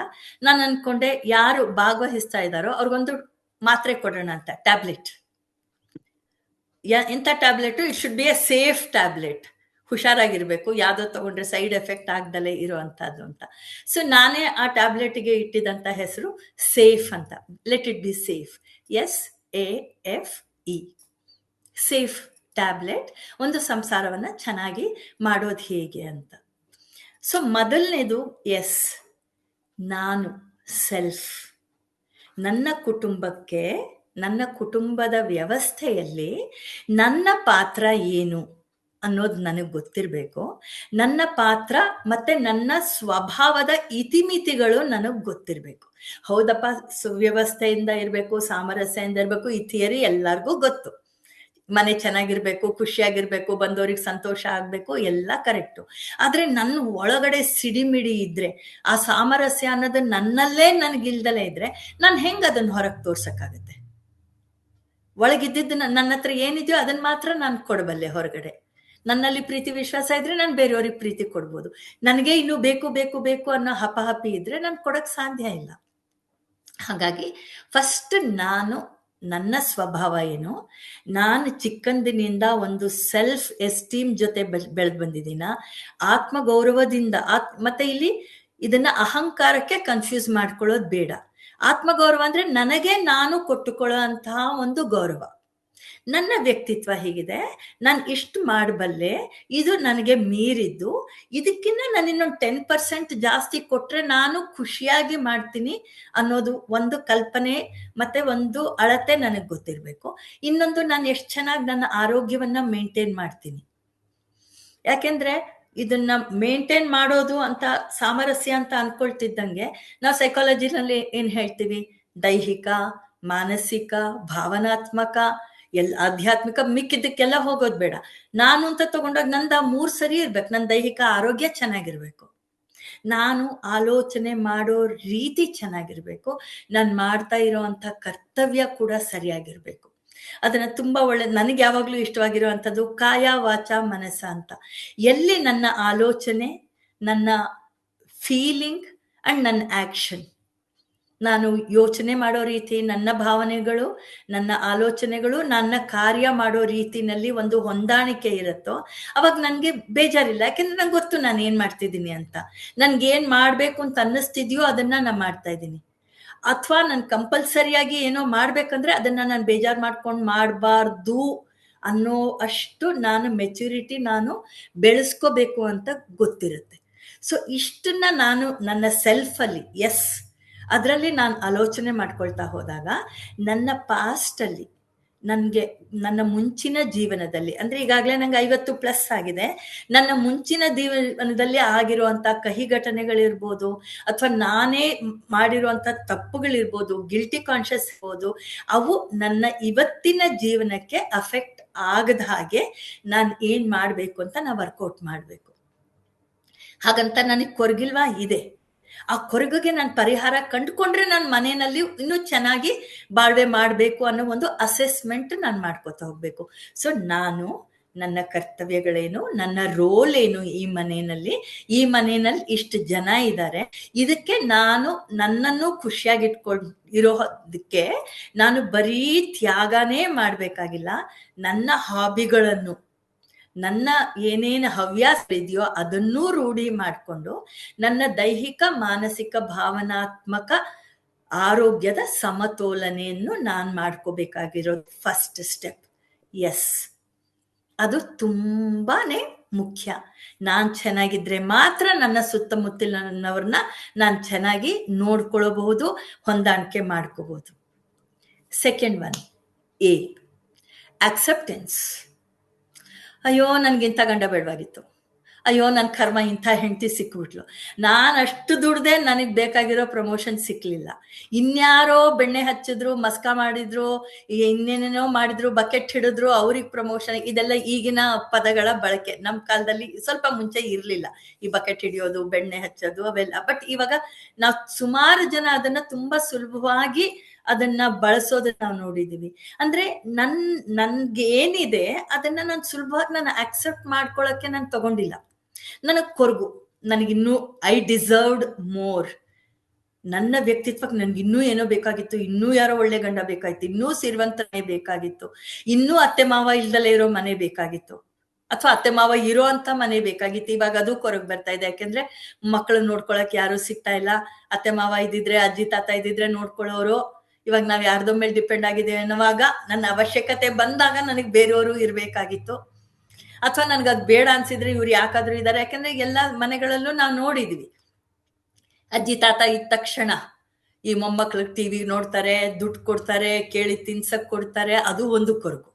ನಾನು ಅನ್ಕೊಂಡೆ, ಯಾರು ಭಾಗವಹಿಸ್ತಾ ಇದ್ದಾರೋ ಅವ್ರಿಗೊಂದು ಮಾತ್ರೆ ಕೊಡೋಣ ಅಂತ, ಟ್ಯಾಬ್ಲೆಟ್. ಎಂಥ tablet? It should be a safe tablet. ಹುಷಾರಾಗಿರ್ಬೇಕು, ಯಾವ್ದೋ ತಗೊಂಡ್ರೆ ಸೈಡ್ ಎಫೆಕ್ಟ್ ಆಗ್ದಲೇ ಇರುವಂತಹದ್ದು ಅಂತ. ಸೊ ನಾನೇ ಆ ಟ್ಯಾಬ್ಲೆಟ್ಗೆ ಇಟ್ಟಿದಂತ ಹೆಸರು ಸೇಫ್ ಅಂತ. Let it be safe, SAFE, safe tablet. ಒಂದು ಸಂಸಾರವನ್ನ ಚೆನ್ನಾಗಿ ಮಾಡೋದು ಹೇಗೆ ಅಂತ. ಸೊ ಮೊದಲನೇದು ನಾನು, ಸೆಲ್ಫ್. ನನ್ನ ಕುಟುಂಬಕ್ಕೆ, ನನ್ನ ಕುಟುಂಬದ ವ್ಯವಸ್ಥೆಯಲ್ಲಿ ನನ್ನ ಪಾತ್ರ ಏನು ಅನ್ನೋದು ನನಗೆ ಗೊತ್ತಿರಬೇಕು. ನನ್ನ ಪಾತ್ರ ಮತ್ತೆ ನನ್ನ ಸ್ವಭಾವದ ಇತಿಮಿತಿಗಳು ನನಗೆ ಗೊತ್ತಿರಬೇಕು. ಹೌದಪ್ಪ, ಸುವ್ಯವಸ್ಥೆಯಿಂದ ಇರಬೇಕು, ಸಾಮರಸ್ಯದಿಂದ ಇರಬೇಕು, ಈ ಥಿಯರಿ ಎಲ್ಲರಿಗೂ ಗೊತ್ತು. ಮನೆ ಚೆನ್ನಾಗಿರ್ಬೇಕು, ಖುಷಿಯಾಗಿರ್ಬೇಕು, ಬಂದವ್ರಿಗೆ ಸಂತೋಷ ಆಗ್ಬೇಕು, ಎಲ್ಲ ಕರೆಕ್ಟು. ಆದ್ರೆ ನನ್ನ ಒಳಗಡೆ ಸಿಡಿಮಿಡಿ ಇದ್ರೆ, ಆ ಸಾಮರಸ್ಯ ಅನ್ನೋದು ನನ್ನಲ್ಲೇ ನನಗಿಲ್ದಲೇ ಇದ್ರೆ, ನಾನು ಹೆಂಗ್ ಅದನ್ನ ಹೊರಗೆ ತೋರ್ಸಕ್ಕಾಗತ್ತೆ? ಒಳಗಿದ್ದಿದ್ದು ನನ್ನ ಹತ್ರ ಏನಿದೆಯೋ ಅದನ್ನ ಮಾತ್ರ ನಾನು ಕೊಡಬಲ್ಲೆ ಹೊರಗಡೆ. ನನ್ನಲ್ಲಿ ಪ್ರೀತಿ ವಿಶ್ವಾಸ ಇದ್ರೆ ನಾನು ಬೇರೆಯವ್ರಿಗೆ ಪ್ರೀತಿ ಕೊಡ್ಬೋದು. ನನಗೆ ಇನ್ನೂ ಬೇಕು ಬೇಕು ಬೇಕು ಅನ್ನೋ ಹಪಹಪಿ ಇದ್ರೆ ನಾನು ಕೊಡಕ್ ಸಾಧ್ಯ ಇಲ್ಲ. ಹಾಗಾಗಿ ಫಸ್ಟ್ ನಾನು ನನ್ನ ಸ್ವಭಾವ ಏನು, ನಾನು ಚಿಕ್ಕಂದಿನಿಂದ ಒಂದು ಸೆಲ್ಫ್ ಎಸ್ಟೀಮ್ ಜೊತೆ ಬೆಳೆದು ಬಂದಿದ್ದೀನ, ಆತ್ಮಗೌರವದಿಂದ. ಮತ್ತೆ ಇಲ್ಲಿ ಇದನ್ನ ಅಹಂಕಾರಕ್ಕೆ ಕನ್ಫ್ಯೂಸ್ ಮಾಡ್ಕೊಳ್ಳೋದು ಬೇಡ. ಆತ್ಮಗೌರವ ಅಂದ್ರೆ ನನಗೆ ನಾನು ಕೊಟ್ಟುಕೊಳ್ಳೋ ಅಂತಹ ಒಂದು ಗೌರವ. ನನ್ನ ವ್ಯಕ್ತಿತ್ವ ಹೀಗಿದೆ, ನಾನು ಇಷ್ಟು ಮಾಡಬಲ್ಲೆ, ಇದು ನನಗೆ ಮೀರಿದ್ದು, ಇದಕ್ಕಿಂತ ನಾನು ಇನ್ನೊಂದು 10% ಜಾಸ್ತಿ ಕೊಟ್ರೆ ನಾನು ಖುಷಿಯಾಗಿ ಮಾಡ್ತೀನಿ ಅನ್ನೋದು ಒಂದು ಕಲ್ಪನೆ ಮತ್ತೆ ಒಂದು ಅಳತೆ ನನಗೆ ಗೊತ್ತಿರಬೇಕು. ಇನ್ನೊಂದು, ನಾನು ಎಷ್ಟು ಚೆನ್ನಾಗಿ ನನ್ನ ಆರೋಗ್ಯವನ್ನ ಮೇಂಟೈನ್ ಮಾಡ್ತೀನಿ. ಯಾಕೆಂದ್ರೆ ಇದನ್ನ ಮೇಂಟೈನ್ ಮಾಡೋದು ಅಂತ ಸಾಮರಸ್ಯ ಅಂತ ಅನ್ಕೊಳ್ತಿದ್ದಂಗೆ ನಾವು ಸೈಕಾಲಜಿನಲ್ಲಿ ಏನ್ ಹೇಳ್ತೀವಿ, ದೈಹಿಕ, ಮಾನಸಿಕ, ಭಾವನಾತ್ಮಕ, ಆಧ್ಯಾತ್ಮಿಕ, ಮಿಕ್ಕಿದ್ದಕ್ಕೆಲ್ಲ ಹೋಗೋದು ಬೇಡ. ನಾನು ಅಂತ ತಗೊಂಡಾಗ ನಂದ 3 ಸರಿ ಇರ್ಬೇಕು. ನನ್ನ ದೈಹಿಕ ಆರೋಗ್ಯ ಚೆನ್ನಾಗಿರ್ಬೇಕು, ನಾನು ಆಲೋಚನೆ ಮಾಡೋ ರೀತಿ ಚೆನ್ನಾಗಿರ್ಬೇಕು, ನಾನು ಮಾಡ್ತಾ ಇರೋಂಥ ಕರ್ತವ್ಯ ಕೂಡ ಸರಿಯಾಗಿರ್ಬೇಕು. ಅದನ್ನ ತುಂಬಾ ನನಗೆ ಯಾವಾಗ್ಲೂ ಇಷ್ಟವಾಗಿರುವಂಥದ್ದು ಕಾಯ ವಾಚ ಮನಸ್ಸ ಅಂತ. ಎಲ್ಲಿ ನನ್ನ ಆಲೋಚನೆ, ನನ್ನ ಫೀಲಿಂಗ್ ಅಂಡ್ ನನ್ನ ಆಕ್ಷನ್, ನಾನು ಯೋಚನೆ ಮಾಡೋ ರೀತಿ, ನನ್ನ ಭಾವನೆಗಳು, ನನ್ನ ಆಲೋಚನೆಗಳು, ನನ್ನ ಕಾರ್ಯ ಮಾಡೋ ರೀತಿನಲ್ಲಿ ಒಂದು ಹೊಂದಾಣಿಕೆ ಇರುತ್ತೋ ಅವಾಗ ನನಗೆ ಬೇಜಾರಿಲ್ಲ. ಯಾಕೆಂದ್ರೆ ನಂಗೆ ಗೊತ್ತು ನಾನು ಏನ್ ಮಾಡ್ತಿದ್ದೀನಿ ಅಂತ. ನನ್ಗೇನ್ ಮಾಡ್ಬೇಕು ಅಂತ ಅನ್ನಿಸ್ತಿದ್ಯೋ ಅದನ್ನ ನಾನು ಮಾಡ್ತಾ ಇದ್ದೀನಿ. ಅಥವಾ ನಾನು ಕಂಪಲ್ಸರಿಯಾಗಿ ಏನೋ ಮಾಡ್ಬೇಕಂದ್ರೆ ಅದನ್ನ ನಾನು ಬೇಜಾರು ಮಾಡ್ಕೊಂಡು ಮಾಡಬಾರ್ದು ಅನ್ನೋ ಅಷ್ಟು ನಾನು ಮೆಚುರಿಟಿ ನಾನು ಬೆಳೆಸ್ಕೋಬೇಕು ಅಂತ ಗೊತ್ತಿರುತ್ತೆ. ಸೊ ಇಷ್ಟನ್ನ ನಾನು ನನ್ನ ಸೆಲ್ಫಲ್ಲಿ, ಎಸ್, ಅದರಲ್ಲಿ ನಾನು ಆಲೋಚನೆ ಮಾಡ್ಕೊಳ್ತಾ ಹೋದಾಗ ನನ್ನ ಪಾಸ್ಟಲ್ಲಿ, ನನಗೆ ನನ್ನ ಮುಂಚಿನ ಜೀವನದಲ್ಲಿ, ಅಂದ್ರೆ ಈಗಾಗಲೇ ನಂಗೆ 50+ ಆಗಿದೆ, ನನ್ನ ಮುಂಚಿನ ಜೀವನದಲ್ಲಿ ಆಗಿರುವಂಥ ಕಹಿ ಘಟನೆಗಳಿರ್ಬೋದು, ಅಥವಾ ನಾನೇ ಮಾಡಿರುವಂಥ ತಪ್ಪುಗಳಿರ್ಬೋದು, ಗಿಲ್ಟಿ ಕಾನ್ಷಿಯಸ್ ಇರ್ಬೋದು, ಅವು ನನ್ನ ಇವತ್ತಿನ ಜೀವನಕ್ಕೆ ಅಫೆಕ್ಟ್ ಆಗದ ಹಾಗೆ ನಾನು ಏನ್ ಮಾಡಬೇಕು ಅಂತ ನಾನು ವರ್ಕೌಟ್ ಮಾಡಬೇಕು. ಹಾಗಂತ ನನಗೆ ಕೊರಗಿಲ್ವಾ? ಇದೆ. ಆ ಕೊರಗಿಗೆ ನಾನು ಪರಿಹಾರ ಕಂಡುಕೊಂಡ್ರೆ ನಾನು ಮನೆಯಲ್ಲಿ ಇನ್ನೂ ಚೆನ್ನಾಗಿ ಬಾಳ್ವೆ ಮಾಡಬೇಕು ಅನ್ನೋ ಒಂದು ಅಸೆಸ್ಮೆಂಟ್ ನಾನು ಮಾಡ್ಕೋತಾ ಹೋಗ್ಬೇಕು. ಸೊ ನಾನು ನನ್ನ ಕರ್ತವ್ಯಗಳೇನು, ನನ್ನ ರೋಲ್ ಏನು ಈ ಮನೆಯಲ್ಲಿ ಇಷ್ಟು ಜನ ಇದ್ದಾರೆ, ಇದಕ್ಕೆ ನಾನು ನನ್ನನ್ನು ಖುಷಿಯಾಗಿಟ್ಕೊಂಡಿರೋದಕ್ಕೆ ನಾನು ಬರೀ ತ್ಯಾಗನೇ ಮಾಡಬೇಕಾಗಿಲ್ಲ. ನನ್ನ ಹಾಬಿಗಳನ್ನು, ನನ್ನ ಏನೇನು ಹವ್ಯಾಸ ಇದೆಯೋ ಅದನ್ನೂ ರೂಢಿ ಮಾಡಿಕೊಂಡು ನನ್ನ ದೈಹಿಕ, ಮಾನಸಿಕ, ಭಾವನಾತ್ಮಕ ಆರೋಗ್ಯದ ಸಮತೋಲನೆಯನ್ನು ನಾನು ಮಾಡ್ಕೋಬೇಕಾಗಿರೋದು ಫಸ್ಟ್ ಸ್ಟೆಪ್. ಎಸ್, ಅದು ತುಂಬಾನೇ ಮುಖ್ಯ. ನಾನು ಚೆನ್ನಾಗಿದ್ರೆ ಮಾತ್ರ ನನ್ನ ಸುತ್ತಮುತ್ತಲಿನವ್ರನ್ನ ನಾನು ಚೆನ್ನಾಗಿ ನೋಡ್ಕೊಳ್ಳಬಹುದು, ಹೊಂದಾಣಿಕೆ ಮಾಡ್ಕೋಬಹುದು. Second one, A, acceptance. ಅಯ್ಯೋ ನನ್ಗಿಂತ ಗಂಡ ಬೇಡವಾಗಿತ್ತು, ಅಯ್ಯೋ ನನ್ನ ಕರ್ಮ ಇಂಥ ಹೆಂಡತಿ ಸಿಕ್ಬಿಟ್ಲು, ನಾನು ಅಷ್ಟು ದುಡ್ದೆ ನನಗೆ ಬೇಕಾಗಿರೋ ಪ್ರಮೋಷನ್ ಸಿಕ್ಲಿಲ್ಲ, ಇನ್ಯಾರೋ ಬೆಣ್ಣೆ ಹಚ್ಚಿದ್ರು, ಮಸ್ಕ ಮಾಡಿದ್ರು, ಇನ್ನೇನೇನೋ ಮಾಡಿದ್ರು, ಬಕೆಟ್ ಹಿಡಿದ್ರು, ಅವ್ರಿಗೆ ಪ್ರಮೋಷನ್. ಇದೆಲ್ಲ ಈಗಿನ ಪದಗಳ ಬಳಕೆ. ನಮ್ಮ ಕಾಲದಲ್ಲಿ ಸ್ವಲ್ಪ ಮುಂಚೆ ಇರ್ಲಿಲ್ಲ ಈ ಬಕೆಟ್ ಹಿಡಿಯೋದು, ಬೆಣ್ಣೆ ಹಚ್ಚೋದು, ಅವೆಲ್ಲ. ಬಟ್ ಇವಾಗ ನಾವು ಸುಮಾರು ಜನ ಅದನ್ನ ತುಂಬಾ ಸುಲಭವಾಗಿ ಅದನ್ನ ಬಳಸೋದನ್ನ ನಾವು ನೋಡಿದೀವಿ. ಅಂದ್ರೆ ನನ್ಗೆ ಏನಿದೆ ಅದನ್ನ ನಾನು ಸುಲಭವಾಗಿ ನಾನು ಆಕ್ಸೆಪ್ಟ್ ಮಾಡ್ಕೊಳಕ್ಕೆ ನಾನು ತಗೊಂಡಿಲ್ಲ. ನನಗ್ ಕೊರಗು, ನನಗಿನ್ನೂ ಐ ಡಿಸರ್ವ್ಡ್ ಮೋರ್. ನನ್ನ ವ್ಯಕ್ತಿತ್ವಕ್ಕೆ ನನ್ಗಿನ್ನೂ ಏನೋ ಬೇಕಾಗಿತ್ತು, ಇನ್ನೂ ಯಾರೋ ಒಳ್ಳೆ ಗಂಡ ಬೇಕಾಗಿತ್ತು, ಇನ್ನೂ ಸಿರಿವಂತನೇ ಬೇಕಾಗಿತ್ತು, ಇನ್ನೂ ಅತ್ತೆ ಮಾವ ಇಲ್ದಲೇ ಇರೋ ಮನೆ ಬೇಕಾಗಿತ್ತು, ಅಥವಾ ಅತ್ತೆ ಮಾವ ಇರೋ ಅಂತ ಮನೆ ಬೇಕಾಗಿತ್ತು. ಇವಾಗ ಅದು ಕೊರಗ್ ಬರ್ತಾ ಇದೆ. ಯಾಕೆಂದ್ರೆ ಮಕ್ಕಳು ನೋಡ್ಕೊಳಕ್ ಯಾರು ಸಿಗ್ತಾ ಇಲ್ಲ. ಅತ್ತೆ ಮಾವ ಇದ್ದಿದ್ರೆ, ಅಜ್ಜಿ ತಾತ ಇದ್ದಿದ್ರೆ ನೋಡ್ಕೊಳ್ಳೋರು. ಇವಾಗ ನಾವ್ ಯಾರ್ದೋ ಮೇಲೆ ಡಿಪೆಂಡ್ ಆಗಿದ್ದೇವೆ ಅನ್ನುವಾಗ ನನ್ನ ಅವಶ್ಯಕತೆ ಬಂದಾಗ ನನಗೆ ಬೇರೆಯವರು ಇರ್ಬೇಕಾಗಿತ್ತು. ಅಥವಾ ನನ್ಗೆ ಅದ್ ಬೇಡ ಅನ್ಸಿದ್ರೆ ಇವ್ರು ಯಾಕಾದ್ರೂ ಇದ್ದಾರೆ. ಯಾಕಂದ್ರೆ ಎಲ್ಲಾ ಮನೆಗಳಲ್ಲೂ ನಾವು ನೋಡಿದ್ವಿ, ಅಜ್ಜಿ ತಾತ ಇದ್ದ ತಕ್ಷಣ ಈ ಮೊಮ್ಮಕ್ಳಿಗೆ ಟಿವಿ ನೋಡ್ತಾರೆ, ದುಡ್ಡು ಕೊಡ್ತಾರೆ, ಕೇಳಿ ತಿನ್ಸಕ್ ಕೊಡ್ತಾರೆ. ಅದು ಒಂದು ಕೊರಗು.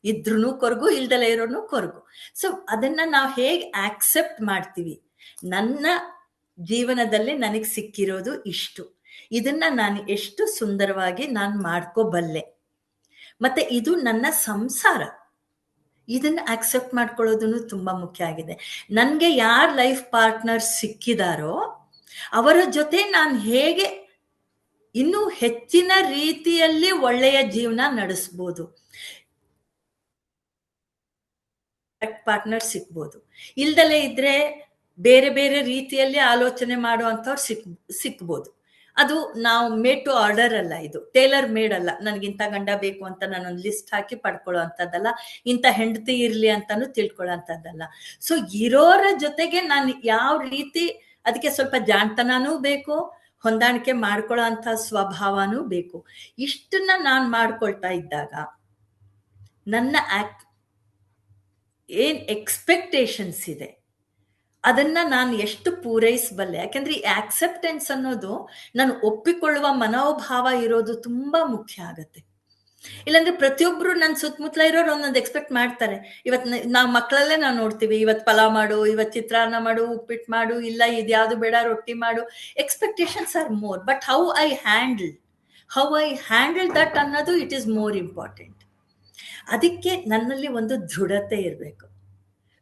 ಇದ್ರೂ ಕೊರಗು, ಇಲ್ದಲೇ ಇರೋನು ಕೊರಗು. ಸೊ ಅದನ್ನ ನಾವು ಹೇಗೆ ಆಕ್ಸೆಪ್ಟ್ ಮಾಡ್ತೀವಿ, ನನ್ನ ಜೀವನದಲ್ಲಿ ನನಗೆ ಸಿಕ್ಕಿರೋದು ಇಷ್ಟು, ಇದನ್ನ ನಾನು ಎಷ್ಟು ಸುಂದರವಾಗಿ ನಾನು ಮಾಡ್ಕೋಬಲ್ಲೆ, ಮತ್ತೆ ಇದು ನನ್ನ ಸಂಸಾರ, ಇದನ್ನ ಅಕ್ಸೆಪ್ಟ್ ಮಾಡ್ಕೊಳ್ಳೋದನ್ನು ತುಂಬಾ ಮುಖ್ಯ ಆಗಿದೆ. ನನಗೆ ಯಾರ್ ಲೈಫ್ ಪಾರ್ಟ್ನರ್ ಸಿಕ್ಕಿದಾರೋ ಅವರ ಜೊತೆ ನಾನು ಹೇಗೆ ಇನ್ನೂ ಹೆಚ್ಚಿನ ರೀತಿಯಲ್ಲಿ ಒಳ್ಳೆಯ ಜೀವನ ನಡೆಸ್ಬೋದು. ಪಾರ್ಟ್ನರ್ ಸಿಕ್ಬೋದು. ಇಲ್ದಲೇ ಇದ್ರೆ ಬೇರೆ ಬೇರೆ ರೀತಿಯಲ್ಲಿ ಆಲೋಚನೆ ಮಾಡುವಂಥವ್ರು ಸಿಕ್ಬೋದು. ಅದು ನಾವು ಮೇಡ್ ಟು ಆರ್ಡರ್ ಅಲ್ಲ, ಇದು ಟೇಲರ್ ಮೇಡ್ ಅಲ್ಲ. ನನ್ಗಿಂತ ಗಂಡ ಬೇಕು ಅಂತ ನಾನೊಂದು ಲಿಸ್ಟ್ ಹಾಕಿ ಪಡ್ಕೊಳ್ಳೋ ಅಂಥದ್ದಲ್ಲ, ಇಂಥ ಹೆಂಡತಿ ಇರ್ಲಿ ಅಂತಾನು ತಿಳ್ಕೊಳ್ಳೋ ಅಂಥದ್ದಲ್ಲ. ಸೊ ಇರೋರ ಜೊತೆಗೆ ನಾನು ಯಾವ ರೀತಿ, ಅದಕ್ಕೆ ಸ್ವಲ್ಪ ಜಾಣ್ತನನೂ ಬೇಕು, ಹೊಂದಾಣಿಕೆ ಮಾಡ್ಕೊಳ್ಳೋ ಅಂಥ ಸ್ವಭಾವನೂ ಬೇಕು. ಇಷ್ಟನ್ನ ನಾನು ಮಾಡ್ಕೊಳ್ತಾ ಇದ್ದಾಗ ನನ್ನ ಏನ್ ಎಕ್ಸ್ಪೆಕ್ಟೇಷನ್ಸ್ ಇದೆ ಅದನ್ನ ನಾನು ಎಷ್ಟು ಪೂರೈಸಬಲ್ಲೆ. ಯಾಕಂದ್ರೆ ಈ ಆಕ್ಸೆಪ್ಟೆನ್ಸ್ ಅನ್ನೋದು ನಾನು ಒಪ್ಪಿಕೊಳ್ಳುವ ಮನೋಭಾವ ಇರೋದು ತುಂಬಾ ಮುಖ್ಯ ಆಗತ್ತೆ. ಇಲ್ಲಾಂದ್ರೆ ಪ್ರತಿಯೊಬ್ರು ನನ್ನ ಸುತ್ತಮುತ್ತಲ ಇರೋರು ಒಂದೊಂದು ಎಕ್ಸ್ಪೆಕ್ಟ್ ಮಾಡ್ತಾರೆ. ಇವತ್ ನಾವು ಮಕ್ಕಳಲ್ಲೇ ನಾವು ನೋಡ್ತೀವಿ, ಇವತ್ ಪಲಾವ್ ಮಾಡು, ಇವತ್ ಚಿತ್ರಾನ್ನ ಮಾಡು, ಉಪ್ಪಿಟ್ಟು ಮಾಡು, ಇಲ್ಲ ಇದ್ಯಾವುದು ಬೇಡ ರೊಟ್ಟಿ ಮಾಡು. Expectations are more, but how I handle that ಅನ್ನೋದು ಇಟ್ ಈಸ್ ಮೋರ್ ಇಂಪಾರ್ಟೆಂಟ್. ಅದಕ್ಕೆ ನನ್ನಲ್ಲಿ ಒಂದು ದೃಢತೆ ಇರಬೇಕು.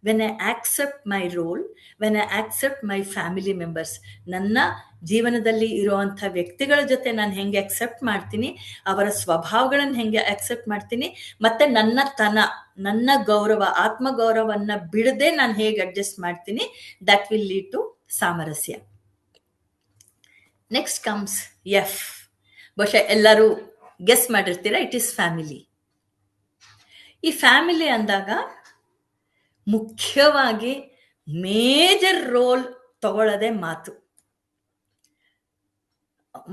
When I accept my role, when I accept my family members, ನನ್ನ ಜೀವನದಲ್ಲಿ ಇರುವಂಥ ವ್ಯಕ್ತಿಗಳ ಜೊತೆ ನಾನು ಹೆಂಗೆ ಅಕ್ಸೆಪ್ಟ್ ಮಾಡ್ತೀನಿ, ಅವರ ಸ್ವಭಾವಗಳನ್ನು ಹೆಂಗೆ ಅಕ್ಸೆಪ್ಟ್ ಮಾಡ್ತೀನಿ, ಮತ್ತೆ ನನ್ನ ಗೌರವ, ಆತ್ಮಗೌರವನ್ನ ಬಿಡದೆ ನಾನು ಹೇಗೆ ಅಡ್ಜಸ್ಟ್ ಮಾಡ್ತೀನಿ, ದಟ್ ವಿಲ್ ಲೀಡ್ ಟು ಸಾಮರಸ್ಯ. Next comes F. ಬಹುಶಃ ಎಲ್ಲರೂ ಗೆಸ್ ಮಾಡಿರ್ತೀರಾ, ಇಟ್ ಈಸ್ ಫ್ಯಾಮಿಲಿ. ಈ ಫ್ಯಾಮಿಲಿ ಅಂದಾಗ ಮುಖ್ಯವಾಗಿ ಮೇಜರ್ ರೋಲ್ ತಗೊಳ್ಳೋದೇ ಮಾತು.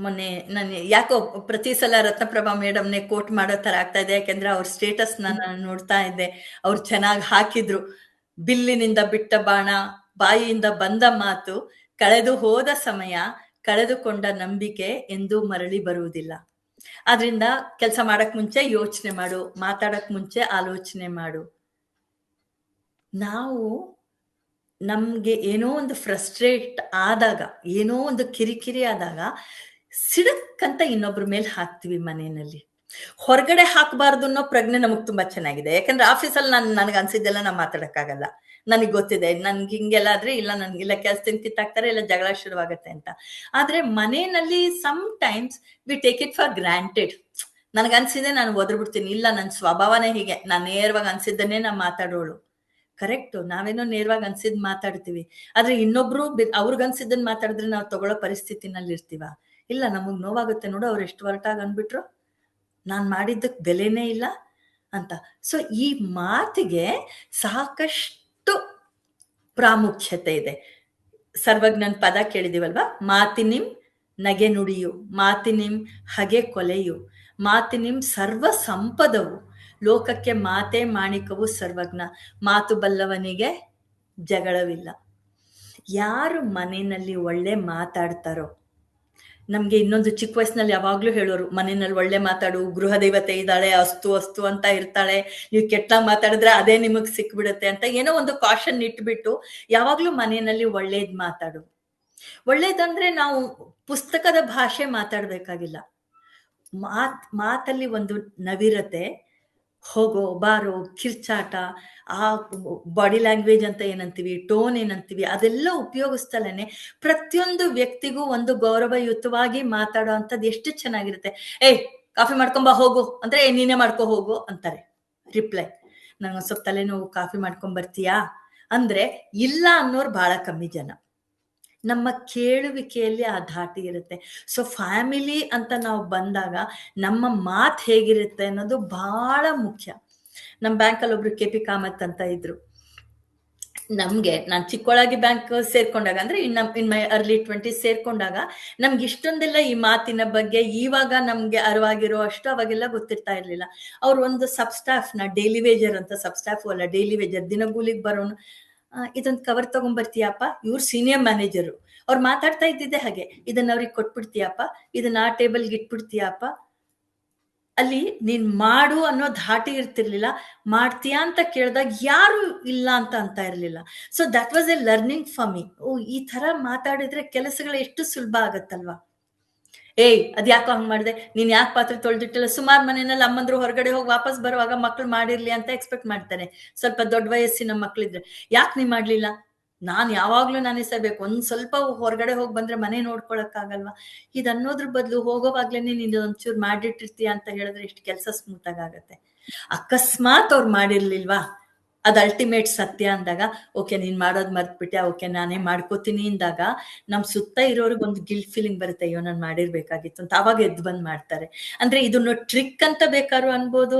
ಮೊನ್ನೆ ನಾನು ಯಾಕೋ ಪ್ರತಿ ಸಲ ರತ್ನಪ್ರಭಾ ಮೇಡಮ್ನೇ ಕೋಟ್ ಮಾಡೋ ತರ ಆಗ್ತಾ ಇದೆ, ಯಾಕೆಂದ್ರೆ ಅವ್ರ ಸ್ಟೇಟಸ್ ನಾನು ನೋಡ್ತಾ ಇದ್ದೆ. ಅವ್ರು ಚೆನ್ನಾಗಿ ಹಾಕಿದ್ರು, ಬಿಲ್ಲಿನಿಂದ ಬಿಟ್ಟ ಬಾಣ, ಬಾಯಿಯಿಂದ ಬಂದ ಮಾತು, ಕಳೆದು ಹೋದ ಸಮಯ, ಕಳೆದುಕೊಂಡ ನಂಬಿಕೆ ಎಂದೂ ಮರಳಿ ಬರುವುದಿಲ್ಲ. ಆದ್ರಿಂದ ಕೆಲಸ ಮಾಡಕ್ ಮುಂಚೆ ಯೋಚನೆ ಮಾಡು, ಮಾತಾಡಕ್ ಮುಂಚೆ ಆಲೋಚನೆ ಮಾಡು. ನಾವು ನಮ್ಗೆ ಏನೋ ಒಂದು ಫ್ರಸ್ಟ್ರೇಟ್ ಆದಾಗ, ಏನೋ ಒಂದು ಕಿರಿಕಿರಿ ಆದಾಗ ಸಿಡಕ್ಕಂತ ಇನ್ನೊಬ್ರ ಮೇಲೆ ಹಾಕ್ತಿವಿ ಮನೆಯಲ್ಲಿ. ಹೊರಗಡೆ ಹಾಕಬಾರ್ದು ಅನ್ನೋ ಪ್ರಜ್ಞೆ ನಮಗ್ ತುಂಬಾ ಚೆನ್ನಾಗಿದೆ. ಯಾಕಂದ್ರೆ ಆಫೀಸಲ್ಲಿ ನನಗೆ ಅನ್ಸಿದ್ದೆಲ್ಲ ನಾ ಮಾತಾಡಕ್ಕಾಗಲ್ಲ, ನನಗೆ ಗೊತ್ತಿದೆ ನನ್ಗೆ ಹಿಂಗೆಲ್ಲ ಆದ್ರೆ ಇಲ್ಲ, ನನ್ಗಿಲ್ಲ ಕೆಲ್ಸದಿಂದ ಕಿತ್ತಾಕ್ತಾರೆ, ಇಲ್ಲ ಜಗಳ ಶುರುವಾಗತ್ತೆ ಅಂತ. ಆದ್ರೆ ಮನೆಯಲ್ಲಿ sometimes we take it for granted. ನನ್ಗೆ ಅನ್ಸಿದೆ ನಾನು ಒದ್ರಬಿಡ್ತೀನಿ, ಇಲ್ಲ ನನ್ನ ಸ್ವಭಾವನೇ ಹೀಗೆ, ನಾನು ನೇರವಾಗಿ ಅನ್ಸಿದ್ದನ್ನೇ ನಾ ಮಾತಾಡೋಳು. ಕರೆಕ್ಟು, ನಾವೇನೋ ನೇರವಾಗಿ ಅನ್ಸಿದ್ ಮಾತಾಡ್ತೀವಿ, ಆದ್ರೆ ಇನ್ನೊಬ್ರು ಅವ್ರಿಗನ್ಸಿದ್ದನ್ ಮಾತಾಡಿದ್ರೆ ನಾವು ತಗೊಳ್ಳೋ ಪರಿಸ್ಥಿತಿನಲ್ಲಿ ಇರ್ತೀವ. ಇಲ್ಲ, ನಮಗ್ ನೋವಾಗುತ್ತೆ ನೋಡು, ಅವ್ರು ಎಷ್ಟು ಹೊರಟಾಗಿ ಅನ್ಬಿಟ್ರು, ನಾನ್ ಮಾಡಿದ್ದಕ್ ಬೆಲೆನೇ ಇಲ್ಲ ಅಂತ. ಸೊ ಈ ಮಾತಿಗೆ ಸಾಕಷ್ಟು ಪ್ರಾಮುಖ್ಯತೆ ಇದೆ. ಸರ್ವಜ್ಞನ್ ಪದ ಕೇಳಿದೀವಲ್ವಾ, ಮಾತಿನಿಂ ನಗೆ ನುಡಿಯು, ಮಾತಿನಿಂ ಹಗೆ ಕೊಲೆಯು, ಮಾತಿನಿಂ ಸರ್ವ ಸಂಪದವು, ಲೋಕಕ್ಕೆ ಮಾತೆ ಮಾಣಿಕವು ಸರ್ವಜ್ಞ, ಮಾತು ಬಲ್ಲವನಿಗೆ ಜಗಳವಿಲ್ಲ. ಯಾರು ಮನೆಯಲ್ಲಿ ಒಳ್ಳೆ ಮಾತಾಡ್ತಾರೋ, ನಮ್ಗೆ ಇನ್ನೊಂದು ಚಿಕ್ಕ ವಯಸ್ಸಿನಲ್ಲಿ ಯಾವಾಗ್ಲೂ ಹೇಳೋರು, ಮನೆಯಲ್ಲಿ ಒಳ್ಳೆ ಮಾತಾಡು, ಗೃಹ ದೇವತೆ ಇದ್ದಾಳೆ, ಅಸ್ತು ಅಂತ ಇರ್ತಾಳೆ, ನೀವು ಕೆಟ್ಟಾಗಿ ಮಾತಾಡಿದ್ರೆ ಅದೇ ನಿಮಗ್ ಸಿಕ್ಬಿಡುತ್ತೆ ಅಂತ ಏನೋ ಒಂದು ಕಾಷನ್ ಇಟ್ಬಿಟ್ಟು ಯಾವಾಗ್ಲೂ ಮನೆಯಲ್ಲಿ ಒಳ್ಳೇದ್ ಮಾತಾಡು. ಒಳ್ಳೇದಂದ್ರೆ ನಾವು ಪುಸ್ತಕದ ಭಾಷೆ ಮಾತಾಡ್ಬೇಕಾಗಿಲ್ಲ. ಮಾತಲ್ಲಿ ಒಂದು ನವಿರತೆ, ಹೋಗೋ ಬಾರೋ, ಕಿರ್ಚಾಟ, ಆ ಬಾಡಿ ಲ್ಯಾಂಗ್ವೇಜ್ ಅಂತ ಏನಂತೀವಿ, ಟೋನ್ ಏನಂತೀವಿ, ಅದೆಲ್ಲ ಉಪಯೋಗಿಸ್ತಲೇನೆ ಪ್ರತಿಯೊಂದು ವ್ಯಕ್ತಿಗೂ ಒಂದು ಗೌರವಯುತವಾಗಿ ಮಾತಾಡೋ ಅಂಥದ್ದು ಎಷ್ಟು ಚೆನ್ನಾಗಿರುತ್ತೆ. ಕಾಫಿ ಮಾಡ್ಕೊಂಬ ಹೋಗು ಅಂದ್ರೆ ನೀನೇ ಮಾಡ್ಕೊ ಹೋಗು ಅಂತಾರೆ ರಿಪ್ಲೈ. ನಂಗೊಂದ್ ಸ್ವಲ್ಪ ತಲೆನೋವು, ಕಾಫಿ ಮಾಡ್ಕೊಂಡ್ ಬರ್ತೀಯಾ ಅಂದ್ರೆ ಇಲ್ಲ ಅನ್ನೋರು ಬಹಳ ಕಮ್ಮಿ ಜನ. ನಮ್ಮ ಕೇಳುವಿಕೆಯಲ್ಲಿ ಆ ಧಾಟಿ ಇರುತ್ತೆ. ಸೊ ಫ್ಯಾಮಿಲಿ ಅಂತ ನಾವು ಬಂದಾಗ ನಮ್ಮ ಮಾತು ಹೇಗಿರುತ್ತೆ ಅನ್ನೋದು ಬಹಳ ಮುಖ್ಯ. ನಮ್ಮ ಬ್ಯಾಂಕಲ್ಲಿ ಒಬ್ರು KP ಕಾಮತ್ ಅಂತ ಇದ್ರು. ನಾನು ಚಿಕ್ಕವಳಾಗಿ ಬ್ಯಾಂಕ್ ಸೇರ್ಕೊಂಡಾಗ, ಅಂದ್ರೆ ಇನ್ ಮೈ ಅರ್ಲಿ 20s ಸೇರ್ಕೊಂಡಾಗ ನಮ್ಗೆ ಇಷ್ಟೊಂದೆಲ್ಲ ಈ ಮಾತಿನ ಬಗ್ಗೆ ಇವಾಗ ನಮ್ಗೆ ಅರಿವಾಗಿರೋ ಅಷ್ಟು ಅವಾಗೆಲ್ಲ ಗೊತ್ತಿರ್ತಾ ಇರ್ಲಿಲ್ಲ. ಅವ್ರು ಒಂದು ಸಬ್ಸ್ಟಾಫ್ನ, ಡೈಲಿ ವೇಜರ್ ಅಂತ, ಸಬ್ಸ್ಟಾಫ್ ಅಲ್ಲ ಡೈಲಿ ವೇಜರ್, ದಿನಗೂಲಿಗೆ ಬರೋನು, ಇದೊಂದು ಕವರ್ ತಗೊಂಡ್ಬರ್ತೀಯಪ್ಪ, ಇವ್ರು ಸೀನಿಯರ್ ಮ್ಯಾನೇಜರು, ಅವ್ರು ಮಾತಾಡ್ತಾ ಇದ್ದಿದ್ದೆ ಹಾಗೆ, ಇದನ್ನ ಅವ್ರಿಗೆ ಕೊಟ್ಬಿಡ್ತೀಯಪ್ಪ, ಇದನ್ನ ಆ ಟೇಬಲ್ಗೆ ಇಟ್ಬಿಡ್ತೀಯಪ್ಪ. ಅಲ್ಲಿ ನೀನ್ ಮಾಡು ಅನ್ನೋ ಧಾಟಿ ಇರ್ತಿರ್ಲಿಲ್ಲ. ಮಾಡ್ತೀಯಾ ಅಂತ ಕೇಳಿದಾಗ ಯಾರು ಇಲ್ಲ ಅಂತ ಇರ್ಲಿಲ್ಲ. So that was A learning for me. ಈ ತರ ಮಾತಾಡಿದ್ರೆ ಕೆಲಸಗಳು ಎಷ್ಟು ಸುಲಭ ಆಗತ್ತಲ್ವಾ. ಅದ್ಯಾಕೋ ಹಂಗ್ ಮಾಡಿದೆ, ನೀನ್ ಯಾಕೆ ಪಾತ್ರೆ ತೊಳ್ದಿಟ್ಟಿಲ್ಲ. ಸುಮಾರು ಮನೆಯಲ್ಲಿ ಅಮ್ಮಂದ್ರು ಹೊರಗಡೆ ಹೋಗಿ ವಾಪಸ್ ಬರುವಾಗ ಮಕ್ಳು ಮಾಡಿರ್ಲಿ ಅಂತ ಎಕ್ಸ್ಪೆಕ್ಟ್ ಮಾಡ್ತಾರೆ. ಸ್ವಲ್ಪ ದೊಡ್ಡ ವಯಸ್ಸಿನ ಮಕ್ಳಿದ್ರೆ ಯಾಕೆ ನೀ ಮಾಡ್ಲಿಲ್ಲ, ನಾನ್ ಯಾವಾಗ್ಲೂ ನಾನೇ ಸಬೇಕು, ಒಂದ್ ಸ್ವಲ್ಪ ಹೊರಗಡೆ ಹೋಗಿ ಬಂದ್ರೆ ಮನೆ ನೋಡ್ಕೊಳಕ್ ಆಗಲ್ವಾ. ಇದನ್ನೋದ್ರ ಬದಲು ಹೋಗೋವಾಗ್ಲೇನೆ ನೀನು ಒಂಚೂರು ಮಾಡಿಟ್ಟಿರ್ತೀಯ ಅಂತ ಹೇಳಿದ್ರೆ ಎಷ್ಟು ಕೆಲಸ ಸ್ಮೂತ್ ಆಗತ್ತೆ. ಅಕಸ್ಮಾತ್ ಅವ್ರು ಮಾಡಿರ್ಲಿಲ್ವಾ, ಅದ್ ಅಲ್ಟಿಮೇಟ್ ಸತ್ಯ ಅಂದಾಗ ಓಕೆ ನೀನ್ ಮಾಡೋದ್ ಮರ್ತ್ಬಿಟ್ಟೆ, ಓಕೆ ನಾನೇ ಮಾಡ್ಕೋತೀನಿ ಅಂದಾಗ ನಮ್ ಸುತ್ತ ಇರೋರ್ಗ್ ಒಂದು ಗಿಲ್ಟ್ ಫೀಲಿಂಗ್ ಬರುತ್ತೆ, ಅಯ್ಯೋ ನಾನ್ ಮಾಡಿರ್ಬೇಕಾಗಿತ್ತು ಅಂತ. ಅವಾಗ ಎದ್ದು ಬಂದ್ ಮಾಡ್ತಾರೆ. ಅಂದ್ರೆ ಇದನ್ನು ಟ್ರಿಕ್ ಅಂತ ಬೇಕಾದ್ರು ಅನ್ಬೋದು,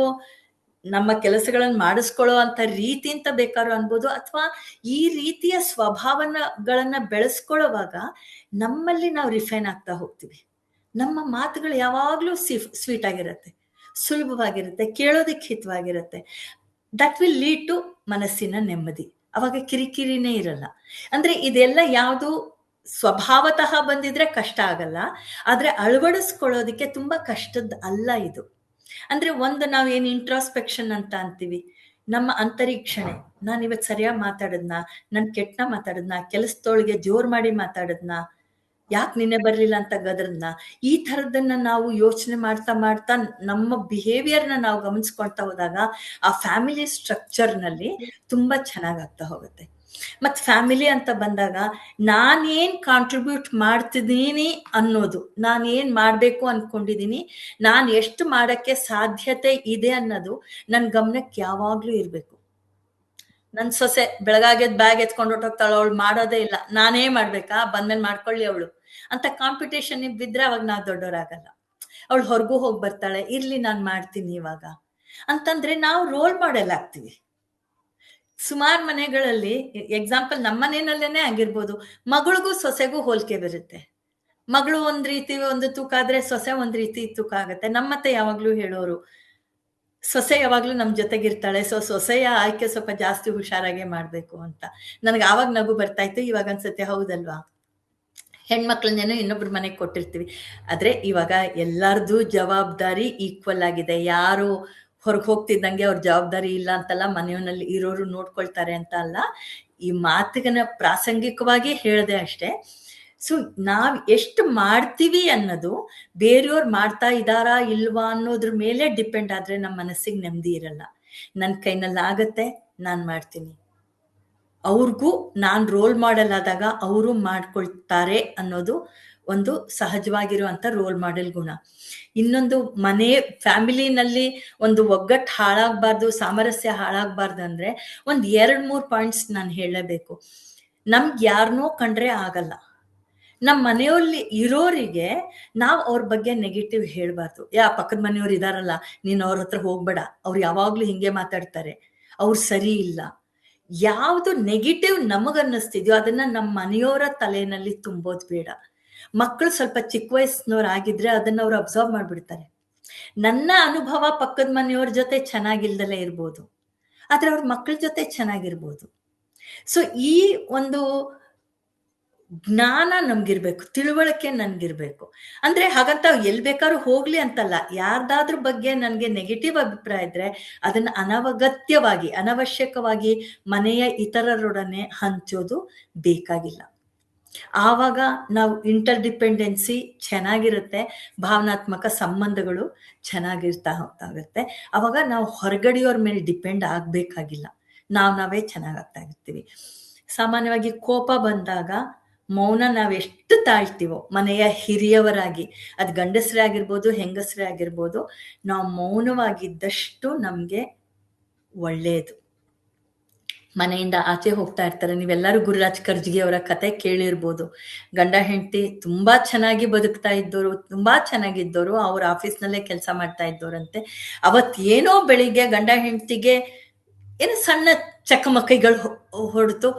ನಮ್ಮ ಕೆಲಸಗಳನ್ನ ಮಾಡಿಸ್ಕೊಳ್ಳೋ ಅಂತ ರೀತಿ ಅಂತ ಬೇಕಾದ್ರು ಅನ್ಬೋದು, ಅಥವಾ ಈ ರೀತಿಯ ಸ್ವಭಾವಗಳನ್ನ ಬೆಳೆಸ್ಕೊಳ್ಳೋವಾಗ ನಮ್ಮಲ್ಲಿ ನಾವು ರಿಫೈನ್ ಆಗ್ತಾ ಹೋಗ್ತೀವಿ. ನಮ್ಮ ಮಾತುಗಳು ಯಾವಾಗ್ಲೂ ಸ್ವೀಟ್ ಆಗಿರುತ್ತೆ, ಸುಲಭವಾಗಿರುತ್ತೆ, ಕೇಳೋದಿಕ್ ಹಿತವಾಗಿರುತ್ತೆ. ದಟ್ ವಿಲ್ ಲೀಡ್ ಟು ಮನಸ್ಸಿನ ನೆಮ್ಮದಿ. ಅವಾಗ ಕಿರಿಕಿರಿನೇ ಇರಲ್ಲ. ಅಂದ್ರೆ ಇದೆಲ್ಲ ಯಾವುದು ಸ್ವಭಾವತಃ ಬಂದಿದ್ರೆ ಕಷ್ಟ ಆಗಲ್ಲ, ಆದ್ರೆ ಅಳವಡಿಸ್ಕೊಳ್ಳೋದಿಕ್ಕೆ ತುಂಬಾ ಕಷ್ಟದ ಅಲ್ಲ ಇದು. ಅಂದ್ರೆ ಒಂದು ನಾವೇನ್ ಇಂಟ್ರಾಸ್ಪೆಕ್ಷನ್ ಅಂತ ಅಂತೀವಿ, ನಮ್ಮ ಅಂತರೀಕ್ಷಣೆ, ನಾನ್ ಇವತ್ ಸರಿಯಾಗಿ ಮಾತಾಡದ್ನ, ನನ್ ಕೆಟ್ಟ ಮಾತಾಡದ್ನ, ಕೆಲಸದೊಳಗೆ ಜೋರ್ ಮಾಡಿ ಮಾತಾಡದ್ನ, ಯಾಕೆ ನಿನ್ನೆ ಬರ್ಲಿಲ್ಲ ಅಂತ ಗದ್ರದ್ನ, ಈ ತರದನ್ನ ನಾವು ಯೋಚನೆ ಮಾಡ್ತಾ ಮಾಡ್ತಾ ನಮ್ಮ ಬಿಹೇವಿಯರ್ನ ನಾವು ಗಮನಿಸ್ಕೊಳ್ತಾ ಹೋದಾಗ ಆ ಫ್ಯಾಮಿಲಿ ಸ್ಟ್ರಕ್ಚರ್ ನಲ್ಲಿ ತುಂಬಾ ಚೆನ್ನಾಗಾಗ್ತಾ ಹೋಗುತ್ತೆ. ಮತ್ ಫ್ಯಾಮಿಲಿ ಅಂತ ಬಂದಾಗ ನಾನೇನ್ ಕಾಂಟ್ರಿಬ್ಯೂಟ್ ಮಾಡ್ತಿದ್ದೀನಿ ಅನ್ನೋದು, ನಾನೇನ್ ಮಾಡ್ಬೇಕು ಅನ್ಕೊಂಡಿದೀನಿ, ನಾನ್ ಎಷ್ಟು ಮಾಡಕ್ಕೆ ಸಾಧ್ಯತೆ ಇದೆ ಅನ್ನೋದು ನನ್ ಗಮನಕ್ಕೆ ಯಾವಾಗ್ಲೂ ಇರ್ಬೇಕು. ನನ್ ಸೊಸೆ ಬೆಳಗಾಗೆದ್ ಬ್ಯಾಗ್ ಎತ್ಕೊಂಡು ಹೊಟ್ಟೋಗ್ತಾಳ, ಅವಳು ಮಾಡೋದೇ ಇಲ್ಲ, ನಾನೇ ಮಾಡ್ಬೇಕಾ, ಬಂದ್ಮೇಲೆ ಮಾಡ್ಕೊಳ್ಳಿ ಅವಳು ಅಂತ ಕಾಂಪಿಟೇಷನ್ ಬಿದ್ರೆ ಅವಾಗ ನಾವ್ ದೊಡ್ಡವರಾಗಲ್ಲ. ಅವಳು ಹೊರಗೂ ಹೋಗಿ ಬರ್ತಾಳೆ, ಇರ್ಲಿ ನಾನ್ ಮಾಡ್ತೀನಿ ಇವಾಗ ಅಂತಂದ್ರೆ ನಾವು ರೋಲ್ ಮಾಡೆಲ್ ಆಗ್ತೀವಿ. ಸುಮಾರು ಮನೆಗಳಲ್ಲಿ, ಎಕ್ಸಾಂಪಲ್ ನಮ್ಮ ಮನೆಯಲ್ಲೇನೆ ಆಗಿರ್ಬೋದು, ಮಗಳಿಗೂ ಸೊಸೆಗೂ ಹೋಲಿಕೆ ಬರುತ್ತೆ. ಮಗಳು ಒಂದ್ ರೀತಿ ಒಂದು ತೂಕ ಆದ್ರೆ ಸೊಸೆ ಒಂದ್ ರೀತಿ ತೂಕ ಆಗತ್ತೆ. ನಮ್ಮತ್ತೆ ಯಾವಾಗ್ಲೂ ಹೇಳೋರು, ಸೊಸೆ ಯಾವಾಗ್ಲೂ ನಮ್ ಜೊತೆಗಿರ್ತಾಳೆ, ಸೊಸೆಯ ಆಯ್ಕೆ ಸ್ವಲ್ಪ ಜಾಸ್ತಿ ಹುಷಾರಾಗೆ ಮಾಡ್ಬೇಕು ಅಂತ. ನನ್ಗೆ ಆವಾಗ ನಗು ಬರ್ತಾ ಇತ್ತು, ಇವಾಗ ಅನ್ಸತ್ತೆ ಹೌದಲ್ವಾ, ಹೆಣ್ಮಕ್ಳನ್ನೇನೋ ಇನ್ನೊಬ್ರ ಮನೆಗೆ ಕೊಟ್ಟಿರ್ತೀವಿ. ಆದ್ರೆ ಇವಾಗ ಎಲ್ಲಾರ್ದು ಜವಾಬ್ದಾರಿ ಈಕ್ವಲ್ ಆಗಿದೆ. ಯಾರು ಹೊರಗೆ ಹೋಗ್ತಿದ್ದಂಗೆ ಅವ್ರ ಜವಾಬ್ದಾರಿ ಇಲ್ಲ ಅಂತಲ್ಲ, ಮನೆಯಲ್ಲಿ ಇರೋರು ನೋಡ್ಕೊಳ್ತಾರೆ ಅಂತ ಅಲ್ಲ. ಈ ಮಾತಿಗನ ಪ್ರಾಸಂಗಿಕವಾಗಿ ಹೇಳ್ದೆ ಅಷ್ಟೇ. ಸೊ ನಾವ್ ಎಷ್ಟು ಮಾಡ್ತೀವಿ ಅನ್ನೋದು ಬೇರೆಯವ್ರು ಮಾಡ್ತಾ ಇದಾರಾ ಇಲ್ವಾ ಅನ್ನೋದ್ರ ಮೇಲೆ ಡಿಪೆಂಡ್ ಆದ್ರೆ ನಮ್ಮ ಮನಸ್ಸಿಗೆ ನೆಮ್ಮದಿ ಇರಲ್ಲ. ನನ್ ಕೈನಲ್ಲಿ ಆಗತ್ತೆ, ನಾನ್ ಮಾಡ್ತೀನಿ, ಅವ್ರಿಗೂ ನಾನ್ ರೋಲ್ ಮಾಡೆಲ್ ಆದಾಗ ಅವರು ಮಾಡ್ಕೊಳ್ತಾರೆ ಅನ್ನೋದು ಒಂದು ಸಹಜವಾಗಿರುವಂತ ರೋಲ್ ಮಾಡೆಲ್ ಗುಣ. ಇನ್ನೊಂದು, ಮನೆ ಫ್ಯಾಮಿಲಿನಲ್ಲಿ ಒಂದು ಒಗ್ಗಟ್ಟು ಹಾಳಾಗ್ಬಾರ್ದು, ಸಾಮರಸ್ಯ ಹಾಳಾಗ್ಬಾರ್ದು ಅಂದ್ರೆ ಒಂದ್ 2-3 ಪಾಯಿಂಟ್ಸ್ ನಾನು ಹೇಳಲೇಬೇಕು. ನಮ್ಗೆ ಯಾರನ್ನೋ ಕಂಡ್ರೆ ಆಗಲ್ಲ, ನಮ್ಮ ಮನೆಯಲ್ಲಿ ಇರೋರಿಗೆ ನಾವ್ ಅವ್ರ ಬಗ್ಗೆ ನೆಗೆಟಿವ್ ಹೇಳ್ಬಾರ್ದು. ಪಕ್ಕದ ಮನೆಯವ್ರು ಇದಾರಲ್ಲ, ನೀನ್ ಅವ್ರ ಹತ್ರ ಹೋಗ್ಬೇಡ, ಅವ್ರು ಯಾವಾಗ್ಲೂ ಹಿಂಗೆ ಮಾತಾಡ್ತಾರೆ, ಅವ್ರು ಸರಿ ಇಲ್ಲ. ಯಾವ್ದು ನೆಗೆಟಿವ್ ನಮಗನ್ನಿಸ್ತಿದ್ಯೋ ಅದನ್ನ ನಮ್ಮ ಮನೆಯವರ ತಲೆನಲ್ಲಿ ತುಂಬೋದ್ ಬೇಡ. ಮಕ್ಕಳು ಸ್ವಲ್ಪ ಚಿಕ್ಕ ವಯಸ್ಸಿನವ್ರು ಆಗಿದ್ರೆ ಅದನ್ನ ಅವ್ರು ಅಬ್ಸರ್ವ್ ಮಾಡ್ಬಿಡ್ತಾರೆ. ನನ್ನ ಅನುಭವ ಪಕ್ಕದ ಮನೆಯವ್ರ ಜೊತೆ ಚೆನ್ನಾಗಿಲ್ದಲೇ ಇರ್ಬೋದು, ಆದ್ರೆ ಅವ್ರ ಮಕ್ಕಳ ಜೊತೆ ಚೆನ್ನಾಗಿರ್ಬೋದು. ಸೊ ಈ ಒಂದು ಜ್ಞಾನ ನಮ್ಗಿರ್ಬೇಕು, ತಿಳುವಳಿಕೆ ನನ್ಗಿರ್ಬೇಕು. ಅಂದ್ರೆ ಹಾಗಂತ ಎಲ್ ಬೇಕಾದ್ರೂ ಹೋಗ್ಲಿ ಅಂತಲ್ಲ, ಯಾರ್ದಾದ್ರ ಬಗ್ಗೆ ನನ್ಗೆ ನೆಗೆಟಿವ್ ಅಭಿಪ್ರಾಯ ಇದ್ರೆ ಅದನ್ನ ಅನವಶ್ಯಕವಾಗಿ ಮನೆಯ ಇತರರೊಡನೆ ಹಂಚೋದು ಬೇಕಾಗಿಲ್ಲ. ಆವಾಗ ನಾವು ಇಂಟರ್ ಡಿಪೆಂಡೆನ್ಸಿ ಚೆನ್ನಾಗಿರುತ್ತೆ, ಭಾವನಾತ್ಮಕ ಸಂಬಂಧಗಳು ಚೆನ್ನಾಗಿರ್ತಾ ಹೋಗ್ತಾಗುತ್ತೆ. ಅವಾಗ ನಾವು ಹೊರಗಡೆಯವ್ರ ಮೇಲೆ ಡಿಪೆಂಡ್ ಆಗ್ಬೇಕಾಗಿಲ್ಲ, ನಾವೇ ಚೆನ್ನಾಗಾಗ್ತಾ ಇರ್ತೀವಿ. ಸಾಮಾನ್ಯವಾಗಿ ಕೋಪ ಬಂದಾಗ ಮೌನ ನಾವೆಷ್ಟು ತಾಳ್ತೀವೋ, ಮನೆಯ ಹಿರಿಯವರಾಗಿ, ಅದ್ ಗಂಡಸರೇ ಆಗಿರ್ಬೋದು ಹೆಂಗಸರೇ ಆಗಿರ್ಬೋದು, ನಾವು ಮೌನವಾಗಿದ್ದಷ್ಟು ನಮ್ಗೆ ಒಳ್ಳೆಯದು. ಮನೆಯಿಂದ ಆಚೆ ಹೋಗ್ತಾ ಇರ್ತಾರೆ, ನೀವೆಲ್ಲರೂ ಗುರುರಾಜ್ ಕರ್ಜಿಗೆ ಅವರ ಕತೆ ಕೇಳಿರ್ಬೋದು. ಗಂಡ ಹೆಂಡತಿ ತುಂಬಾ ಚೆನ್ನಾಗಿ ಬದುಕ್ತಾ ಇದ್ದವರು, ತುಂಬಾ ಚೆನ್ನಾಗಿದ್ದವರು, ಅವ್ರ ಆಫೀಸ್ನಲ್ಲೇ ಕೆಲಸ ಮಾಡ್ತಾ ಇದ್ದವರಂತೆ. ಅವತ್ ಏನೋ ಬೆಳಿಗ್ಗೆ ಗಂಡ ಹೆಂಡತಿಗೆ ಏನೋ ಸಣ್ಣ ಚಕಮಕಿಗಳು ಹೊಡ್ತು.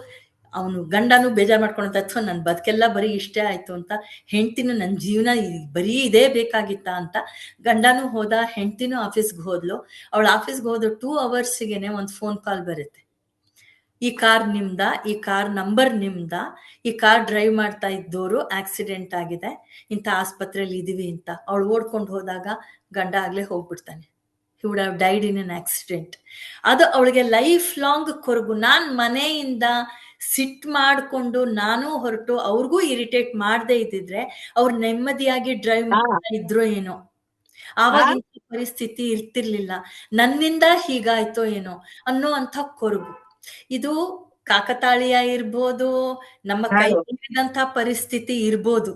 ಅವನು ಗಂಡನು ಬೇಜಾರ್ ಮಾಡ್ಕೊಂಡ, ಅಥವಾ ನನ್ ಬದುಕೆಲ್ಲ ಬರೀ ಇಷ್ಟೇ ಆಯ್ತು ಅಂತ, ಹೆಂಡ್ತಿನೂ ನನ್ ಜೀವನ ಬರೀ ಇದೇ ಬೇಕಾಗಿತ್ತ ಅಂತ ಗಂಡನೂ ಹೋದ, ಹೆಂಡ್ತಿನೂ ಆಫೀಸ್ಗೆ ಹೋದ್ಲು. ಅವಳು ಆಫೀಸ್ಗೆ ಹೋದ 2 ಅವರ್ಸ್ಗೆನೆ ಒಂದು ಫೋನ್ ಕಾಲ್ ಬರುತ್ತೆ, ಈ ಕಾರ್ ನಿಮ್ದ, ಈ ಕಾರ್ ನಂಬರ್ ನಿಮ್ದ, ಈ ಕಾರ್ ಡ್ರೈವ್ ಮಾಡ್ತಾ ಇದ್ದೋರು ಆಕ್ಸಿಡೆಂಟ್ ಆಗಿದೆ, ಇಂಥ ಆಸ್ಪತ್ರೆಯಲ್ಲಿ ಇದೀವಿ ಅಂತ. ಅವಳು ಓಡ್ಕೊಂಡು ಹೋದಾಗ ಗಂಡ ಆಗ್ಲೇ ಹೋಗ್ಬಿಡ್ತಾನೆ. He would have died in an accident. ಅದು ಅವಳಿಗೆ ಲೈಫ್ ಲಾಂಗ್ ಕೊರಗು. ನಾನ್ ಮನೆಯಿಂದ ಸಿಟ್ಟು ಮಾಡಿಕೊಂಡು ನಾನು ಹೊರಟು ಅವ್ರಿಗೂ ಇರಿಟೇಟ್ ಮಾಡದೇ ಇದ್ದಿದ್ರೆ ಅವ್ರು ನೆಮ್ಮದಿಯಾಗಿ ಡ್ರೈವ್ ಮಾಡ್ತಾ ಇದ್ರೋ ಏನೋ, ಆವಾಗ ಇಂಥ ಪರಿಸ್ಥಿತಿ ಇರ್ತಿರ್ಲಿಲ್ಲ, ನನ್ನಿಂದ ಹೀಗಾಯ್ತೋ ಏನೋ ಅನ್ನೋ ಅಂಥ ಕೊರಗು. ಇದು ಕಾಕತಾಳೀಯ ಇರ್ಬೋದು, ನಮ್ಮ ಕೈ ಮೀರಿದಂಥ ಪರಿಸ್ಥಿತಿ ಇರ್ಬೋದು.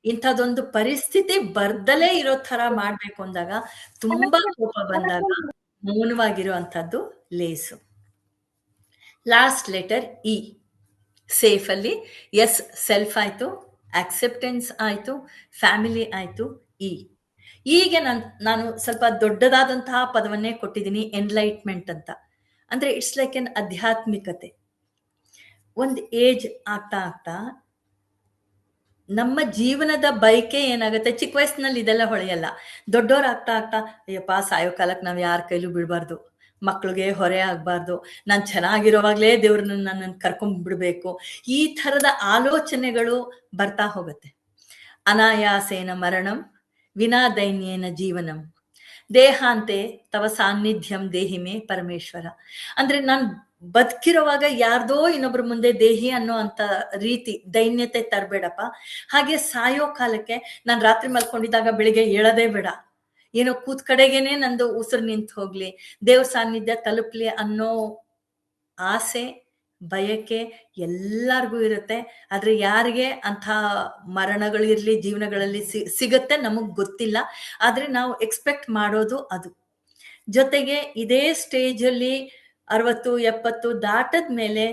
ಇಂಥದೊಂದು ಪರಿಸ್ಥಿತಿ ಬರ್ದಲೇ ಇರೋ ತರ ಮಾಡ್ಬೇಕು ಅಂದಾಗ, ತುಂಬಾ ಕೋಪ ಬಂದಾಗ ಮೌನವಾಗಿರುವಂಥದ್ದು ಲೇಸು. Last letter E. ಸೇಫ್ ಅಲ್ಲಿ ಎಸ್ ಸೆಲ್ಫ್ ಆಯ್ತು, ಆಕ್ಸೆಪ್ಟೆನ್ಸ್ ಆಯ್ತು, ಫ್ಯಾಮಿಲಿ ಆಯ್ತು, ಇ. ಈಗ ನಾನು ಸ್ವಲ್ಪ ದೊಡ್ಡದಾದಂತಹ ಪದವನ್ನೇ ಕೊಟ್ಟಿದ್ದೀನಿ, ಎನ್ಲೈಟ್ಮೆಂಟ್ ಅಂತ. ಅಂದ್ರೆ ಇಟ್ಸ್ ಲೈಕ್ ಎನ್ ಆಧ್ಯಾತ್ಮಿಕತೆ. ಒಂದು ಏಜ್ ಆಗ್ತಾ ಆಗ್ತಾ ನಮ್ಮ ಜೀವನದ ಬಯಕೆ ಏನಾಗುತ್ತೆ, ಚಿಕ್ಕ ವಯಸ್ಸಿನಲ್ಲಿ ಇದೆಲ್ಲ ಹೊಳೆಯಲ್ಲ. ದೊಡ್ಡೋರಾಗ್ತಾ ಆಗ್ತಾ ಅಯ್ಯಪ್ಪ ಸಾಯೋ ಕಾಲಕ್ಕೆ ನಾವು ಯಾರ ಕೈಲೂ ಬಿಡಬಾರ್ದು, ಮಕ್ಳಿಗೆ ಹೊರೆ ಆಗ್ಬಾರ್ದು, ನಾನು ಚೆನ್ನಾಗಿರೋವಾಗ್ಲೇ ದೇವ್ರನ್ನ ನನ್ನನ್ನು ಕರ್ಕೊಂಡ್ಬಿಡ್ಬೇಕು, ಈ ಥರದ ಆಲೋಚನೆಗಳು ಬರ್ತಾ ಹೋಗುತ್ತೆ. ಅನಾಯಾಸೇನ ಮರಣಂ ವಿನಾ ದೈನ್ಯೇನ ಜೀವನಂ ದೇಹಾಂತೆ ತವ ಸಾನ್ನಿಧ್ಯಂ ದೇಹಿಮೆ ಪರಮೇಶ್ವರ. ಅಂದ್ರೆ ನಾನು ಬದುಕಿರುವಾಗ ಯಾರ್ದೋ ಇನ್ನೊಬ್ರ ಮುಂದೆ ದೇಹಿ ಅನ್ನೋ ಅಂತ ರೀತಿ ದೈನ್ಯತೆ ತರಬೇಡಪ್ಪ. ಹಾಗೆ ಸಾಯೋ ಕಾಲಕ್ಕೆ ನಾನು ರಾತ್ರಿ ಮಲ್ಕೊಂಡಿದ್ದಾಗ ಬೆಳಿಗ್ಗೆ ಏಳದೇ ಬೇಡ, ಏನೋ ಕೂತ್ ಕಡೆಗೇನೆ ನಂದು ಉಸಿರು ನಿಂತು ಹೋಗ್ಲಿ, ದೇವ್ರ ಸಾನ್ನಿಧ್ಯ ತಲುಪ್ಲಿ ಅನ್ನೋ ಆಸೆ ಬಯಕೆ ಎಲ್ಲರಿಗೂ ಇರುತ್ತೆ. ಆದ್ರೆ ಯಾರಿಗೆ ಅಂಥ ಮರಣಗಳಿರ್ಲಿ ಜೀವನಗಳಲ್ಲಿ ಸಿಗತ್ತೆ ನಮಗ್ ಗೊತ್ತಿಲ್ಲ. ಆದ್ರೆ ನಾವು ಎಕ್ಸ್ಪೆಕ್ಟ್ ಮಾಡೋದು ಅದು. ಜೊತೆಗೆ ಇದೇ ಸ್ಟೇಜಲ್ಲಿ 60-70 ದಾಟದ ಮೇಲೆ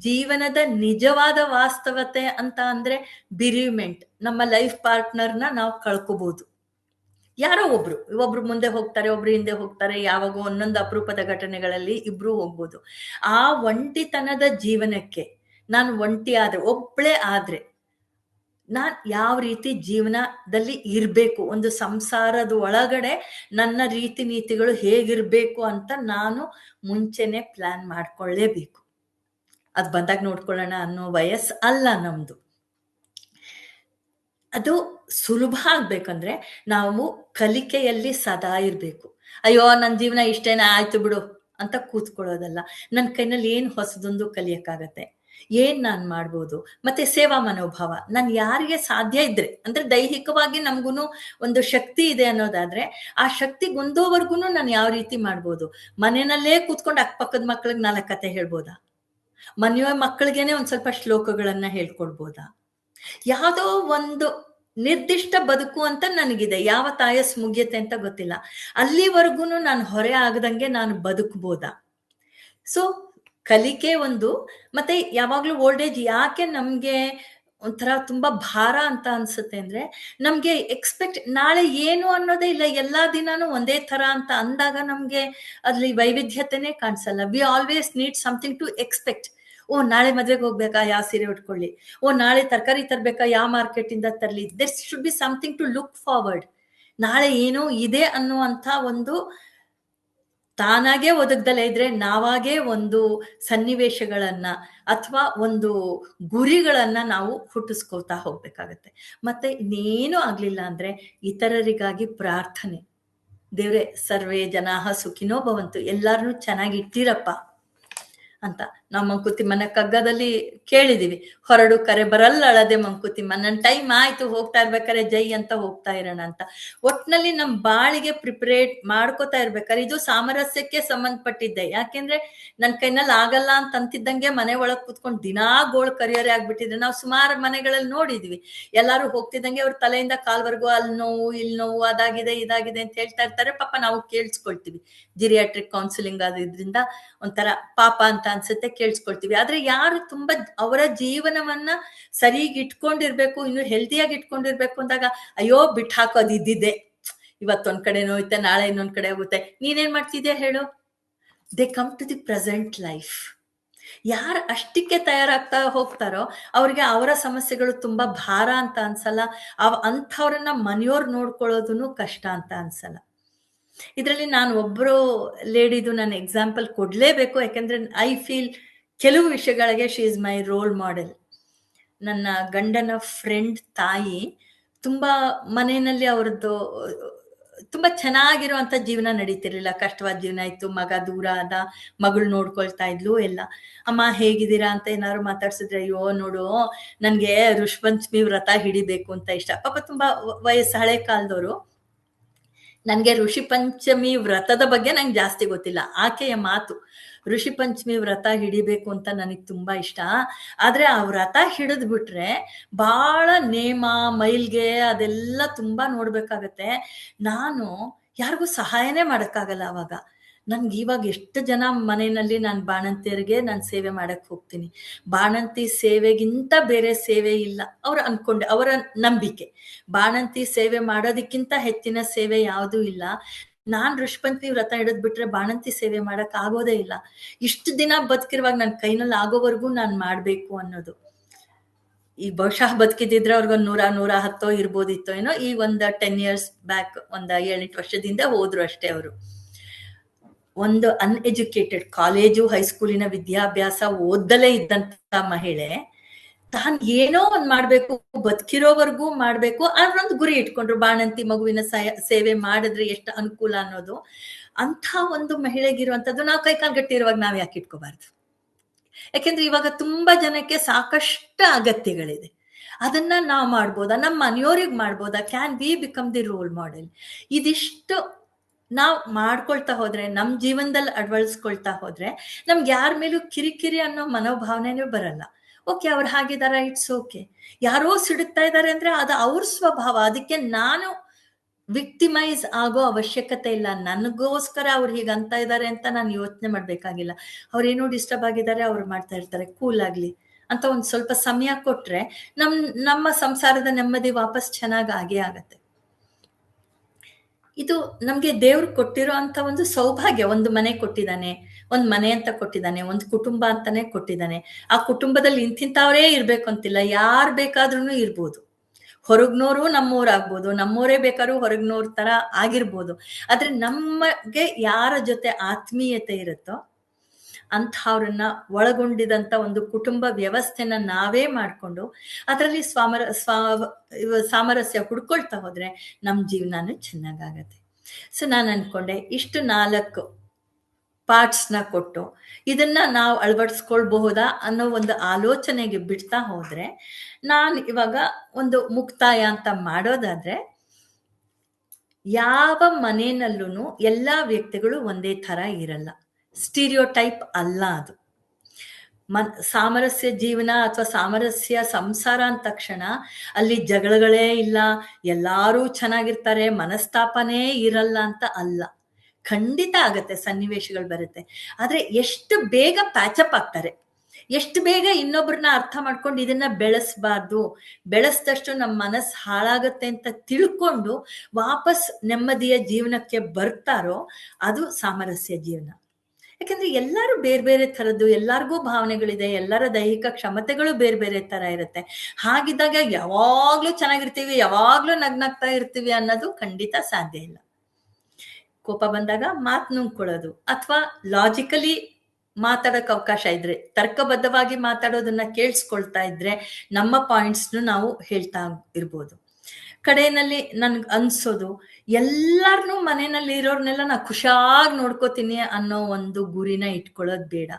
ಜೀವನದ ನಿಜವಾದ ವಾಸ್ತವತೆ ಅಂತ ಅಂದ್ರೆ ಬಿರಿವ್ಮೆಂಟ್, ನಮ್ಮ ಲೈಫ್ ಪಾರ್ಟ್ನರ್ನ ನಾವು ಕಳ್ಕೋಬಹುದು. ಯಾರೋ ಒಬ್ರು ಮುಂದೆ ಹೋಗ್ತಾರೆ, ಒಬ್ರು ಹಿಂದೆ ಹೋಗ್ತಾರೆ, ಯಾವಾಗೋ ಒಂದೊಂದು ಅಪರೂಪದ ಘಟನೆಗಳಲ್ಲಿ ಇಬ್ರು ಹೋಗ್ಬೋದು. ಆ ಒಂಟಿತನದ ಜೀವನಕ್ಕೆ ನಾನು ಒಂಟಿ ಆದ್ರೆ, ಒಬ್ಳೆ ಆದ್ರೆ ನಾನ್ ಯಾವ ರೀತಿ ಜೀವನದಲ್ಲಿ ಇರ್ಬೇಕು, ಒಂದು ಸಂಸಾರದ ಒಳಗಡೆ ನನ್ನ ರೀತಿ ನೀತಿಗಳು ಹೇಗಿರ್ಬೇಕು ಅಂತ ನಾನು ಮುಂಚೆನೆ ಪ್ಲಾನ್ ಮಾಡ್ಕೊಳ್ಳೇಬೇಕು. ಅದ್ ಬಂದಾಗ ನೋಡ್ಕೊಳ್ಳೋಣ ಅನ್ನೋ ವಯಸ್ಸು ಅಲ್ಲ ನಮ್ದು. ಅದು ಸುಲಭ ಆಗ್ಬೇಕಂದ್ರೆ ನಾವು ಕಲಿಕೆಯಲ್ಲಿ ಸದಾ ಇರ್ಬೇಕು. ಅಯ್ಯೋ ನನ್ನ ಜೀವನ ಇಷ್ಟೇನ ಆಯ್ತು ಬಿಡು ಅಂತ ಕೂತ್ಕೊಳ್ಳೋದಲ್ಲ. ನನ್ನ ಕೈನಲ್ಲಿ ಏನ್ ಹೊಸದೊಂದು ಕಲಿಯಕ್ಕಾಗತ್ತೆ, ಏನ್ ನಾನ್ ಮಾಡ್ಬೋದು. ಮತ್ತೆ ಸೇವಾ ಮನೋಭಾವ, ನಾನು ಯಾರಿಗೆ ಸಾಧ್ಯ ಇದ್ರೆ, ಅಂದ್ರೆ ದೈಹಿಕವಾಗಿ ನಮ್ಗೂನು ಒಂದು ಶಕ್ತಿ ಇದೆ ಅನ್ನೋದಾದ್ರೆ ಆ ಶಕ್ತಿ ಗುಂದೋವರ್ಗು ನಾನು ಯಾವ ರೀತಿ ಮಾಡ್ಬೋದು. ಮನೆಯಲ್ಲೇ ಕೂತ್ಕೊಂಡು ಅಕ್ಕಪಕ್ಕದ ಮಕ್ಳಿಗೆ 4 ಕತೆ ಹೇಳ್ಬೋದಾ, ಮನೆಯ ಮಕ್ಕಳಿಗೇನೆ ಒಂದ್ ಸ್ವಲ್ಪ ಶ್ಲೋಕಗಳನ್ನ ಹೇಳ್ಕೊಡ್ಬೋದಾ. ಯಾವುದೋ ಒಂದು ನಿರ್ದಿಷ್ಟ ಬದುಕು ಅಂತ ನನಗಿದೆ, ಯಾವ ತಾಯಸ್ ಮುಗಿಯತ್ತೆ ಅಂತ ಗೊತ್ತಿಲ್ಲ, ಅಲ್ಲಿವರೆಗೂ ನಾನು ಹೊರೆ ಆಗದಂಗೆ ನಾನು ಬದುಕಬಹುದಾ. ಸೊ ಕಲಿಕೆ ಒಂದು. ಮತ್ತೆ ಯಾವಾಗ್ಲೂ ಓಲ್ಡ್ ಏಜ್ ಯಾಕೆ ನಮ್ಗೆ ಒಂಥರ ತುಂಬಾ ಭಾರ ಅಂತ ಅನ್ಸುತ್ತೆ ಅಂದ್ರೆ, ನಮ್ಗೆ ಎಕ್ಸ್ಪೆಕ್ಟ್ ನಾಳೆ ಏನು ಅನ್ನೋದೇ ಇಲ್ಲ, ಎಲ್ಲಾ ದಿನಾನು ಒಂದೇ ತರ ಅಂತ ಅಂದಾಗ ನಮ್ಗೆ ಅದ್ರಲ್ಲಿ ವೈವಿಧ್ಯತೆನೇ ಕಾಣಿಸಲ್ಲ. We always need something to expect. ಓ ನಾಳೆ ಮದ್ವೆಗೆ ಹೋಗ್ಬೇಕಾ, ಯಾವ ಸೀರೆ ಉಟ್ಕೊಳ್ಳಿ, ಓ ನಾಳೆ ತರಕಾರಿ ತರ್ಬೇಕಾ, ಯಾವ ಮಾರ್ಕೆಟ್ ಇಂದ ತರ್ಲಿ. This should be something to look forward. ನಾಳೆ ಏನೋ ಇದೆ ಅನ್ನುವಂಥ ಒಂದು ತಾನಾಗೆ ಒದಗ್ದಲೇ ಇದ್ರೆ ನಾವಾಗೇ ಒಂದು ಸನ್ನಿವೇಶಗಳನ್ನ ಅಥವಾ ಒಂದು ಗುರಿಗಳನ್ನ ನಾವು ಹುಟ್ಟಿಸ್ಕೋತಾ ಹೋಗ್ಬೇಕಾಗತ್ತೆ. ಮತ್ತೆ ಇನ್ನೇನು ಆಗ್ಲಿಲ್ಲ ಅಂದ್ರೆ ಇತರರಿಗಾಗಿ ಪ್ರಾರ್ಥನೆ. ದೇವ್ರೆ ಸರ್ವೇ ಜನಾಹ ಸುಖಿನೋ ಭವಂತು, ಎಲ್ಲಾರನ್ನೂ ಚೆನ್ನಾಗಿ ಇಟ್ಟಿರಪ್ಪ ಅಂತ ನಾವು ಮಂಕುತಿಮ್ಮನ ಕಗ್ಗದಲ್ಲಿ ಕೇಳಿದೀವಿ. ಹೊರಡು ಕರೆ ಬರಲ್ಲ ಅಳದೆ ಮಂಕುತಿಮ್ಮ, ನನ್ನ ಟೈಮ್ ಆಯ್ತು ಹೋಗ್ತಾ ಇರ್ಬೇಕಾರೆ ಜೈ ಅಂತ ಹೋಗ್ತಾ ಇರೋಣ ಅಂತ. ಒಟ್ನಲ್ಲಿ ನಮ್ ಬಾಳಿಗೆ ಪ್ರಿಪರೇಟ್ ಮಾಡ್ಕೋತಾ ಇರ್ಬೇಕಾದ್ರೆ ಇದು ಸಾಮರಸ್ಯಕ್ಕೆ ಸಂಬಂಧಪಟ್ಟಿದ್ದೆ. ಯಾಕೆಂದ್ರೆ ನನ್ ಕೈನಲ್ಲಿ ಆಗಲ್ಲ ಅಂತ ಅಂತಿದ್ದಂಗೆ ಮನೆ ಒಳಗ್ ಕೂತ್ಕೊಂಡು ದಿನಾ ಗೋಳ್ ಕರಿಯರೆ ಆಗ್ಬಿಟ್ಟಿದ್ರೆ ನಾವು ಸುಮಾರು ಮನೆಗಳಲ್ಲಿ ನೋಡಿದ್ವಿ. ಎಲ್ಲಾರು ಹೋಗ್ತಿದ್ದಂಗೆ ಅವ್ರ ತಲೆಯಿಂದ ಕಾಲ್ವರೆಗೂ ಅಲ್ಲಿ ನೋವು ಇಲ್ಲಿ ನೋವು, ಅದಾಗಿದೆ ಇದಾಗಿದೆ ಅಂತ ಹೇಳ್ತಾ ಇರ್ತಾರೆ. ಪಾಪ ನಾವು ಕೇಳಿಸ್ಕೊಳ್ತೀವಿ. ಜಿರಿಯಾಟ್ರಿಕ್ ಕೌನ್ಸಿಲಿಂಗ್ ಆದ್ರಿಂದ ಒಂಥರ ಪಾಪ ಅಂತ ಅನ್ಸುತ್ತೆ, ಕೇಳಿಸ್ಕೊಳ್ತೀವಿ. ಆದ್ರೆ ಯಾರು ತುಂಬಾ ಅವರ ಜೀವನವನ್ನ ಸರಿಯಾಗಿ ಇಟ್ಕೊಂಡಿರ್ಬೇಕು, ಇನ್ನು ಹೆಲ್ದಿಯಾಗಿ ಇಟ್ಕೊಂಡಿರ್ಬೇಕು ಅಂದಾಗ ಅಯ್ಯೋ ಬಿಟ್ಟು ಹಾಕೋದು ಇದ್ದಿದ್ದೆ, ಇವತ್ತೊಂದ್ ಕಡೆ ನೋಯುತ್ತೆ ನಾಳೆ ಇನ್ನೊಂದ್ ಕಡೆ ಹೋಗುತ್ತೆ, ನೀನೇನ್ ಮಾಡ್ತಿದ್ಯಾ ಹೇಳು. They come to the present life. ಯಾರು ಅಷ್ಟಕ್ಕೆ ತಯಾರಾಗ್ತಾ ಹೋಗ್ತಾರೋ ಅವ್ರಿಗೆ ಅವರ ಸಮಸ್ಯೆಗಳು ತುಂಬಾ ಭಾರ ಅಂತ ಅನ್ಸಲ್ಲ. ಅಂಥವ್ರನ್ನ ಮನೆಯವ್ರು ನೋಡ್ಕೊಳ್ಳೋದನ್ನು ಕಷ್ಟ ಅಂತ ಅನ್ಸಲ್ಲ. ಇದರಲ್ಲಿ ನಾನು ಒಬ್ಬರು ಲೇಡಿದು ನಾನು ಎಕ್ಸಾಂಪಲ್ ಕೊಡ್ಲೇಬೇಕು. ಯಾಕಂದ್ರೆ ಐ ಫೀಲ್ ಕೆಲವು ವಿಷಯಗಳಿಗೆ she is my role model. ನನ್ನ ಗಂಡನ ಫ್ರೆಂಡ್ ತಾಯಿ ತುಂಬಾ ಮನೆಯಲ್ಲಿ ಅವ್ರದ್ದು ತುಂಬಾ ಚೆನ್ನಾಗಿರುವಂತ ಜೀವನ ನಡೀತಿರ್ಲಿಲ್ಲ. ಕಷ್ಟವಾದ ಜೀವನ ಇತ್ತು. ಮಗ ದೂರ ಆದ, ಮಗಳು ನೋಡ್ಕೊಳ್ತಾ ಇದ್ಲು ಎಲ್ಲ. ಅಮ್ಮ ಹೇಗಿದ್ದೀರಾ ಅಂತ ಏನಾದ್ರು ಮಾತಾಡ್ಸಿದ್ರೆ, ಅಯ್ಯೋ ನೋಡು ನನ್ಗೆ ಋಷಪಂಚಮಿ ವ್ರತ ಹಿಡಿಬೇಕು ಅಂತ ಇಷ್ಟ. ಪಾಪ ತುಂಬಾ ವಯಸ್ಸು ಹಳೆ ಕಾಲದವರು. ನನ್ಗೆ ಋಷಿ ಪಂಚಮಿ ವ್ರತದ ಬಗ್ಗೆ ನಂಗೆ ಜಾಸ್ತಿ ಗೊತ್ತಿಲ್ಲ. ಆಕೆಯ ಮಾತು ಋಷಿ ಪಂಚಮಿ ವ್ರತ ಹಿಡಿಬೇಕು ಅಂತ ನನಗ್ ತುಂಬಾ ಇಷ್ಟ. ಆದ್ರೆ ಆ ವ್ರತ ಹಿಡಿದ್ ಬಿಟ್ರೆ ಬಹಳ ನೇಮ ಮೈಲ್ಗೆ ಅದೆಲ್ಲ ತುಂಬಾ ನೋಡ್ಬೇಕಾಗತ್ತೆ. ನಾನು ಯಾರಿಗೂ ಸಹಾಯನೇ ಮಾಡಕ್ಕಾಗಲ್ಲ ಅವಾಗ. ನನ್ಗೆ ಇವಾಗ ಎಷ್ಟು ಜನ ಮನೆಯಲ್ಲಿ ನಾನು ಬಾಣಂತಿಯರಿಗೆ ನಾನು ಸೇವೆ ಮಾಡಕ್ ಹೋಗ್ತೀನಿ. ಬಾಣಂತಿ ಸೇವೆಗಿಂತ ಬೇರೆ ಸೇವೆ ಇಲ್ಲ ಅವ್ರು ಅನ್ಕೊಂಡೆ, ಅವರ ನಂಬಿಕೆ. ಬಾಣಂತಿ ಸೇವೆ ಮಾಡೋದಕ್ಕಿಂತ ಹೆಚ್ಚಿನ ಸೇವೆ ಯಾವುದೂ ಇಲ್ಲ. ನಾನ್ ಋಷಪಂಚಮಿ ವ್ರತ ಹಿಡಿದ್ ಬಿಟ್ರೆ ಬಾಣಂತಿ ಸೇವೆ ಮಾಡಕ್ ಆಗೋದೇ ಇಲ್ಲ. ಇಷ್ಟು ದಿನ ಬದುಕಿರುವಾಗ ನನ್ ಕೈನಲ್ಲಿ ಆಗೋವರೆಗೂ ನಾನ್ ಮಾಡ್ಬೇಕು ಅನ್ನೋದು. ಈ ಬಹುಶಃ ಬದುಕಿದ್ರೆ ಅವ್ರಿಗೊಂದು 100-110 ಇರ್ಬೋದಿತ್ತೋ ಏನೋ. ಈ ಒಂದು 10 years ಬ್ಯಾಕ್, ಒಂದು 7-8 ವರ್ಷದಿಂದ ಹೋದ್ರು ಅಷ್ಟೇ ಅವರು. ಒಂದು ಅನ್ಎಜುಕೇಟೆಡ್, ಕಾಲೇಜು ಹೈಸ್ಕೂಲಿನ ವಿದ್ಯಾಭ್ಯಾಸ ಓದ್ದಲೇ ಇದ್ದಂತ ಮಹಿಳೆ ತಾನ್ ಏನೋ ಒಂದ್ ಮಾಡ್ಬೇಕು, ಬದುಕಿರೋವರೆಗೂ ಮಾಡ್ಬೇಕು ಅನ್ನೊಂದು ಗುರಿ ಇಟ್ಕೊಂಡ್ರು. ಬಾಣಂತಿ ಮಗುವಿನ ಸೇವೆ ಮಾಡಿದ್ರೆ ಎಷ್ಟು ಅನುಕೂಲ ಅನ್ನೋದು. ಅಂಥ ಒಂದು ಮಹಿಳೆಗಿರುವಂತದ್ದು ನಾವು ಕೈಕಾಲು ಗಟ್ಟಿ ಇರುವಾಗ ನಾವ್ ಯಾಕೆ ಇಟ್ಕೋಬಾರ್ದು? ಯಾಕೆಂದ್ರೆ ಇವಾಗ ತುಂಬಾ ಜನಕ್ಕೆ ಸಾಕಷ್ಟು ಅಗತ್ಯಗಳಿದೆ. ಅದನ್ನ ನಾವು ಮಾಡ್ಬೋದಾ, ನಮ್ಮ ಮನೆಯವ್ರಿಗೆ ಮಾಡ್ಬೋದಾ? Can we become the role model? ಇದಿಷ್ಟು ನಾವು ಮಾಡ್ಕೊಳ್ತಾ ಹೋದ್ರೆ, ನಮ್ ಜೀವನದಲ್ಲಿ ಅಳವಡಿಸ್ಕೊಳ್ತಾ ಹೋದ್ರೆ ನಮ್ಗೆ ಯಾರ ಮೇಲೂ ಕಿರಿಕಿರಿ ಅನ್ನೋ ಮನೋಭಾವನೆನೂ ಬರಲ್ಲ. ಓಕೆ, ಅವ್ರು ಹಾಗಿದಾರ, ಇಟ್ಸ್ ಓಕೆ. ಯಾರೋ ಸಿಡುಕ್ತಾ ಇದ್ದಾರೆ ಅಂದ್ರೆ ಅದು ಅವ್ರ ಸ್ವಭಾವ. ಅದಕ್ಕೆ ನಾನು ವಿಕ್ಟಿಮೈಸ್ ಆಗೋ ಅವಶ್ಯಕತೆ ಇಲ್ಲ. ನನಗೋಸ್ಕರ ಅವ್ರು ಹೀಗಂತ ಇದ್ದಾರೆ ಅಂತ ನಾನು ಯೋಚನೆ ಮಾಡ್ಬೇಕಾಗಿಲ್ಲ. ಅವ್ರೇನೋ ಡಿಸ್ಟರ್ಬ್ ಆಗಿದ್ದಾರೆ, ಅವ್ರು ಮಾಡ್ತಾ ಇರ್ತಾರೆ, ಕೂಲ್ ಆಗ್ಲಿ ಅಂತ ಒಂದ್ ಸ್ವಲ್ಪ ಸಮಯ ಕೊಟ್ರೆ ನಮ್ಮ ಸಂಸಾರದ ನೆಮ್ಮದಿ ವಾಪಸ್ ಚೆನ್ನಾಗ್ ಆಗೇ ಆಗತ್ತೆ. ಇದು ನಮ್ಗೆ ದೇವ್ರು ಕೊಟ್ಟಿರೋ ಅಂತ ಒಂದು ಸೌಭಾಗ್ಯ. ಒಂದು ಮನೆ ಕೊಟ್ಟಿದ್ದಾನೆ, ಒಂದ್ ಮನೆ ಅಂತ ಕೊಟ್ಟಿದ್ದಾನೆ, ಒಂದು ಕುಟುಂಬ ಅಂತಾನೆ ಕೊಟ್ಟಿದ್ದಾನೆ. ಆ ಕುಟುಂಬದಲ್ಲಿ ಇಂತಿಂತವರೇ ಇರ್ಬೇಕು ಅಂತಿಲ್ಲ, ಯಾರ್ ಬೇಕಾದ್ರೂ ಇರ್ಬೋದು. ಹೊರಗ್ನೋರು ನಮ್ಮೂರಾಗ್ಬೋದು, ನಮ್ಮೋರೇ ಬೇಕಾದ್ರೂ ಹೊರಗ್ನೋರ್ ತರ ಆಗಿರ್ಬೋದು. ಆದ್ರೆ ನಮಗೆ ಯಾರ ಜೊತೆ ಆತ್ಮೀಯತೆ ಇರುತ್ತೋ ಅಂಥವ್ರನ್ನ ಒಳಗೊಂಡಿದಂತ ಒಂದು ಕುಟುಂಬ ವ್ಯವಸ್ಥೆನ ನಾವೇ ಮಾಡ್ಕೊಂಡು ಅದರಲ್ಲಿ ಸಾಮರಸ್ಯ ಹುಡ್ಕೊಳ್ತಾ ಹೋದ್ರೆ ನಮ್ ಜೀವನಾನು ಚೆನ್ನಾಗಾಗತ್ತೆ. ಸೊ ನಾನು ಅನ್ಕೊಂಡೆ ಇಷ್ಟು 4 ಪಾರ್ಟ್ಸ್ನ ಕೊಟ್ಟು ಇದನ್ನ ನಾವು ಅಳವಡಿಸ್ಕೊಳ್ಬಹುದಾ ಅನ್ನೋ ಒಂದು ಆಲೋಚನೆಗೆ ಬಿಡ್ತಾ ಹೋದ್ರೆ, ನಾನು ಇವಾಗ ಒಂದು ಮುಕ್ತಾಯ ಅಂತ ಮಾಡೋದಾದ್ರೆ, ಯಾವ ಮನೆಯಲ್ಲೂ ಎಲ್ಲಾ ವ್ಯಕ್ತಿಗಳು ಒಂದೇ ತರ ಇರಲ್ಲ. ಸ್ಟೀರಿಯೋಟೈಪ್ ಅಲ್ಲ ಅದು. ಸಾಮರಸ್ಯ ಜೀವನ ಅಥವಾ ಸಾಮರಸ್ಯ ಸಂಸಾರ ಅಂದ ತಕ್ಷಣ ಅಲ್ಲಿ ಜಗಳಗಳೇ ಇಲ್ಲ, ಎಲ್ಲಾರು ಚೆನ್ನಾಗಿರ್ತಾರೆ, ಮನಸ್ತಾಪನೇ ಇರಲ್ಲ ಅಂತ ಅಲ್ಲ. ಖಂಡಿತ ಆಗತ್ತೆ, ಸನ್ನಿವೇಶಗಳು ಬರುತ್ತೆ. ಆದ್ರೆ ಎಷ್ಟು ಬೇಗ ಪ್ಯಾಚಪ್ ಆಗ್ತಾರೆ, ಎಷ್ಟು ಬೇಗ ಇನ್ನೊಬ್ರನ್ನ ಅರ್ಥ ಮಾಡ್ಕೊಂಡು ಇದನ್ನ ಬೆಳೆಸಬಾರ್ದು, ಬೆಳೆಸಿದಷ್ಟು ನಮ್ಮ ಮನಸ್ಸು ಹಾಳಾಗತ್ತೆ ಅಂತ ತಿಳ್ಕೊಂಡು ವಾಪಸ್ ನೆಮ್ಮದಿಯ ಜೀವನಕ್ಕೆ ಬರ್ತಾರೋ ಅದು ಸಾಮರಸ್ಯ ಜೀವನ. ಯಾಕಂದ್ರೆ ಎಲ್ಲರೂ ಬೇರೆ ಬೇರೆ ತರದ್ದು, ಎಲ್ಲಾರ್ಗೂ ಭಾವನೆಗಳಿದೆ, ಎಲ್ಲರ ದೈಹಿಕ ಕ್ಷಮತೆಗಳು ಬೇರೆ ಬೇರೆ ತರ ಇರುತ್ತೆ. ಹಾಗಿದ್ದಾಗ ಯಾವಾಗ್ಲೂ ಚೆನ್ನಾಗಿರ್ತೀವಿ, ಯಾವಾಗ್ಲೂ ನಗ್ನಾಗ್ತಾ ಇರ್ತೀವಿ ಅನ್ನೋದು ಖಂಡಿತ ಸಾಧ್ಯ ಇಲ್ಲ. ಕೋಪ ಬಂದಾಗ ಮಾತು ನುಂಗ್ಕೊಳ್ಳೋದು, ಅಥವಾ ಲಾಜಿಕಲಿ ಮಾತಾಡೋಕೆ ಅವಕಾಶ ಇದ್ರೆ, ತರ್ಕಬದ್ಧವಾಗಿ ಮಾತಾಡೋದನ್ನ ಕೇಳಿಸ್ಕೊಳ್ತಾ ಇದ್ರೆ ನಮ್ಮ ಪಾಯಿಂಟ್ಸ್ನು ನಾವು ಹೇಳ್ತಾ ಇರ್ಬೋದು. ಕಡೆಯಲ್ಲಿ ನನ್ಗೆ ಅನ್ಸೋದು, ಎಲ್ಲಾರ್ನು ಮನೆಯಲ್ಲಿ ಇರೋರ್ನೆಲ್ಲ ನಾ ಖುಷಿಯಾಗಿ ನೋಡ್ಕೋತೀನಿ ಅನ್ನೋ ಒಂದು ಗುರಿನ ಇಟ್ಕೊಳ್ಳೋದು ಬೇಡ.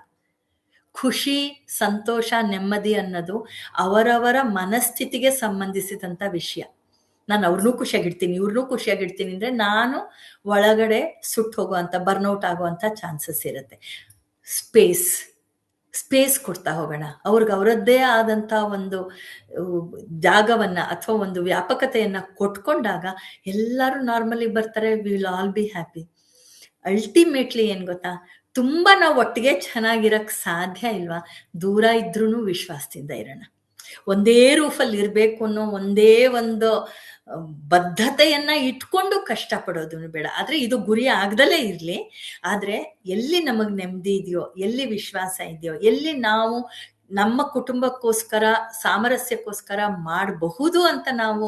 ಖುಷಿ, ಸಂತೋಷ, ನೆಮ್ಮದಿ ಅನ್ನೋದು ಅವರವರ ಮನಸ್ಥಿತಿಗೆ ಸಂಬಂಧಿಸಿದಂತ ವಿಷಯ. ನಾನು ಅವ್ರನ್ನೂ ಖುಷಿಯಾಗಿಡ್ತೀನಿ, ಇವ್ರನ್ನೂ ಖುಷಿಯಾಗಿಡ್ತೀನಿ ಅಂದ್ರೆ ನಾನು ಒಳಗಡೆ ಸುಟ್ಟು ಹೋಗುವಂತ, ಬರ್ನೌಟ್ ಆಗುವಂತ ಚಾನ್ಸಸ್ ಇರುತ್ತೆ. ಸ್ಪೇಸ್ ಕೊಡ್ತಾ ಹೋಗೋಣ ಅವ್ರಿಗೆ. ಅವರದ್ದೇ ಆದಂತ ಒಂದು ಜಾಗವನ್ನ ಅಥವಾ ಒಂದು ವ್ಯಾಪಕತೆಯನ್ನ ಕೊಟ್ಕೊಂಡಾಗ ಎಲ್ಲರೂ ನಾರ್ಮಲಿ ಬರ್ತಾರೆ. Will all be happy. Ultimately ಏನ್ ಗೊತ್ತಾ, ತುಂಬಾ ನಾವು ಒಟ್ಟಿಗೆ ಚೆನ್ನಾಗಿರಕ್ ಸಾಧ್ಯ ಇಲ್ವಾ? ದೂರ ಇದ್ರೂ ವಿಶ್ವಾಸದಿಂದ ಇರೋಣ. ಒಂದೇ ರೂಫಲ್ಲಿ ಇರ್ಬೇಕು ಅನ್ನೋ ಒಂದೇ ಒಂದು ಬದ್ಧತೆಯನ್ನ ಇಟ್ಕೊಂಡು ಕಷ್ಟ ಪಡೋದನ್ನು ಬೇಡ. ಆದ್ರೆ ಇದು ಗುರಿ ಆಗ್ದಲೇ ಇರ್ಲಿ. ಆದ್ರೆ ಎಲ್ಲಿ ನಮಗ್ ನೆಮ್ಮದಿ ಇದೆಯೋ, ಎಲ್ಲಿ ವಿಶ್ವಾಸ ಇದೆಯೋ, ಎಲ್ಲಿ ನಾವು ನಮ್ಮ ಕುಟುಂಬಕ್ಕೋಸ್ಕರ ಸಾಮರಸ್ಯಕ್ಕೋಸ್ಕರ ಮಾಡಬಹುದು ಅಂತ ನಾವು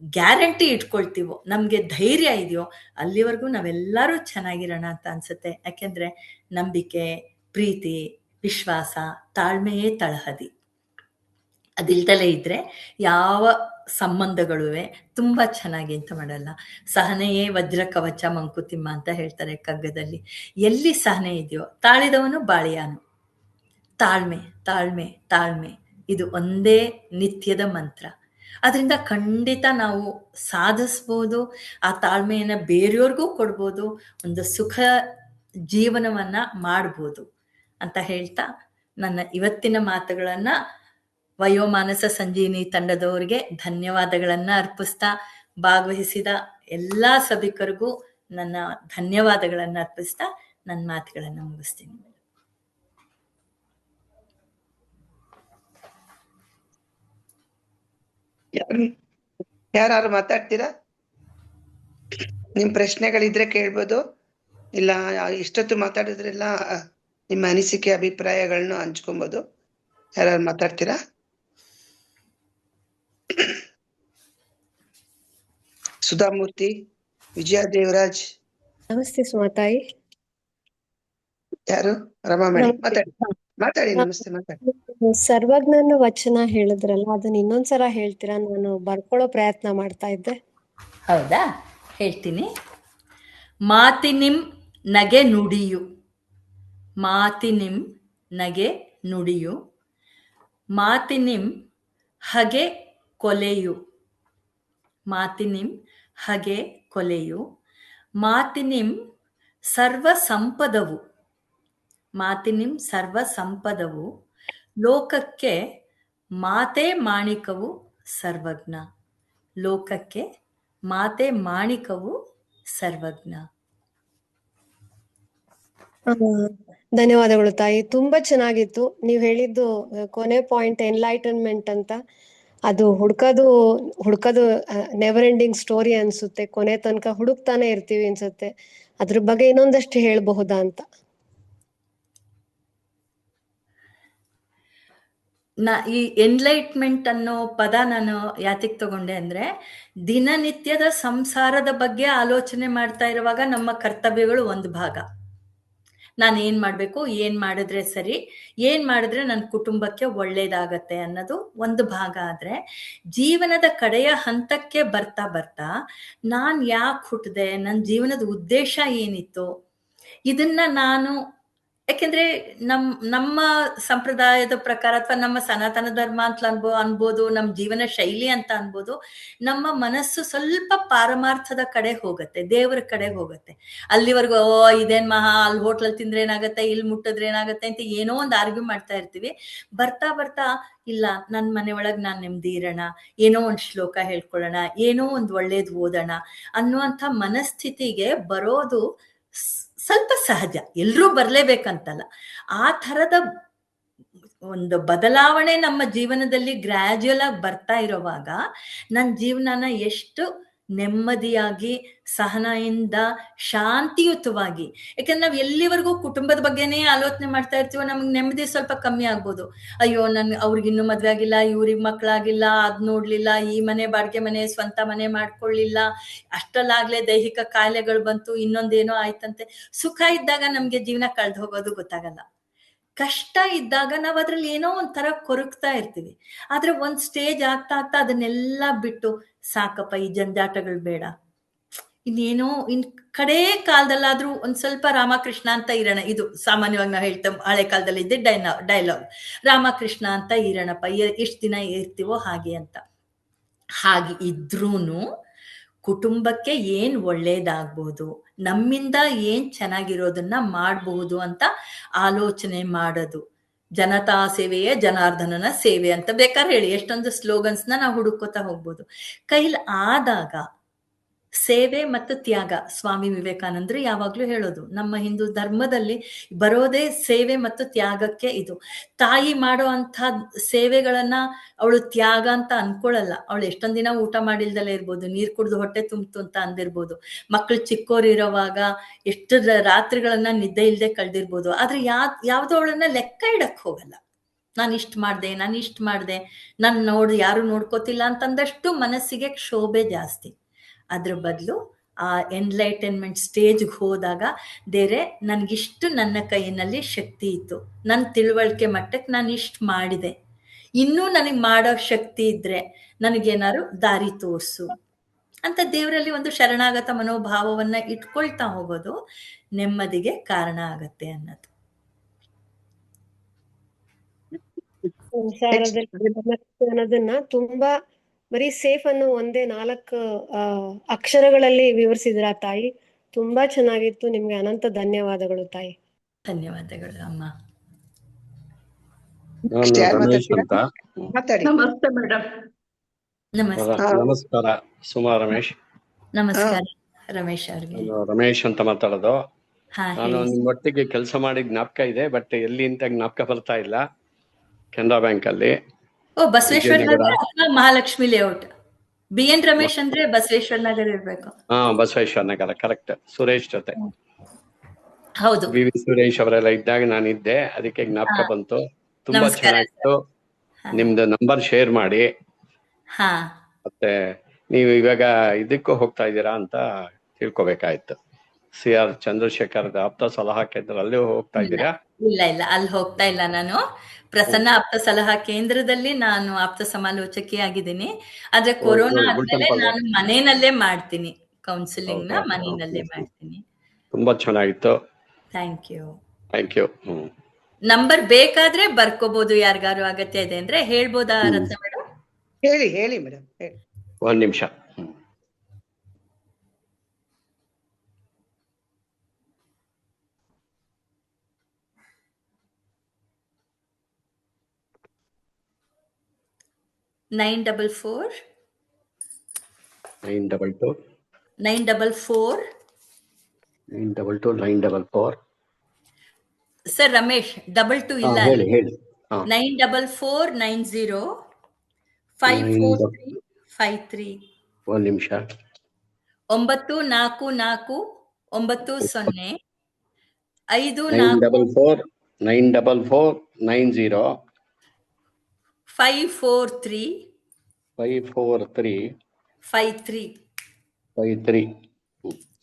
ಗ್ಯಾರಂಟಿ ಇಟ್ಕೊಳ್ತೀವೋ, ನಮ್ಗೆ ಧೈರ್ಯ ಇದೆಯೋ, ಅಲ್ಲಿವರೆಗೂ ನಾವೆಲ್ಲರೂ ಚೆನ್ನಾಗಿರೋಣ ಅಂತ ಅನ್ಸುತ್ತೆ. ಯಾಕೆಂದ್ರೆ ನಂಬಿಕೆ, ಪ್ರೀತಿ, ವಿಶ್ವಾಸ, ತಾಳ್ಮೆಯೇ ತಳಹದಿ. ಅದಿಲ್ದಲೇ ಇದ್ರೆ ಯಾವ ಸಂಬಂಧಗಳುವೆ ತುಂಬಾ ಚೆನ್ನಾಗಿ ಅಂತ ಮಾಡಲ್ಲ. ಸಹನೆಯೇ ವಜ್ರ ಕವಚ ಮಂಕುತಿಮ್ಮ ಅಂತ ಹೇಳ್ತಾರೆ ಕಗ್ಗದಲ್ಲಿ. ಎಲ್ಲಿ ಸಹನೆ ಇದೆಯೋ ತಾಳಿದವನು ಬಾಳಿಯಾನು. ತಾಳ್ಮೆ, ತಾಳ್ಮೆ, ತಾಳ್ಮೆ ಇದು ಒಂದೇ ನಿತ್ಯದ ಮಂತ್ರ. ಅದರಿಂದ ಖಂಡಿತ ನಾವು ಸಾಧಿಸ್ಬೋದು. ಆ ತಾಳ್ಮೆಯನ್ನು ಬೇರೆಯವ್ರಿಗೂ ಕೊಡ್ಬೋದು. ಒಂದು ಸುಖ ಜೀವನವನ್ನ ಮಾಡ್ಬೋದು ಅಂತ ಹೇಳ್ತಾ ನನ್ನ ಇವತ್ತಿನ ಮಾತುಗಳನ್ನ ವಯೋಮಾನಸ ಸಂಜೀವಿನಿ ತಂಡದವರಿಗೆ ಧನ್ಯವಾದಗಳನ್ನ ಅರ್ಪಿಸ್ತಾ, ಭಾಗವಹಿಸಿದ ಎಲ್ಲಾ ಸಭಿಕರಿಗೂ ನನ್ನ ಧನ್ಯವಾದಗಳನ್ನ ಅರ್ಪಿಸ್ತಾ ನನ್ನ ಮಾತುಗಳನ್ನ ಮುಗಿಸ್ತೀನಿ. ಯಾರು ಮಾತಾಡ್ತೀರಾ? ನಿಮ್ ಪ್ರಶ್ನೆಗಳಿದ್ರೆ ಕೇಳ್ಬೋದು. ಇಲ್ಲ ಇಷ್ಟೊತ್ತು ಮಾತಾಡಿದ್ರೆಲ್ಲ ನಿಮ್ಮ ಅನಿಸಿಕೆ ಅಭಿಪ್ರಾಯಗಳನ್ನ ಹಂಚ್ಕೊಬೋದು. ಯಾರು ಮಾತಾಡ್ತೀರಾ? ಸುಧಾಮೂರ್ತಿ, ವಿಜಯ ದೇವರಾಜ್, ನಮಸ್ತೆ ಸುಮತಾಯಿ. ಯಾರು? ರಮಾಮಣಿ, ಮಾತಾಡಿ. ನಮಸ್ತೆ, ಮಾತಾಡಿ. ಸರ್ವಜ್ಞನ ವಚನ ಹೇಳಿದ್ರಲ್ಲ, ಅದನ್ನ ಇನ್ನೊಂದ್ಸಲ ಹೇಳ್ತೀರಾ? ನಾನು ಬರ್ಕೊಳ್ಳೋ ಪ್ರಯತ್ನ ಮಾಡ್ತಾ ಇದ್ದೆ. ಹೌದಾ? ಹೇಳ್ತೀನಿ. ಮಾತಿನಿಂ ನಗೆ ನುಡಿಯು, ಮಾತಿನಿಂ ನಗೆ ನುಡಿಯು, ಮಾತಿನಿಂ ಹಗೆ ಕೊಲೆಯು, ಮಾತಿನಿಂ ಹಗೆ ಕೊಲೆಯು, ಮಾತಿನಿಂ ಸರ್ವ ಸಂಪದವು, ಮಾತಿನಿಂ ಸರ್ವ ಸಂಪದವು, ಲೋಕಕ್ಕೆ ಮಾತೆ ಮಾಣಿಕವು ಸರ್ವಜ್ಞ, ಲೋಕಕ್ಕೆ ಮಾತೆ ಮಾಣಿಕವು ಸರ್ವಜ್ಞ. ಧನ್ಯವಾದಗಳು ತಾಯಿ, ತುಂಬಾ ಚೆನ್ನಾಗಿತ್ತು. ನೀವ್ ಹೇಳಿದ್ದು ಕೊನೆ ಪಾಯಿಂಟ್ ಎನ್ಲೈಟನ್ಮೆಂಟ್ ಅಂತ. ಅದು ಹುಡ್ಕೋದು ನೆವರ್ ಎಂಡಿಂಗ್ ಸ್ಟೋರಿ ಅನ್ಸುತ್ತೆ. ಕೊನೆ ತನಕ ಹುಡುಕ್ತಾನೆ ಇರ್ತೀವಿ ಅನ್ಸುತ್ತೆ. ಅದ್ರ ಬಗ್ಗೆ ಇನ್ನೊಂದಷ್ಟು ಹೇಳ್ಬಹುದಾ ಅಂತ. ಈ ಎನ್ಲೈಟ್ಮೆಂಟ್ ಅನ್ನೋ ಪದ ನಾನು ಯಾತಿಗೆ ತಗೊಂಡೆ ಅಂದ್ರೆ, ದಿನನಿತ್ಯದ ಸಂಸಾರದ ಬಗ್ಗೆ ಆಲೋಚನೆ ಮಾಡ್ತಾ ಇರುವಾಗ ನಮ್ಮ ಕರ್ತವ್ಯಗಳು ಒಂದು ಭಾಗ. ನಾನು ಏನ್ ಮಾಡ್ಬೇಕು, ಏನ್ ಮಾಡಿದ್ರೆ ಸರಿ, ಏನ್ ಮಾಡಿದ್ರೆ ನನ್ನ ಕುಟುಂಬಕ್ಕೆ ಒಳ್ಳೇದಾಗತ್ತೆ ಅನ್ನೋದು ಒಂದು ಭಾಗ ಆದ್ರೆ, ಜೀವನದ ಕಡೆಯ ಹಂತಕ್ಕೆ ಬರ್ತಾ ಬರ್ತಾ ನಾನ್ ಯಾಕೆ ಹುಟ್ಟಿದೆ, ನನ್ನ ಜೀವನದ ಉದ್ದೇಶ ಏನಿತ್ತು, ಇದನ್ನ ನಾನು, ಯಾಕೆಂದ್ರೆ ನಮ್ಮ ಸಂಪ್ರದಾಯದ ಪ್ರಕಾರ ಅಥವಾ ನಮ್ಮ ಸನಾತನ ಧರ್ಮ ಅಂತ ಅನ್ಬೋದು, ನಮ್ಮ ಜೀವನ ಶೈಲಿ ಅಂತ ಅನ್ಬೋದು, ನಮ್ಮ ಮನಸ್ಸು ಸ್ವಲ್ಪ ಪಾರಮಾರ್ಥದ ಕಡೆ ಹೋಗುತ್ತೆ, ದೇವರ ಕಡೆ ಹೋಗುತ್ತೆ. ಅಲ್ಲಿವರೆಗೂ ಇದೇನ್ ಮಹಾ, ಅಲ್ಲಿ ಹೋಟ್ಲಲ್ಲಿ ತಿಂದ್ರೆ ಏನಾಗತ್ತೆ, ಇಲ್ಲಿ ಮುಟ್ಟಿದ್ರೆ ಏನಾಗತ್ತೆ ಅಂತ ಏನೋ ಒಂದು ಆರ್ಗ್ಯೂ ಮಾಡ್ತಾ ಇರ್ತೀವಿ. ಬರ್ತಾ ಬರ್ತಾ ಇಲ್ಲ, ನನ್ನ ಮನೆ ಒಳಗೆ ನಾನು ನೆಮ್ಮದಿ ಇರೋಣ, ಏನೋ ಒಂದು ಶ್ಲೋಕ ಹೇಳ್ಕೊಳ್ಳೋಣ, ಏನೋ ಒಂದು ಒಳ್ಳೇದು ಓದೋಣ ಅನ್ನುವಂಥ ಮನಸ್ಥಿತಿಗೆ ಬರೋದು ಸ್ವಲ್ಪ ಸಹಜ. ಎಲ್ರೂ ಬರ್ಲೇಬೇಕಂತಲ್ಲ. ಆ ಥರದ ಒಂದು ಬದಲಾವಣೆ ನಮ್ಮ ಜೀವನದಲ್ಲಿ ಗ್ರ್ಯಾಜುಯಲ್ ಆಗಿ ಬರ್ತಾ ಇರೋವಾಗ ನನ್ನ ಜೀವನನ ಎಷ್ಟು ನೆಮ್ಮದಿಯಾಗಿ, ಸಹನೆಯಿಂದ, ಶಾಂತಿಯುತವಾಗಿ, ಯಾಕಂದ್ರೆ ನಾವು ಎಲ್ಲಿವರೆಗೂ ಕುಟುಂಬದ ಬಗ್ಗೆನೇ ಆಲೋಚನೆ ಮಾಡ್ತಾ ಇರ್ತೀವೋ ನಮ್ಗೆ ನೆಮ್ಮದಿ ಸ್ವಲ್ಪ ಕಮ್ಮಿ ಆಗ್ಬೋದು. ಅಯ್ಯೋ, ಅವ್ರಿಗೆ ಇನ್ನೂ ಮದ್ವೆ ಆಗಿಲ್ಲ, ಇವ್ರಿಗೆ ಮಕ್ಕಳಾಗಿಲ್ಲ, ಅದ್ ನೋಡ್ಲಿಲ್ಲ, ಈ ಮನೆ ಬಾಡಿಗೆ ಮನೆ, ಸ್ವಂತ ಮನೆ ಮಾಡ್ಕೊಳ್ಳಿಲ್ಲ, ಅಷ್ಟಲ್ಲಾಗ್ಲೇ ದೈಹಿಕ ಕಾಯಿಲೆಗಳು ಬಂತು, ಇನ್ನೊಂದೇನೋ ಆಯ್ತಂತೆ. ಸುಖ ಇದ್ದಾಗ ನಮ್ಗೆ ಜೀವನ ಕಳ್ದು ಹೋಗೋದು ಗೊತ್ತಾಗಲ್ಲ. ಕಷ್ಟ ಇದ್ದಾಗ ನಾವ್ ಅದ್ರಲ್ಲಿ ಏನೋ ಒಂಥರ ಕೊರಗ್ತಾ ಇರ್ತೀವಿ. ಆದ್ರೆ ಒಂದ್ ಸ್ಟೇಜ್ ಆಗ್ತಾ ಆಗ್ತಾ ಅದನ್ನೆಲ್ಲ ಬಿಟ್ಟು ಸಾಕಪ್ಪ, ಈ ಜಂಜಾಟಗಳು ಬೇಡ, ಇನ್ನೇನೋ ಕಡೇ ಕಾಲದಲ್ಲಾದ್ರೂ ಒಂದ್ ಸ್ವಲ್ಪ ರಾಮಕೃಷ್ಣ ಅಂತ ಇರೋಣ. ಇದು ಸಾಮಾನ್ಯವಾಗಿ ನಾವು ಹೇಳ್ತೇವೆ, ಹಳೆ ಕಾಲದಲ್ಲಿ ಇದ್ದೆ ಡೈಲಾಗ್, ರಾಮಕೃಷ್ಣ ಅಂತ ಇರೋಣಪ್ಪ, ಎಷ್ಟು ದಿನ ಇರ್ತೀವೋ ಹಾಗೆ ಅಂತ. ಹಾಗೆ ಇದ್ರೂನು ಕುಟುಂಬಕ್ಕೆ ಏನ್ ಒಳ್ಳೇದಾಗ್ಬೋದು, ನಮ್ಮಿಂದ ಏನ್ ಚೆನ್ನಾಗಿರೋದನ್ನ ಮಾಡಬಹುದು ಅಂತ ಆಲೋಚನೆ ಮಾಡೋದು. ಜನತಾ ಸೇವೆಯೇ ಜನಾರ್ದನನ ಸೇವೆ ಅಂತ ಬೇಕಾದ್ರೆ ಹೇಳಿ, ಎಷ್ಟೊಂದು ಸ್ಲೋಗನ್ಸ್ನ ನಾವು ಹುಡುಕೋತಾ ಹೋಗ್ಬೋದು. ಕೈಲಿ ಆದಾಗ ಸೇವೆ ಮತ್ತು ತ್ಯಾಗ, ಸ್ವಾಮಿ ವಿವೇಕಾನಂದರು ಯಾವಾಗ್ಲೂ ಹೇಳೋದು, ನಮ್ಮ ಹಿಂದೂ ಧರ್ಮದಲ್ಲಿ ಬರೋದೇ ಸೇವೆ ಮತ್ತು ತ್ಯಾಗಕ್ಕೆ. ಇದು ತಾಯಿ ಮಾಡೋ ಅಂಥ ಸೇವೆಗಳನ್ನ ಅವಳು ತ್ಯಾಗ ಅಂತ ಅನ್ಕೊಳ್ಳಲ್ಲ. ಅವಳು ಎಷ್ಟೊಂದ್ ದಿನ ಊಟ ಮಾಡಿಲ್ದಲೇ ಇರ್ಬೋದು, ನೀರ್ ಕುಡ್ದು ಹೊಟ್ಟೆ ತುಂಬ್ತು ಅಂತ ಅಂದಿರ್ಬೋದು, ಮಕ್ಳು ಚಿಕ್ಕೋರಿರೋವಾಗ ಎಷ್ಟು ರಾತ್ರಿಗಳನ್ನ ನಿದ್ದೆ ಇಲ್ದೆ ಕಳ್ದಿರ್ಬೋದು. ಆದ್ರೆ ಯಾವ್ದೋ ಅವಳನ್ನ ಲೆಕ್ಕ ಇಡಕ್ ಹೋಗಲ್ಲ. ನಾನು ಇಷ್ಟ ಮಾಡ್ದೆ, ನಾನು ಯಾರು ನೋಡ್ಕೋತಿಲ್ಲ ಅಂತಂದಷ್ಟು ಮನಸ್ಸಿಗೆ ಕ್ಷೋಭೆ ಜಾಸ್ತಿ. ಅದ್ರ ಬದಲು ಆ ಎನ್ಲೈಟನ್ಮೆಂಟ್ ಸ್ಟೇಜ್ಗೆ ಹೋದಾಗ, ದೇರೆ ನನ್ಗಿಷ್ಟು ನನ್ನ ಕೈಯಲ್ಲಿ ಶಕ್ತಿ ಇತ್ತು, ನನ್ನ ತಿಳುವಳಿಕೆ ಮಟ್ಟಕ್ಕೆ ನಾನು ಇಷ್ಟು ಮಾಡಿದೆ, ಇನ್ನೂ ನನಗೆ ಮಾಡೋ ಶಕ್ತಿ ಇದ್ರೆ ನನಗೇನಾದ್ರು ದಾರಿ ತೋರಿಸು ಅಂತ ದೇವರಲ್ಲಿ ಒಂದು ಶರಣಾಗತ ಮನೋಭಾವವನ್ನ ಇಟ್ಕೊಳ್ತಾ ಹೋಗೋದು ನೆಮ್ಮದಿಗೆ ಕಾರಣ ಆಗತ್ತೆ ಅನ್ನೋದು. ಸಂಸಾರದಲ್ಲಿ ಅನ್ನೋದನ್ನ ತುಂಬಾ ಬರೀ ಸೇಫ್ ಅನ್ನೋ ಒಂದೇ 4 ಅಕ್ಷರಗಳಲ್ಲಿ ವಿವರಿಸಿದ್ರ ತಾಯಿ. ತುಂಬಾ ಚೆನ್ನಾಗಿತ್ತು. ನಿಮ್ಗೆ ಅನಂತ ಧನ್ಯವಾದಗಳು ತಾಯಿ. ಧನ್ಯವಾದಗಳು ಅಮ್ಮ. Next ಯಾರು ರಮೇಶ್ ಮಾತಾಡ್ತೀರಾ? ಅಂತ. ಮಾತಾಡಿ. ನಮಸ್ತೆ ಮೇಡಮ್. ನಮಸ್ತೆ. ನಮಸ್ಕಾರ ಸುಮಾ ರಮೇಶ್. ನಮಸ್ಕಾರ ರಮೇಶ್ ಅವ್ರಿಗೆ. ನಾನು ರಮೇಶ್ ಅಂತ ಮಾತಾಡೋದು. ಹಾ, ನಾನು ಹೇಳಿ. ನಿಮ್ಮೊಟ್ಟಿಗೆ ಕೆಲಸ ಮಾಡಿದ ಜ್ಞಾಪಕ ಇದೆ, ಬಟ್ ಎಲ್ಲಿ ಅಂತ ಜ್ಞಾಪಕ ಬರ್ತಾ ಇಲ್ಲ. ಕೆನರಾ ಬ್ಯಾಂಕ್ ಅಲ್ಲಿ. ಓ, ಬಸವೇಶ್ವರ ವಿಜಯನಗರ. ನಗರ ಅಥವಾ ಮಹಾಲಕ್ಷ್ಮಿ ಲೇಔಟ್? BN ರಮೇಶ್ ಅಂದ್ರೆ ಬಸವೇಶ್ವರ ನಗರ ಇರ್ಬೇಕು. ಹಾ, ಬಸವೇಶ್ವರ ನಗರ, ಕರೆಕ್ಟ್. ಸುರೇಶ್ ಜೊತೆ ಹೌದು. BV ಸುರೇಶ್ ಅವರೆಲ್ಲ ಇದ್ದಾಗ ನಾನಿದ್ದೆ, ಅದಕ್ಕೆ ಜ್ಞಾಪಕ ಬಂತು. ತುಂಬಾ ನಮಸ್ಕಾರ ಚೆನ್ನಾಗಿತ್ತು. ನಿಮ್ದು ನಂಬರ್ ಶೇರ್ ಮಾಡಿ. ಹಾ, ಮತ್ತೆ ನೀವು ಇವಾಗ ಇದಕ್ಕೂ ಹೋಗ್ತಾ ಇದ್ದೀರಾ ಅಂತ ತಿಳ್ಕೊಬೇಕಾಯ್ತು. CR ಚಂದ್ರಶೇಖರ್ ಆಪ್ತ ಸಲಹಾ ಕೇಂದ್ರ ಅಲ್ಲಿ ಹೋಗ್ತಾ ಇದ್ದೀರಾ? ಇಲ್ಲ ಅಲ್ಲಿ ಹೋಗ್ತಾ ಇಲ್ಲ. ನಾನು ಪ್ರಸನ್ನ ಆಪ್ತ ಸಲಹಾ ಕೇಂದ್ರದಲ್ಲಿ ನಾನು ಆಪ್ತ ಸಮಾಲೋಚಕಿ ಆಗಿದ್ದೀನಿ. ಆದ್ರೆ ಕೊರೋನಾ ಆದ್ಮೇಲೆ ನಾನು ಮನೆಯಲ್ಲೇ ಮಾಡ್ತೀನಿ, ಕೌನ್ಸಿಲಿಂಗ್ ನ ಮನೆಯಲ್ಲೇ ಮಾಡ್ತೀನಿ. ತುಂಬಾ ಚೆನ್ನಾಗಿತ್ತು. Thank you. Thank you. Number ಬೇಕಾದ್ರೆ ಬರ್ಕೋಬಹುದು, ಯಾರಿಗಾರು ಅಗತ್ಯ ಇದೆ ಅಂದ್ರೆ. ಹೇಳ್ಬೋದಾ ರತ್ನ ಮೇಡಮ್? ಹೇಳಿ ಮೇಡಮ್, ಹೇಳಿ. ಒಂದ್ ನಿಮಿಷ. 944 922 944 922 944. ಸರ್ ರಮೇಶ್, 22 ಇಲ್ಲ. ಹೇಳಿ 94490 54353. ಒಂದ್ ನಿಮಿಷ. 944 90 944 944 90 543 543 53.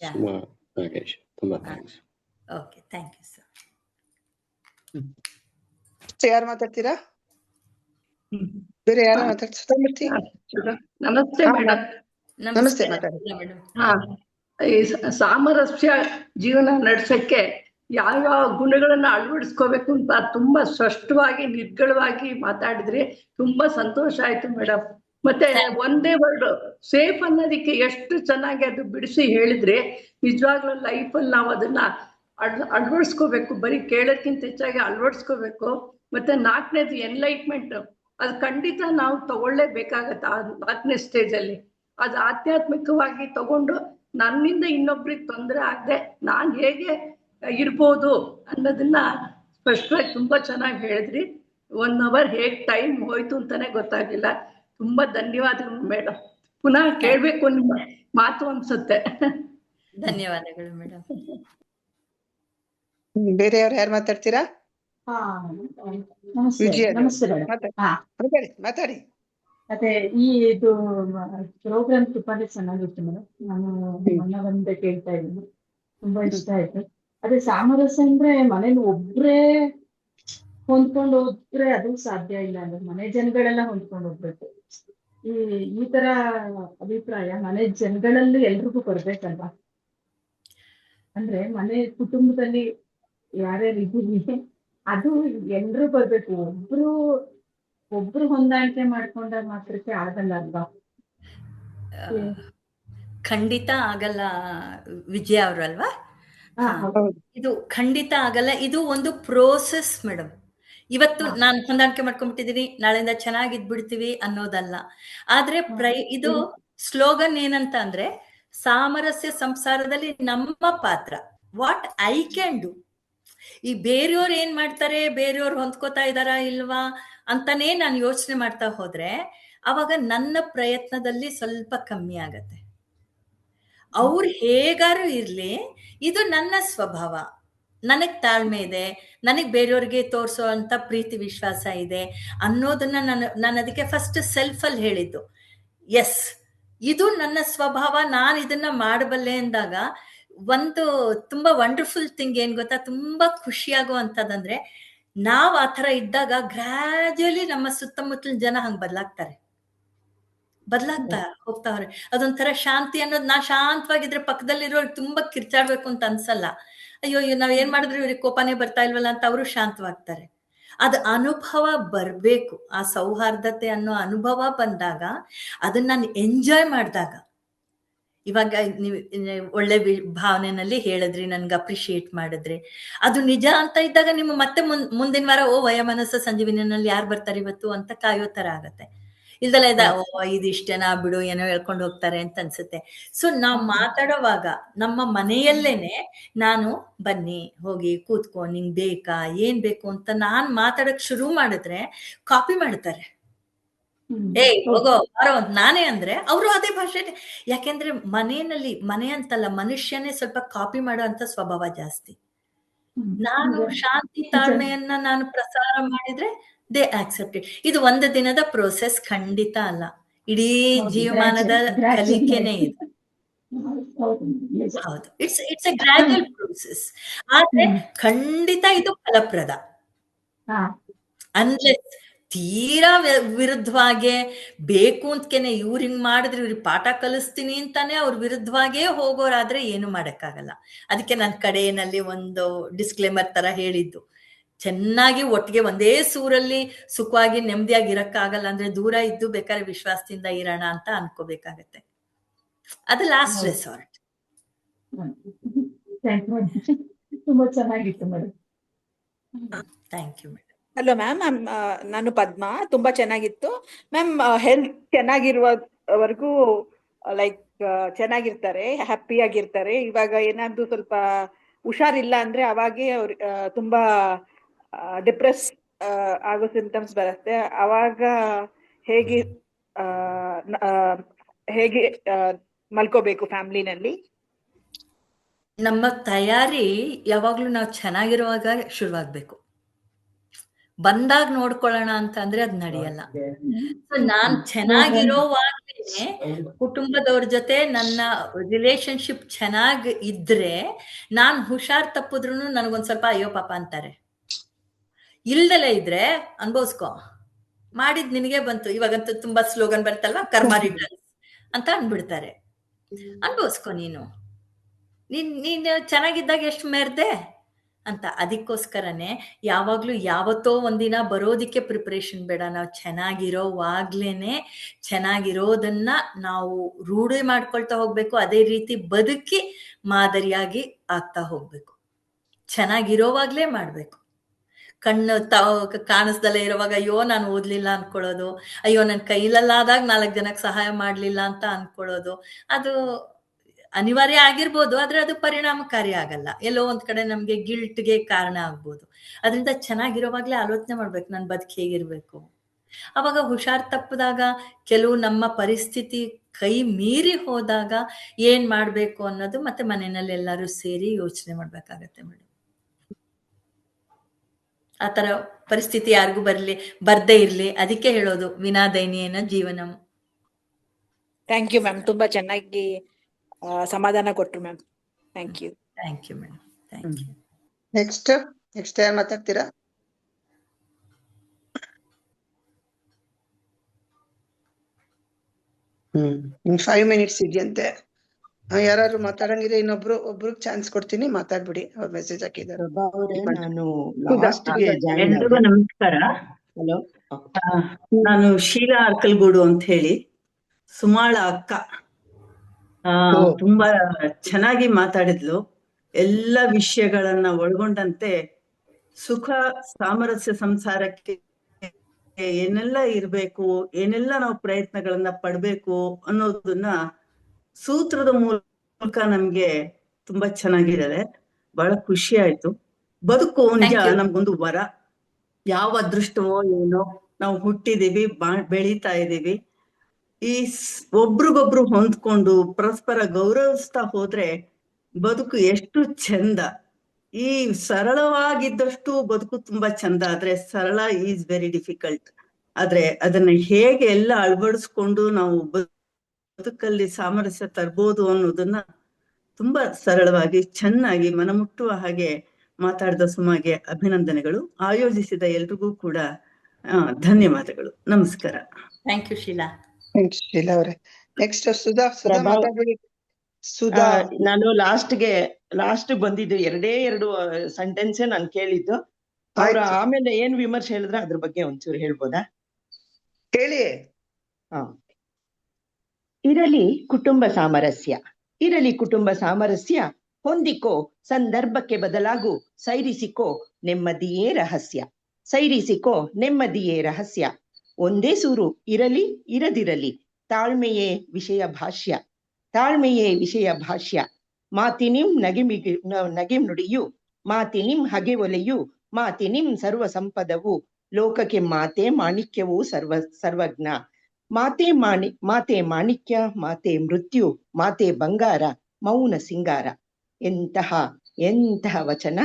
ಸುಮಾ ನಾಗೇಶ್, ತುಂಬಾ thanks. Okay, thank you sir. ಯಾರು ಮಾತಾಡ್ತೀರಾ? ಬೇರೆ ಯಾರು ಮಾತಾಡ್ತಾ? ನಮಸ್ತೆ ಮೇಡಮ್. ನಮಸ್ತೆ, ಮಾತಾಡಿ. ಹಾ, ಈ ಸಾಮರಸ್ಯ ಜೀವನ ನಡೆಸಕ್ಕೆ ಯಾವ್ಯಾವ ಗುಣಗಳನ್ನ ಅಳವಡಿಸ್ಕೋಬೇಕು ಅಂತ ತುಂಬಾ ಸ್ಪಷ್ಟವಾಗಿ ನಿರ್ಗಳವಾಗಿ ಮಾತಾಡಿದ್ರಿ. ತುಂಬಾ ಸಂತೋಷ ಆಯ್ತು ಮೇಡಮ್. ಮತ್ತೆ ಒಂದೇ ವರ್ಡ್ ಸೇಫ್ ಅನ್ನೋದಕ್ಕೆ ಎಷ್ಟು ಚೆನ್ನಾಗಿ ಅದು ಬಿಡಿಸಿ ಹೇಳಿದ್ರಿ. ನಿಜವಾಗ್ಲೂ ಲೈಫಲ್ಲಿ ನಾವು ಅದನ್ನ ಅಳವಡಿಸ್ಕೋಬೇಕು. ಬರೀ ಕೇಳೋಕ್ಕಿಂತ ಹೆಚ್ಚಾಗಿ ಅಳವಡಿಸ್ಕೋಬೇಕು. ಮತ್ತೆ 4ನೇದು ಎನ್ಲೈಟ್ಮೆಂಟ್, ಅದು ಖಂಡಿತ ನಾವು ತಗೊಳ್ಳೇಬೇಕಾಗತ್ತೆ. ಆ 4ನೇ ಸ್ಟೇಜಲ್ಲಿ ಅದು ಆಧ್ಯಾತ್ಮಿಕವಾಗಿ ತಗೊಂಡು ನನ್ನಿಂದ ಇನ್ನೊಬ್ರಿಗೆ ತೊಂದರೆ ಆಗದೆ ನಾನು ಹೇಗೆ ಇರ್ಬೋದು ಅನ್ನೋದನ್ನ ಸ್ಪಷ್ಟವಾಗಿ ತುಂಬಾ ಚೆನ್ನಾಗಿ ಹೇಳಿದ್ರಿ. 1 hour ಹೇಗೆ ಟೈಮ್ ಹೋಯ್ತು ಅಂತಾನೆ ಗೊತ್ತಾಗಿಲ್ಲ. ತುಂಬಾ ಧನ್ಯವಾದಗಳು ಮೇಡಮ್. ಪುನಃ ಕೇಳ್ಬೇಕು ನಿಮ್ಮ ಮಾತು ಅನ್ಸುತ್ತೆ. ಧನ್ಯವಾದಗಳು ಮೇಡಮ್. ಬೇರೆಯವ್ರು ಯಾರು ಮಾತಾಡ್ತೀರಾ? ನಮಸ್ತೆ ಮೇಡಮ್. ಮಾತಾಡಿ. ಅದೇ ಇದು ಪ್ರೋಗ್ರಾಮ್ ತುಂಬಾನೇ ಚೆನ್ನಾಗಿತ್ತು ಮೇಡಮ್. ನಾನು ಮೊನ್ನೆ ಒಂದೇ ಕೇಳ್ತಾ ಇದ್ದೀನಿ, ತುಂಬಾ ಇಷ್ಟ ಆಯ್ತು. ಅದೇ ಸಾಮರಸ್ಯ ಅಂದ್ರೆ ಮನೇಲಿ ಒಬ್ರೇ ಹೊಂದ್ಕೊಂಡು ಹೋದ್ರೆ ಅದು ಸಾಧ್ಯ ಇಲ್ಲ ಅಂದ್ರೆ ಮನೆ ಜನಗಳೆಲ್ಲ ಹೊಂದ್ಕೊಂಡು ಹೋಗ್ಬೇಕು. ಈ ತರ ಅಭಿಪ್ರಾಯ ಮನೆ ಜನಗಳಲ್ಲಿ ಎಲ್ರಿಗೂ ಬರ್ಬೇಕಲ್ವಾ? ಅಂದ್ರೆ ಮನೆ ಕುಟುಂಬದಲ್ಲಿ ಯಾರ್ಯಾರು ಇದ್ದೀವಿ ಅದು ಎಲ್ರೂ ಬರ್ಬೇಕು. ಒಬ್ರು ಹೊಂದಾಣಿಕೆ ಮಾಡ್ಕೊಂಡಾಗ ಮಾತ್ರಕ್ಕೆ ಆಗಲ್ಲ ಅಲ್ವಾ? ಖಂಡಿತ ಆಗಲ್ಲ ವಿಜಯ ಅವ್ರಲ್ವಾ? ಇದು ಖಂಡಿತ ಆಗಲ್ಲ. ಇದು ಒಂದು ಪ್ರೋಸೆಸ್ ಮೇಡಮ್. ಇವತ್ತು ನಾನು ಹೊಂದಾಣಿಕೆ ಮಾಡ್ಕೊಂಡ್ಬಿಟ್ಟಿದೀನಿ, ನಾಳೆಯಿಂದ ಚೆನ್ನಾಗಿದ್ಬಿಡ್ತೀವಿ ಅನ್ನೋದಲ್ಲ. ಆದ್ರೆ ಇದು ಸ್ಲೋಗನ್ ಏನಂತ ಅಂದ್ರೆ, ಸಾಮರಸ್ಯ ಸಂಸಾರದಲ್ಲಿ ನಮ್ಮ ಪಾತ್ರ, ವಾಟ್ ಐ ಕ್ಯಾನ್ ಡೂ. ಈ ಬೇರೆಯವ್ರು ಏನ್ ಮಾಡ್ತಾರೆ, ಬೇರೆಯವ್ರು ಹೊಂದ್ಕೋತಾ ಇದಾರಾ ಇಲ್ವಾ ಅಂತಾನೇ ನಾನು ಯೋಚನೆ ಮಾಡ್ತಾ ಹೋದ್ರೆ ಅವಾಗ ನನ್ನ ಪ್ರಯತ್ನದಲ್ಲಿ ಸ್ವಲ್ಪ ಕಮ್ಮಿ ಆಗತ್ತೆ. ಅವ್ರು ಹೇಗಾರು ಇರ್ಲಿ, ಇದು ನನ್ನ ಸ್ವಭಾವ, ನನಗ್ ತಾಳ್ಮೆ ಇದೆ, ನನಗ್ ಬೇರೆಯವ್ರಿಗೆ ತೋರಿಸೋ ಅಂತ ಪ್ರೀತಿ ವಿಶ್ವಾಸ ಇದೆ ಅನ್ನೋದನ್ನ ನಾನು ಅದಕ್ಕೆ ಫಸ್ಟ್ ಸೆಲ್ಫಲ್ಲಿ ಹೇಳಿದ್ದು. ಎಸ್, ಇದು ನನ್ನ ಸ್ವಭಾವ, ನಾನು ಇದನ್ನ ಮಾಡಬಲ್ಲೆ ಅಂದಾಗ ಒಂದು ತುಂಬಾ ವಂಡರ್ಫುಲ್ ಥಿಂಗ್ ಏನ್ ಗೊತ್ತಾ, ತುಂಬಾ ಖುಷಿಯಾಗೋ ಅಂತದಂದ್ರೆ ನಾವ್ ಆ ತರ ಇದ್ದಾಗ ಗ್ರಾಜುಯಲಿ ನಮ್ಮ ಸುತ್ತಮುತ್ತಲಿನ ಜನ ಹಂಗ್ ಬದಲಾಗ್ತಾ ಹೋಗ್ತಾವ್ರೆ. ಅದೊಂಥರ ಶಾಂತಿ ಅನ್ನೋದು, ನಾ ಶಾಂತವಾಗಿದ್ರೆ ಪಕ್ಕದಲ್ಲಿರೋರ್ಗೆ ತುಂಬಾ ಕಿರ್ಚಾಡ್ಬೇಕು ಅಂತ ಅನ್ಸಲ್ಲ. ಅಯ್ಯೋ ನಾವ್ ಏನ್ ಮಾಡಿದ್ರೆ ಇವ್ರಿಗೆ ಕೋಪನೇ ಬರ್ತಾ ಇಲ್ವಲ್ಲ ಅಂತ ಅವರು ಶಾಂತವಾಗ್ತಾರೆ. ಅದ್ ಅನುಭವ ಬರ್ಬೇಕು. ಆ ಸೌಹಾರ್ದತೆ ಅನ್ನೋ ಅನುಭವ ಬಂದಾಗ, ಅದನ್ನ ನಾನು ಎಂಜಾಯ್ ಮಾಡಿದಾಗ, ಇವಾಗ ನೀವು ಒಳ್ಳೆ ಭಾವನೆನಲ್ಲಿ ಹೇಳಿದ್ರಿ, ನನ್ಗೆ ಅಪ್ರಿಶಿಯೇಟ್ ಮಾಡಿದ್ರಿ, ಅದು ನಿಜ ಅಂತ ಇದ್ದಾಗ ನಿಮ್ಮ ಮತ್ತೆ ಮುಂದಿನ ವಾರ ವಯಮನಸ್ಸ ಸಂಜೀವಿನಿಯಲ್ಲಿ ಯಾರು ಬರ್ತಾರೆ ಇವತ್ತು ಅಂತ ಕಾಯೋ ತರ ಆಗತ್ತೆ. ಇಲ್ದಲ್ಲ ಇದಿಷ್ಟೇನಾ ಬಿಡು, ಏನೋ ಹೇಳ್ಕೊಂಡು ಹೋಗ್ತಾರೆ ಅಂತ ಅನ್ಸುತ್ತೆ. ಸೊ ನಾವ್ ಮಾತಾಡೋವಾಗ ನಮ್ಮ ಮನೆಯಲ್ಲೇನೆ ನಾನು ಬನ್ನಿ ಹೋಗಿ ಕೂತ್ಕೊ, ನಿಂಗ್ ಬೇಕಾ ಏನ್ ಬೇಕು ಅಂತ ನಾನ್ ಮಾತಾಡಕ್ ಶುರು ಮಾಡಿದ್ರೆ ಕಾಪಿ ಮಾಡ್ತಾರೆ. ಹೋಗೋ ಬಾರೋ ಅಂತ ನಾನೇ ಅಂದ್ರೆ ಅವರು ಅದೇ ಭಾಷೆ. ಯಾಕೆಂದ್ರೆ ಮನೆ ಅಂತಲ್ಲ, ಮನುಷ್ಯನೇ ಸ್ವಲ್ಪ ಕಾಪಿ ಮಾಡೋ ಅಂತ ಸ್ವಭಾವ ಜಾಸ್ತಿ. ನಾನು ಶಾಂತಿ ತಾಳ್ಮೆಯನ್ನ ನಾನು ಪ್ರಸಾರ ಮಾಡಿದ್ರೆ ದೇ ಆಕ್ಸೆಪ್ಟ್ ಇಟ್. ಇದು ಒಂದು ದಿನದ ಪ್ರೋಸೆಸ್ ಖಂಡಿತ ಅಲ್ಲ, ಇಡೀ ಜೀವಮಾನದ ಕಲಿಕೆನೆ ಇದು. ಹೌದು, ಇಟ್ಸ್ ಎ ಗ್ರಾಜುಯಲ್ ಪ್ರೋಸೆಸ್. ಆದ್ರೆ ಖಂಡಿತ ಇದು ಫಲಪ್ರದ. ಅನ್ಲೆಸ್ ತೀರಾ ವಿರುದ್ಧವಾಗೆ ಬೇಕು ಅಂತಕೇನೆ ಇವ್ರು ಹಿಂಗ್ ಮಾಡಿದ್ರೆ ಇವ್ರಿಗೆ ಪಾಠ ಕಲಿಸ್ತೀನಿ ಅಂತಾನೆ ಅವ್ರ ವಿರುದ್ಧವಾಗೇ ಹೋಗೋರಾದ್ರೆ ಏನು ಮಾಡಕ್ಕಾಗಲ್ಲ. ಅದಕ್ಕೆ ನನ್ನ ಕಡೆಯಲ್ಲಿ ಒಂದು ಡಿಸ್ಕ್ಲೇಮರ್ ತರ ಹೇಳಿದ್ದು, ಚೆನ್ನಾಗಿ ಒಟ್ಟಿಗೆ ಒಂದೇ ಸೂರಲ್ಲಿ ಸುಖವಾಗಿ ನೆಮ್ಮದಿಯಾಗಿ ಇರಕ್ಕಾಗಲ್ಲ ಅಂದ್ರೆ ದೂರ ಇದ್ದು ಬೇಕಾದ್ರೆ ವಿಶ್ವಾಸದಿಂದ ಇರೋಣ ಅಂತ ಅನ್ಕೋಬೇಕಾಗತ್ತೆ. ಅದು ಲಾಸ್ಟ್ ರೆಸಾರ್ಟ್. ತುಂಬಾ ಚೆನ್ನಾಗಿತ್ತು madam. Thank you madam. Hello ma'am, ನಾನು ಪದ್ಮಾ. ತುಂಬಾ ಚೆನ್ನಾಗಿತ್ತು ಮ್ಯಾಮ್. ಹೆಲ್ತ್ ಚೆನ್ನಾಗಿರುವವರೆಗೂ ಲೈಕ್ ಚೆನ್ನಾಗಿರ್ತಾರೆ, ಹ್ಯಾಪಿ ಆಗಿರ್ತಾರೆ. ಇವಾಗ ಏನಾದ್ರು ಸ್ವಲ್ಪ ಹುಷಾರಿಲ್ಲ ಅಂದ್ರೆ ಅವಾಗೇ ಅವ್ರ ತುಂಬಾ ಡಿಪ್ರೆಸ್ ಆಗೋ ಸಿಂಪ್ಟಮ್ಸ್ ಬರುತ್ತೆ. ಅವಾಗ ಹೇಗೆ ಹೇಗೆ ಮಲ್ಕೋಬೇಕು ಫ್ಯಾಮಿಲಿನಲ್ಲಿ? ನಮ್ಮ ತಯಾರಿ ಯಾವಾಗ್ಲೂ ನಾವು ಚೆನ್ನಾಗಿರುವಾಗ ಶುರುವಾಗ್ಬೇಕು. ಬಂದಾಗ ನೋಡ್ಕೊಳ್ಳೋಣ ಅಂತ ಅಂದ್ರೆ ಅದ್ ನಡೆಯಲ್ಲ. ಸೊ ನಾನ್ ಚೆನ್ನಾಗಿರೋವಾಗ್ಲೇನೆ ಕುಟುಂಬದವ್ರ ಜೊತೆ ನನ್ನ ರಿಲೇಶನ್ಶಿಪ್ ಚೆನ್ನಾಗ್ ಇದ್ರೆ, ನಾನ್ ಹುಷಾರ್ ತಪ್ಪಿದ್ರು ನನ್ಗೊಂದ್ ಸ್ವಲ್ಪ ಅಯ್ಯೋ ಪಾಪ ಅಂತಾರೆ. ಇಲ್ದಲೇ ಇದ್ರೆ ಅನ್ಭವಿಸ್ಕೊ, ಮಾಡಿದ್ ನಿನಗೆ ಬಂತು. ಇವಾಗಂತೂ ತುಂಬಾ ಸ್ಲೋಗನ್ ಬರ್ತಲ್ವಾ, ಕರ್ಮ ರಿಟರ್ನ್ಸ್ ಅಂತ ಅನ್ಬಿಡ್ತಾರೆ. ಅನ್ಭವಿಸ್ಕೊ, ನೀನ್ ಚೆನ್ನಾಗಿದ್ದಾಗ ಎಷ್ಟು ಮೆರ್ದೆ ಅಂತ. ಅದಕ್ಕೋಸ್ಕರನೇ ಯಾವಾಗ್ಲೂ ಯಾವತ್ತೋ ಒಂದಿನ ಬರೋದಿಕ್ಕೆ ಪ್ರಿಪರೇಷನ್ ಬೇಡ. ನಾವು ಚೆನ್ನಾಗಿರೋವಾಗ್ಲೇನೆ ಚೆನ್ನಾಗಿರೋದನ್ನ ನಾವು ರೂಢಿ ಮಾಡ್ಕೊಳ್ತಾ ಹೋಗ್ಬೇಕು. ಅದೇ ರೀತಿ ಬದುಕಿ ಮಾದರಿಯಾಗಿ ಆಗ್ತಾ ಹೋಗ್ಬೇಕು. ಚೆನ್ನಾಗಿರೋವಾಗ್ಲೇ ಮಾಡ್ಬೇಕು. ಕಣ್ಣು ಕಾಣಿಸ್ದಲ್ಲೇ ಇರೋವಾಗ ಅಯ್ಯೋ ನಾನು ಓದ್ಲಿಲ್ಲ ಅನ್ಕೊಳ್ಳೋದು, ಅಯ್ಯೋ ನನ್ನ ಕೈಲಲ್ಲಾದಾಗ 4 ಜನಕ್ಕೆ ಸಹಾಯ ಮಾಡ್ಲಿಲ್ಲ ಅಂತ ಅನ್ಕೊಳ್ಳೋದು, ಅದು ಅನಿವಾರ್ಯ ಆಗಿರ್ಬೋದು, ಆದ್ರೆ ಅದು ಪರಿಣಾಮಕಾರಿ ಆಗಲ್ಲ. ಎಲ್ಲೋ ಒಂದ್ ಕಡೆ ನಮ್ಗೆ ಗಿಲ್ಟ್ಗೆ ಕಾರಣ ಆಗ್ಬೋದು. ಅದರಿಂದ ಚೆನ್ನಾಗಿರೋವಾಗ್ಲೇ ಆಲೋಚನೆ ಮಾಡ್ಬೇಕು, ನನ್ ಬದುಕು ಹೇಗಿರ್ಬೇಕು. ಅವಾಗ ಹುಷಾರ್ ತಪ್ಪದಾಗ, ಕೆಲವು ನಮ್ಮ ಪರಿಸ್ಥಿತಿ ಕೈ ಮೀರಿ ಹೋದಾಗ ಏನ್ ಮಾಡ್ಬೇಕು ಅನ್ನೋದು ಮತ್ತೆ ಮನೆಯಲ್ಲಿ ಎಲ್ಲರೂ ಸೇರಿ ಯೋಚನೆ ಮಾಡ್ಬೇಕಾಗತ್ತೆ ಮೇಡಮ್. ಆತರ ಪರಿಸ್ಥಿತಿ ಯಾರಿಗೂ ಬರ್ದೇ ಇರ್ಲಿ, ಅದಕ್ಕೆ ಹೇಳೋದು ವಿನಾದೈನ್ಯೇನ ಜೀವನಂ. ಥ್ಯಾಂಕ್ ಯು ಮ್ಯಾಮ್, ತುಂಬಾ ಚೆನ್ನಾಗಿ ಸಮಾಧಾನ ಕೊಟ್ರು ma'am. Thank you. Thank you madam, thank you. Next ಯಾರು ಮಾತಾಡ್ತೀರಾ? ಇನ್ 5 ಮಿನಿಟ್ಸ್ ಇದೆಯಂತೆ. ಯಾರು ಮಾತಾಡಂಗಿದ್ರೆ ಒಬ್ರಿಗೆ ಚಾನ್ಸ್ ಕೊಡ್ತೀನಿ, ಮಾತಾಡ್ಬಿಡಿ. ಅವ್ರ ಮೆಸೇಜ್ ಹಾಕಿದ್ದಾರೆ. ಎಲ್ರಿಗೂ ನಮಸ್ಕಾರ. ಹಲೋ, ನಾನು ಶೀಲಾ ಅರ್ಕಲ್ಗೂಡು ಅಂತ ಹೇಳಿ, ಸುಮಾಳ ಅಕ್ಕ. ತುಂಬಾ ಚೆನ್ನಾಗಿ ಮಾತಾಡಿದ್ಲು. ಎಲ್ಲ ವಿಷಯಗಳನ್ನ ಒಳಗೊಂಡಂತೆ ಸುಖ ಸಾಮರಸ್ಯ ಸಂಸಾರಕ್ಕೆ ಏನೆಲ್ಲ ಇರ್ಬೇಕು, ಏನೆಲ್ಲ ನಾವು ಪ್ರಯತ್ನಗಳನ್ನ ಪಡ್ಬೇಕು ಅನ್ನೋದನ್ನ ಸೂತ್ರದ ಮೂಲಕ ನಮ್ಗೆ ತುಂಬಾ ಚೆನ್ನಾಗಿದ್ದಾರೆ. ಬಹಳ ಖುಷಿ ಆಯ್ತು. ಬದುಕು ನಿಜ ನಮ್ಗೊಂದು ವರ. ಯಾವ ಅದೃಷ್ಟವೋ ಏನೋ, ನಾವು ಹುಟ್ಟಿದೀವಿ, ಬೆಳೀತಾ ಇದೀವಿ. ಈ ಒಬ್ರಿಗೊಬ್ರು ಹೊಂದ್ಕೊಂಡು ಪರಸ್ಪರ ಗೌರವಿಸ್ತಾ ಹೋದ್ರೆ ಬದುಕು ಎಷ್ಟು ಚಂದ. ಈ ಸರಳವಾಗಿದ್ದಷ್ಟು ಬದುಕು ತುಂಬಾ ಚಂದ, ಆದ್ರೆ ಸರಳ ಈಸ್ ವೆರಿ ಡಿಫಿಕಲ್ಟ್. ಆದ್ರೆ ಅದನ್ನ ಹೇಗೆ ಎಲ್ಲ ಅಳವಡಿಸ್ಕೊಂಡು ನಾವು ಬದುಕಲ್ಲಿ ಸಾಮರಸ್ಯ ತರ್ಬೋದು ಅನ್ನೋದನ್ನ ತುಂಬಾ ಸರಳವಾಗಿ ಚೆನ್ನಾಗಿ ಮನಮುಟ್ಟುವ ಹಾಗೆ ಮಾತಾಡಿದ ಸುಮಾಗೆ ಅಭಿನಂದನೆಗಳು. ಆಯೋಜಿಸಿದ ಎಲ್ರಿಗೂ ಕೂಡ ಧನ್ಯವಾದಗಳು. ನಮಸ್ಕಾರ. Thank you Sheila. ಶೀಲಾ ಅವರೇ. ನೆಕ್ಸ್ಟ್ ಸುಧಾ ಪ್ರಭಾ, ಮಾತಾಡ್ಬೇಡಿ. ಸುಧಾ, ನಾನು ಲಾಸ್ಟ್ ಬಂದಿದ್ದು 2 ಸೆಂಟೆನ್ಸ್ ನಾನು ಕೇಳಿದ್ದು. ಅವ್ರು ಆಯ್ತು. ಆಮೇಲೆ ಏನ್ ವಿಮರ್ಶೆ ಹೇಳಿದ್ರೆ ಅದ್ರ ಬಗ್ಗೆ ಒಂಚೂರು ಹೇಳ್ಬೋದಾ? ಹೇಳಿ. ಇರಲಿ ಕುಟುಂಬ ಸಾಮರಸ್ಯ, ಇರಲಿ ಕುಟುಂಬ ಸಾಮರಸ್ಯ, ಹೊಂದಿಕೋ ಸಂದರ್ಭಕ್ಕೆ ಬದಲಾಗು, ಸೈರಿಸಿಕೋ ನೆಮ್ಮದಿಯೇ ರಹಸ್ಯ, ಸೈರಿಸಿಕೋ ನೆಮ್ಮದಿಯೇ ರಹಸ್ಯ. ಒಂದೇ ಸೂರು ಇರಲಿ ಇರದಿರಲಿ, ತಾಳ್ಮೆಯೇ ವಿಷಯ ಭಾಷ್ಯ, ತಾಳ್ಮೆಯೇ ವಿಷಯ ಭಾಷ್ಯ. ಮಾತಿನಿಂ ನಗೆಂ ನುಡಿಯು, ಮಾತಿನಿಂ ಹಗೆ ಒಲೆಯು, ಮಾತಿನಿಂ ಸರ್ವ ಸಂಪದವು, ಲೋಕಕ್ಕೆ ಮಾತೆ ಮಾಣಿಕ್ಯವೂ ಸರ್ವಜ್ಞ. ಮಾತೆ ಮಾಣಿಕ್ಯ, ಮಾತೆ ಮೃತ್ಯು, ಮಾತೆ ಬಂಗಾರ, ಮೌನ ಸಿಂಗಾರ. ಎಂತಹ ವಚನ.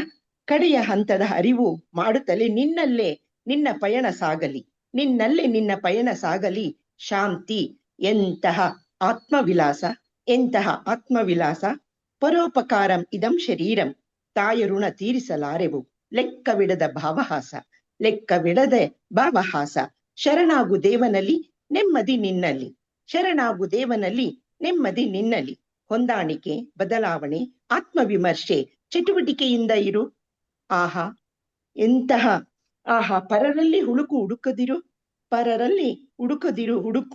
ಕಡೆಯ ಹಂತದ ಅರಿವು ಮಾಡುತ್ತಲೇ ನಿನ್ನಲ್ಲೇ ನಿನ್ನ ಪಯಣ ಸಾಗಲಿ, ನಿನ್ನಲ್ಲೇ ನಿನ್ನ ಪಯಣ ಸಾಗಲಿ. ಶಾಂತಿ. ಎಂತಹ ಆತ್ಮವಿಲಾಸ, ಎಂತಹ ಆತ್ಮವಿಲಾಸ. ಪರೋಪಕಾರಂ ಇದಂ ಶರೀರಂ, ತಾಯ ಋಣ ತೀರಿಸಲಾರೆವು. ಲೆಕ್ಕವಿಡದ ಭಾವಹಾಸ, ಲೆಕ್ಕವಿಡದೆ ಭಾವಹಾಸ. ಶರಣಾಗು ದೇವನಲ್ಲಿ ನೆಮ್ಮದಿ ನಿನ್ನಲ್ಲಿ, ಶರಣಾಗು ದೇವನಲ್ಲಿ ನೆಮ್ಮದಿ ನಿನ್ನಲ್ಲಿ. ಹೊಂದಾಣಿಕೆ, ಬದಲಾವಣೆ, ಆತ್ಮವಿಮರ್ಶೆ, ಚಟುವಟಿಕೆಯಿಂದ ಇರು. ಆಹಾ ಎಂತಹ ಆಹಾ. ಪರರಲ್ಲಿ ಹುಡುಕದಿರು, ಪರರಲ್ಲಿ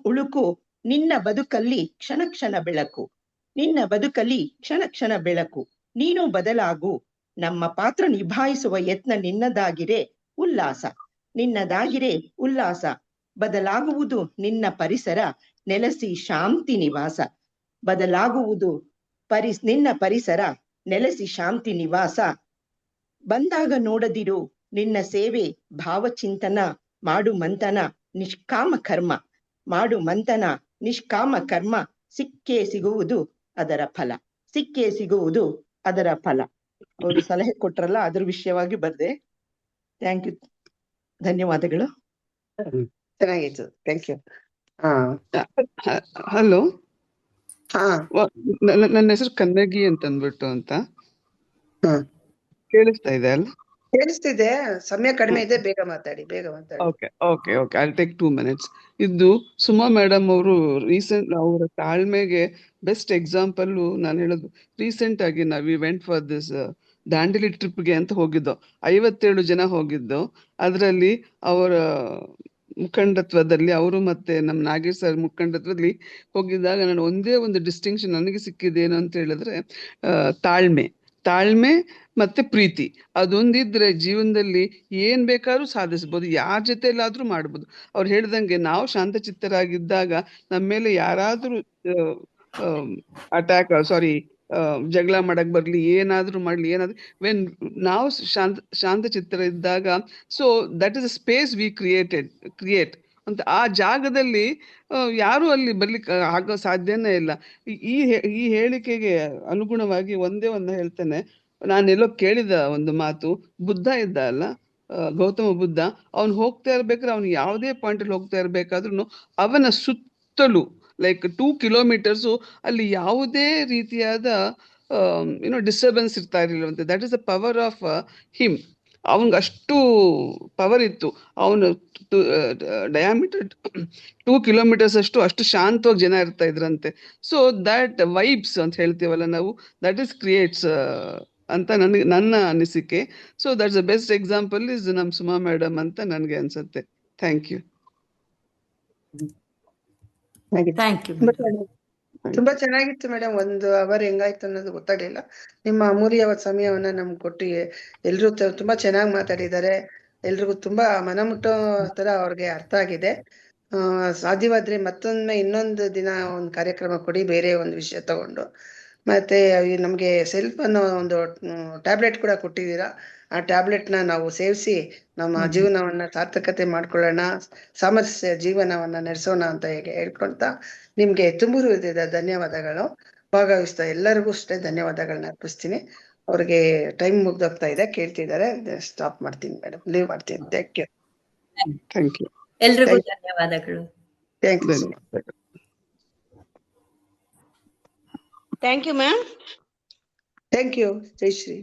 ಹುಡುಕು. ನಿನ್ನ ಬದುಕಲ್ಲಿ ಕ್ಷಣ ಕ್ಷಣ ಬೆಳಕು, ನಿನ್ನ ಬದುಕಲ್ಲಿ ಕ್ಷಣ ಕ್ಷಣ ಬೆಳಕು. ನೀನು ಬದಲಾಗು, ನಮ್ಮ ಪಾತ್ರ ನಿಭಾಯಿಸುವ ಯತ್ನ ನಿನ್ನದಾಗಿರೆ ಉಲ್ಲಾಸ, ನಿನ್ನದಾಗಿರೆ ಉಲ್ಲಾಸ. ಬದಲಾಗುವುದು ನಿನ್ನ ಪರಿಸರ, ನೆಲೆಸಿ ಶಾಂತಿ ನಿವಾಸ. ಬದಲಾಗುವುದು ನಿನ್ನ ಪರಿಸರ, ನೆಲೆಸಿ ಶಾಂತಿ ನಿವಾಸ. ಬಂದಾಗ ನೋಡದಿರು ನಿನ್ನ ಸೇವೆ, ಭಾವಚಿಂತನ ಮಾಡು ಮಂಥನ, ನಿಷ್ಕಾಮ ಕರ್ಮ ಮಾಡು ಮಂಥನ, ನಿಷ್ಕಾಮ ಕರ್ಮ. ಸಿಕ್ಕೇ ಸಿಗುವುದು ಅದರ ಫಲ, ಸಿಕ್ಕೇ ಸಿಗುವುದು ಅದರ ಫಲ. ಅವರು ಸಲಹೆ ಕೊಟ್ರಲ್ಲ, ಅದ್ರ ವಿಷಯವಾಗಿ ಬರ್ದೆ. ಥ್ಯಾಂಕ್ ಯು, ಧನ್ಯವಾದಗಳು. ಚೆನ್ನಾಗಿತ್ತು, ಥ್ಯಾಂಕ್ ಯು. ಹಲೋ, ನನ್ನ ಹೆಸರು ಕನ್ನಗಿ ಅಂತ ಅಂದ್ಬಿಟ್ಟು ಅಂತ. ಕೇಳಿಸ್ತಾ ಇದೆ ಅಲ್ಲ? ಕೇಳಿಸ್ತಿದೆ. ಸಮಯ ಕಡಿಮೆ ಇದೆ, ಬೇಗ ಮಾತಾಡಿ. Okay, I take 2 minutes. ಇದು ಸುಮಾ ಮೇಡಮ್ ಅವರು ಅವರ ತಾಳ್ಮೆಗೆ ಬೆಸ್ಟ್ ಎಕ್ಸಾಂಪಲ್ ನಾನು ಹೇಳೋದು. ರೀಸೆಂಟ್ ಆಗಿ we went for this Dandeli ಟ್ರಿಪ್ಗೆ ಅಂತ ಹೋಗಿದ್ದು. 57 ಜನ ಹೋಗಿದ್ದು. ಅದರಲ್ಲಿ ಅವರ ಮುಖಂಡತ್ವದಲ್ಲಿ, ಅವರು ಮತ್ತೆ ನಮ್ಮ ನಾಗೇಶ್ ಸರ್ ಮುಖಂಡತ್ವದಲ್ಲಿ ಹೋಗಿದ್ದಾಗ ನಾನು ಒಂದೇ ಒಂದು ಡಿಸ್ಟಿಂಕ್ಷನ್ ನನಗೆ ಸಿಕ್ಕಿದ್ದೇನು ಅಂತ ಹೇಳಿದ್ರೆ, ತಾಳ್ಮೆ ಮತ್ತೆ ಪ್ರೀತಿ. ಅದೊಂದಿದ್ರೆ ಜೀವನದಲ್ಲಿ ಏನ್ ಬೇಕಾದ್ರೂ ಸಾಧಿಸ್ಬೋದು, ಯಾರ ಜೊತೆಲಾದ್ರೂ ಮಾಡ್ಬೋದು. ಅವ್ರು ಹೇಳ್ದಂಗೆ ನಾವು ಶಾಂತಚಿತ್ತರಾಗಿದ್ದಾಗ ನಮ್ಮ ಮೇಲೆ ಯಾರಾದ್ರೂ ಜಗಳ ಮಾಡಕ್ ಬರ್ಲಿ, ಏನಾದ್ರೂ ಮಾಡ್ಲಿ, ವೆನ್ ನಾವು ಶಾಂತಚಿತ್ತರ ಇದ್ದಾಗ, so that is a space we create ಅಂತ. ಆ ಜಾಗದಲ್ಲಿ ಯಾರು ಅಲ್ಲಿ ಬರ್ಲಿಕ್ಕೆ ಆಗೋ ಸಾಧ್ಯನೇ ಇಲ್ಲ. ಈ ಹೇಳಿಕೆಗೆ ಅನುಗುಣವಾಗಿ ಒಂದೇ ಹೇಳ್ತೇನೆ. ನಾನೆಲ್ಲೋ ಕೇಳಿದ ಒಂದು ಮಾತು, ಬುದ್ಧ ಇದ್ದ ಅಲ್ಲ, ಗೌತಮ ಬುದ್ಧ, ಅವನು ಹೋಗ್ತಾ ಇರ್ಬೇಕಾದ್ರೆ, ಅವ್ನು ಯಾವುದೇ ಪಾಯಿಂಟ್ ಅಲ್ಲಿ ಹೋಗ್ತಾ ಇರ್ಬೇಕಾದ್ರೂ ಅವನ ಸುತ್ತಲೂ ಲೈಕ್ 2 kilometers ಅಲ್ಲಿ ಯಾವುದೇ ರೀತಿಯಾದ ಡಿಸ್ಟರ್ಬೆನ್ಸ್ ಇರ್ತಾ ಇರಲಿಲ್ಲವಂತೆ. That is the power of him. ಅವನ್ಗೆ ಅಷ್ಟು ಪವರ್ ಇತ್ತು. ಅವನು ಡಯಾಮೀಟರ್ 2 kilometers ಅಷ್ಟು ಶಾಂತವಾಗಿ ಜನ ಇರ್ತಾ ಇದ್ರಂತೆ. ಸೊ ದಟ್ ವೈಬ್ಸ್ ಅಂತ ಹೇಳ್ತೀವಲ್ಲ ನಾವು, ದಟ್ ಇಸ್ ಕ್ರಿಯೇಟ್ಸ್ ಅಂತ ನನ್ನ ಅನಿಸಿಕೆ. So that's the best example is ನಮ್ ಸುಮಾ ಮೇಡಮ್ ಅಂತ ನನಗೆ ಅನ್ಸುತ್ತೆ. Thank you. ತುಂಬಾ ಚೆನ್ನಾಗಿತ್ತು ಮೇಡಮ್. 1 hour ಹೆಂಗಾಯ್ತು ಅನ್ನೋದು ಗೊತ್ತಾಗ್ಲಿಲ್ಲ. ನಿಮ್ಮ ಅಮೂಲ್ಯವಾದ ಸಮಯವನ್ನ ನಮ್ಗೆ ಕೊಟ್ಟು ಎಲ್ರು ತುಂಬಾ ಚೆನ್ನಾಗಿ ಮಾತಾಡಿದ್ದಾರೆ. ಎಲ್ರಿಗೂ ತುಂಬಾ ಮನಮುಟ್ಟೋ ತರ ಅವ್ರಿಗೆ ಅರ್ಥ ಆಗಿದೆ. ಸಾಧ್ಯವಾದ್ರೆ ಮತ್ತೊಮ್ಮೆ ಇನ್ನೊಂದು ದಿನ ಒಂದು ಕಾರ್ಯಕ್ರಮ ಕೊಡಿ, ಬೇರೆ ಒಂದು ವಿಷಯ ತಗೊಂಡು. ಮತ್ತೆ ನಮ್ಗೆ ಸೆಲ್ಫ್ ಅನ್ನೋ ಒಂದು ಟ್ಯಾಬ್ಲೆಟ್ ಕೂಡ ಕೊಟ್ಟಿದ್ದೀರಾ. ಆ ಟ್ಯಾಬ್ಲೆಟ್ನ ನಾವು ಸೇವಿಸಿ ನಮ್ಮ ಜೀವನವನ್ನ ಸಾರ್ಥಕತೆ ಮಾಡ್ಕೊಳ್ಳೋಣ, ಸಾಮರಸ್ಯ ಜೀವನವನ್ನ ನಡೆಸೋಣ ಅಂತ ಹೇಳ್ಕೊಂತ ನಿಮ್ಗೆ ತುಂಬು ಹೃದಯದ ಧನ್ಯವಾದಗಳು. ಭಾಗವಹಿಸ್ತಾ ಎಲ್ಲರಿಗೂ ಅಷ್ಟೇ ಧನ್ಯವಾದಗಳನ್ನ ಅರ್ಪಿಸ್ತೀನಿ. ಅವ್ರಿಗೆ ಟೈಮ್ ಮುಗ್ದೋಗ್ತಾ ಇದೆ, ಕೇಳ್ತಿದ್ದಾರೆ. ಸ್ಟಾಪ್ ಮಾಡ್ತೀನಿ ಮೇಡಮ್, ಲೀವ್ ಮಾಡ್ತೀನಿ. Thank you. ಎಲ್ರಿಗೂ ಧನ್ಯವಾದಗಳು. Thank you ma'am. Thank you. Jai Shri.